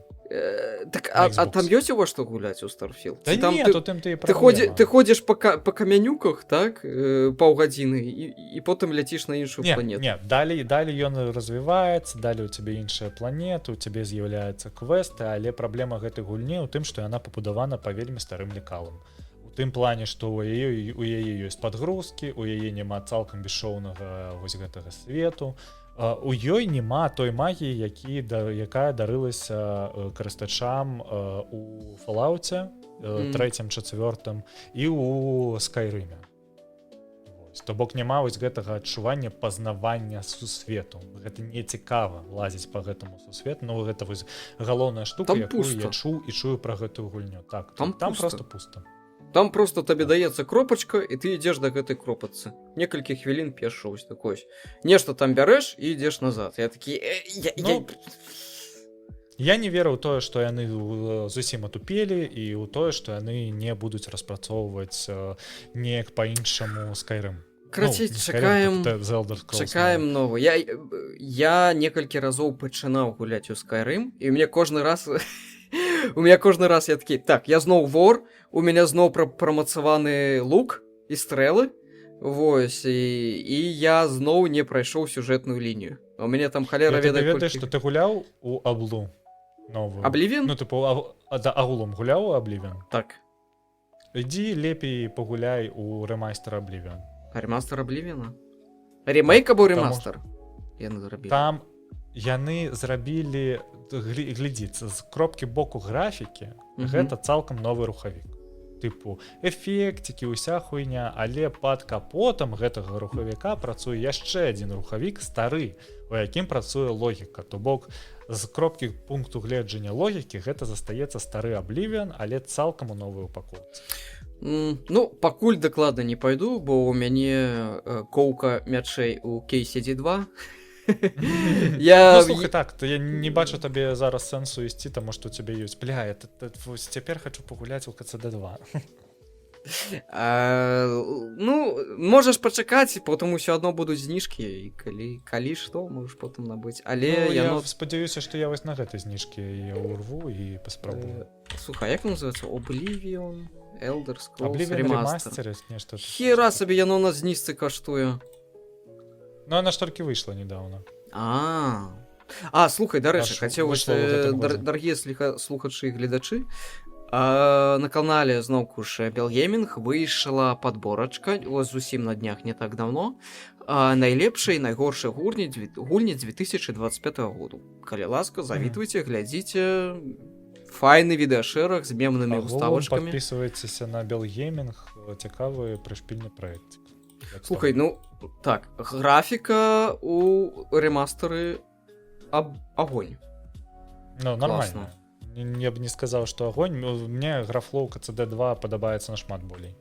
Так, а там ёсць у вас што гуляць у Starfield? Да там не, тут ім ты і праблема. Ты ходзіш па камянюках, так, паўгадзіны, і потым ляціш на іншую планету. Не, далей ён развіваецца, далей у цябе іншая планета, у цябе з'яўляюцца квесты, але праблема гэтай гульні ў тым, што яна пабудавана па вельмі старым лекалам. У тым плане, што у яе ёсць падгрузкі, у яе няма цалкам бесшоўнага вось гэтага свету. У ёй няма той магіі, якая дарылася карыстачам у Fallout'е 3-м, 4-м і у Скайрыме. То бок няма вось гэтага адчування пазнавання сусвету. Гэта не цікава лазіць па гэтаму сусвету, но гэта вось галоўная штука, якую я чуў і чую пра гэтую гульню. Так, там просто пуста. Там просто табе даецца кропачка, і ты ідзеш да гэтай кропачцы. Некалькі хвілін пешша вось такое. Нешта там бярэш і ідзеш назад. Я такі... Я не веру ў тое, што яны зусім атупелі, і ў тое, што яны не будуць распрацоўваць неяк па-іншаму Skyrim. Крацей, чакаем нову. Я некалькі разоў пачынаў гуляць у Skyrim, і мне кожны раз... У меня кожны раз я такі, так, я зноў вор, у меня зноў прамацаваны лук і стрэлы, вось, і я зноў не прайшоў сюжэтную лінію. У мяне там халера ведае колькі... Ведаеш, што ты гуляў у Аблу новую? Oblivion? Ну, тыпу, агулам гуляў у Oblivion? Так. Ідзі лепей пагуляй у ремастер Oblivion. А ремастер Oblivion? Ремейк або ремастер? Яны зрабілі. Там яны зрабілі, глядзіцца, з кропкі боку графікі, гэта цалкам новы рухавік. Тыпу, эфектікі, уся хуйня, але пад капотам гэтага рухавіка працуе яшчэ адзін рухавік стары, у якім працуе логіка. То бок, з кропкі пункту гледжання логікі гэта застаецца стары Oblivion, але цалкам у новай упакоўцы. Ну, пакуль дакладна не пайду, бо у мяне коўка мячэй у Кейсіді 2. Ну, слухай, так, я не бачу табе зараз сэнсу ісці, таму што у цябе ёсць. Бля, цяпер хачу пагуляць у КЦД 2. Ну, можаш пачакаць, потым усё адно будуць зніжкі, і калі што, можаш потым набыць. Але Ну, я яно... спадзяюся, што я вось на гэтай зніжкі яе ўрву і паспрабую. Слухай, як называецца? Oblivion, Elder Scrolls Oblivion Remaster. Remastered, нешта. Хера сабе яно на знізцы каштуе. Ну, она ж толькі выйшла недавно. Слухай, дарэчы, хацеў выйшла ў гэтым годзе. дарагія слухачы і гледачы, на канале зноўку ж Белгеймінг выйшла падборачка, ось зусім на днях не так давно, найлепшай і найгоршай гульні 2025 году. Калі ласка, завітвайце, глядзіце, файны відэашэраг з мемнымі уставачкамі. Подписывайтеся на Белгеймінг, цікавы прышпільны праект. Слухай, ну, так, графіка у ремастары огонь. Ну, нормально. Я б не сказаў, што агонь. Мне графлоўка CD2 падабаецца нашмат болей.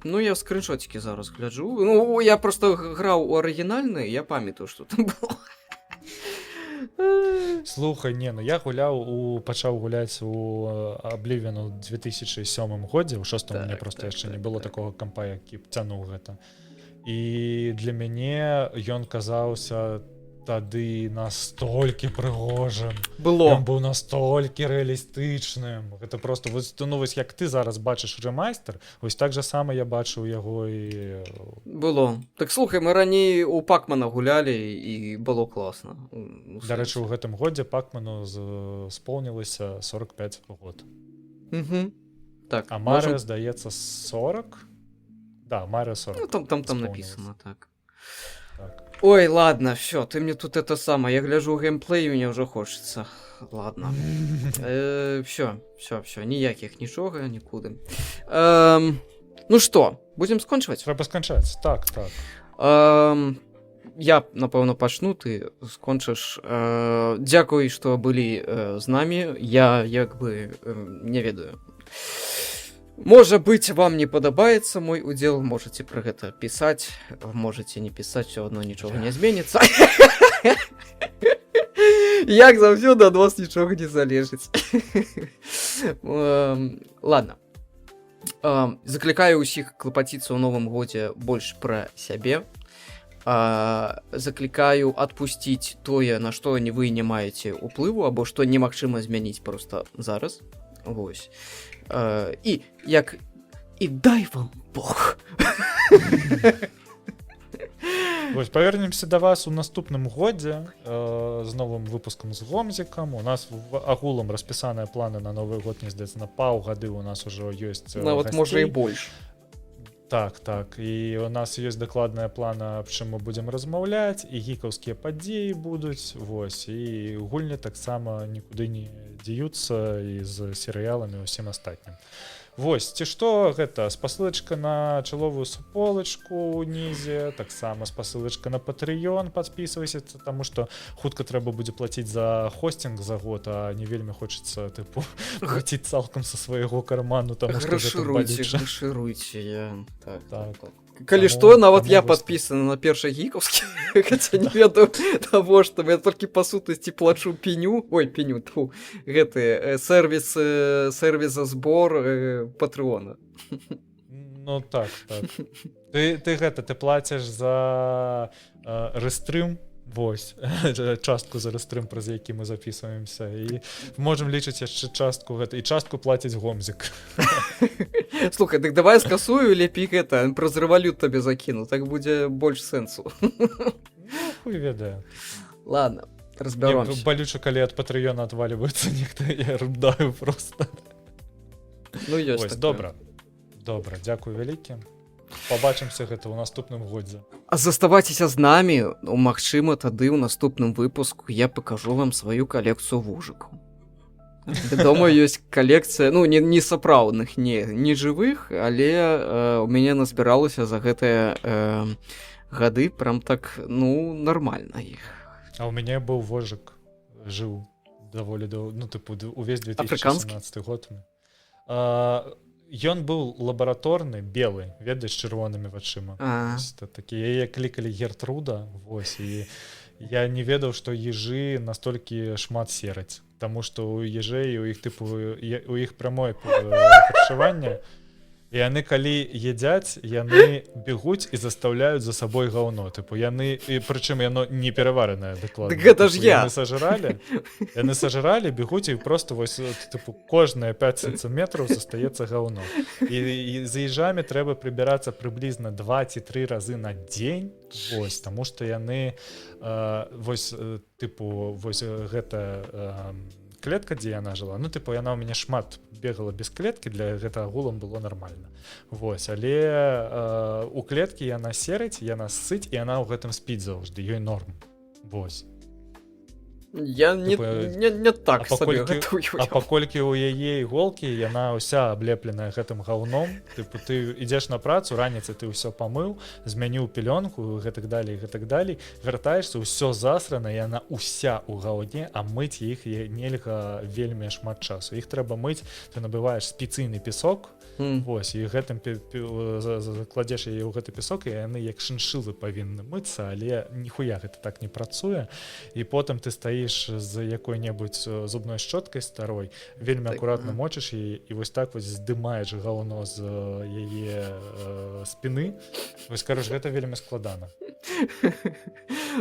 Ну, я скриншотики зараз гляджу. Ну, я просто граў у арыгінальны, я памятаю, што там было. Слухай, не, ну я пачаў гуляць у Oblivion у 2007 годзе, у 6 мне просто яшчэ не было такого кампа, які б цянуў гэта. І для мяне ён казаўся тады настолькі прыгожым. Ён быў настолькі рэалістычным. Гэта просто, ну вось як ты зараз бачыш ремастер, вось так жа сама я бачыў яго і... Было. Так слухай, мы раней у Пакмана гулялі і было класна. Дарэчы, у гэтым годзе Пакману споўнілася 45 год. Так. А Марыо, здаецца, 40? Да, Марыо 40. Ну, там написано, так. Ой, ладно, все, ты мне тут это самое, я гляжу геймплей, мне уже хочется. Ладно. Все, ніяких нічога, нікуди. Ну что, будем скончивать? Треба скончаць, так. Я, напэўна, пачну, ты скончыш. Дзякуй, што былі з намі. Я, як бы, не ведаю. Можа быць, вам не падабаецца мой удзел, можете пра гэта пісаць, можете не пісаць, все адно нічога не зменіцца. Як заўсёды ад вас нічога не залежыць. Ладно. Заклікаю ўсіх клапаціцца ў новым годзе больш пра сябе. Заклікаю адпусціць тое, на што вы не маеце ўплыву, або што немагчыма змяніць проста зараз. Вось. І як і дай вам Бог. Вось, павернемся да вас у наступным годзе з новым выпускам з Гомзікам. У нас агулам распісаныя планы на новы год, не здаецца, на паўгады у нас ужо ёсць нават можа і больш. Так, і у нас ёсць дакладная плана, аб чым мы будзем размаўляць, і гікаўскія падзеі будуць, вось, і гульні таксама нікуды не дзеюцца і з серыяламі ўсім астатнім. Вось, ці што гэта, спасылачка на чаловую суполачку ўнізе, таксама спасылачка на Patreon, падпісвайся, таму што хутка трэба будзе плаціць за хостинг за год, а не вельмі хочацца, тыпу, плаціць цалкам са свайго карману, таму што гэта балюча. Грашыруйце, я... Так. Калі што, нават я падпісаны на першы гікаўскі, хаця не ведаю таго, што я толькі па сутнасці плачу пеню, гэты сервіс за збор Патрэона. Ну так. Ты плаціш за рэстрым, вось, частку за рэстрым, праз які мы запісваемся, і можам лічыць яшчэ частку гэта, і частку плаціць Гомзік. Слухай, так давай скасую, лепей гэта, праз рэвалют табе закіну, так будзе больш сэнсу. Ну, хуй ведае. Ладно, разбяромся. Балюча, калі ад Патрэёна адваливаецца нехта, я рыдаю просто. Ну, ёсць такое. Добра, дзякуй вялікі. Пабачымся гэта ў наступным годзе. А заставайцеся з намі, магчыма, тады ў наступным выпуску я пакажу вам сваю калекцыю вужыкаў. Вядома, ёсць калекцыя, ну, не сапраўдных, не жывых, але у мяне назбіралася за гэтыя гады прям так, ну, нармальна іх. А ў мяне быў вожык, жыў даволі доўга, ну, тыпу, увесь 2017 год. Ён быў лабараторны, белы, ведаеш, з чырвонымі вачыма. Такі, яе клікалі Гертруда, вось, і я не ведаў, што ежы настолькі шмат сераць, таму што у ежэй, у іх, тыпу, у іх прамое харчаванне, І яны калі едзяць, яны бегуць і застаўляюць за сабой гаўно. Тыпу яны, і прычым яно не пераваранае дакладна. Дык гэта ж Тыпу, я. Яны сажралі, бегуць і просто вось тыпу кожныя 5 сантиметраў застаецца гаўно. І за ежамі трэба прыбірацца прыблізна 2 ці 3 разы на дзень. Вось, таму што яны вось тыпу вось гэта клетка, дзе яна жыла, ну тыпу яна ў мяне шмат бегала без клеткі, для гэта агулам было нармальна. Вось, але у клеткі яна серыць, яна ссыць, і яна ў гэтым спіць заўжды, ёй норм. Вось. Я не так сабе А гэтую. паколькі ў яе іголкі яна ўся аблепленая гэтым гаўном, тыпу ты ідзеш на працу, раніцай ты ўсё памыў, змяніў пелёнку, гэтак далей, вяртаешся, ўсё засрана, яна ўся ў гаўне, а мыць іх нельга вельмі шмат часу. Іх трэба мыць, ты набываеш спецыйны песок, вось, і гэтым кладзеш яе ў гэты песок, і яны як шыншылы павінны мыцца, але ніхуя гэта так не працуе. І потым ты стаіш з якой-небудзь зубной шчоткай старой, вельмі акуратна мочыш яе, і вось так вось здымаеш гаўно з яе спіны. Вось, кароч, гэта вельмі складана.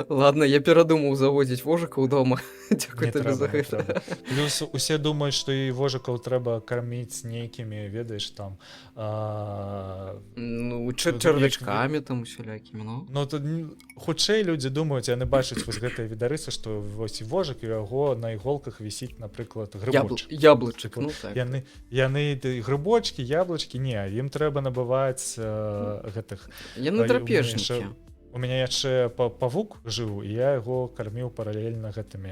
Ладно, я перадумаў заводзіць вожыкаў дома. Дзякуй Не табе за трэба, не гэта. трэба. Плюс усе думаюць, што і вожыкаў трэба карміць нейкімі, ведаеш, там Ну, чарвячкамі там усялякімі, ну. Ну, то хутчэй людзі думаюць, яны бачаць вось гэтыя відарысы, што вось вожык, і яго на іголках вісіць, напрыклад, грыбочак. Яблычак, ну так. Яны грыбочкі, яблычкі, не, ім трэба набываць гэтых... Яны драпежнікі. У мяне яшчэ павук жыў, і я яго карміў паралельна гэтымі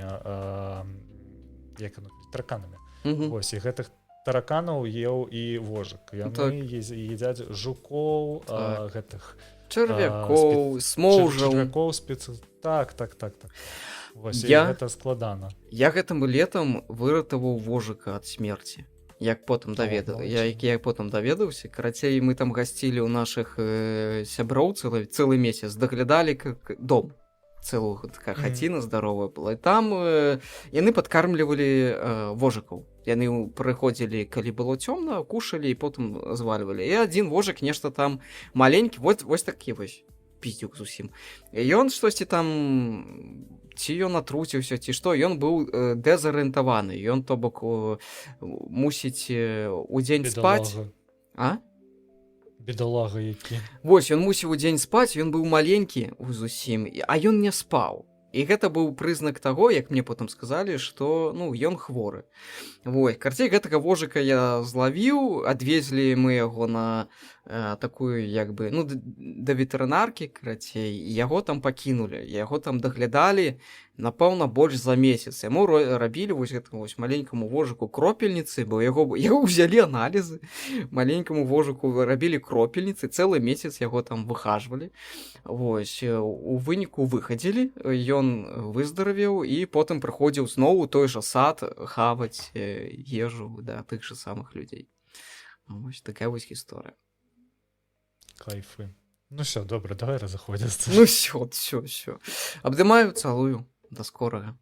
тараканамі. Вось, і гэтых тараканаў еў і вожык. Яны едзяць жукоў, гэтых... Чарвякоў, смоўжаў. Чарвякоў, так. Вось, гэта складана. Я гэтым летам выратаваў вожыка ад смерці. Як потым даведаўся, карацей, мы там гасцілі ў нашых сяброў цэлы месяц, даглядалі дом, цэлую такая хаціна здаровая была, і там яны падкармлівалі вожыкаў. Яны прыходзілі, калі было цёмна, кушалі і потым звальвалі. І адзін вожык нешта там маленькі, вось такі вось піздзюк зусім. І ён штосьці там... ці ён атруціўся, ці што, ён быў дэзарыентаваны, ён, то бок, мусіць удзень спаць. Бедалага які. Вось, ён мусіў удзень спаць, ён быў маленькі зусім, а ён не спаў. І гэта быў прызнак таго, як мне потым сказалі, што, ну, ён хворы. Вось, карцей гэтага вожыка я злавіў, адвезлі мы яго на такую, як бы, ну, да ветэрынаркі, карацей, і яго там пакінулі, яго там даглядалі, напэўна, больш за месяц. Яму рабілі вось гэтаму вось маленькаму вожыку кропельніцы, бо яго ўзялі аналізы, маленькаму вожыку рабілі кропельніцы, цэлы месяц яго там выхажвалі. Вось, у выніку выхадзілі, ён выздаравеў, і потым прыходзіў зноў у той жа сад хаваць ежу да тых жа самых людзей. Вось такая вось гісторыя. Кайфы. Ну все, добра, давай разыходзіцца. Ну все. Абдымаю, цалую. До скорага.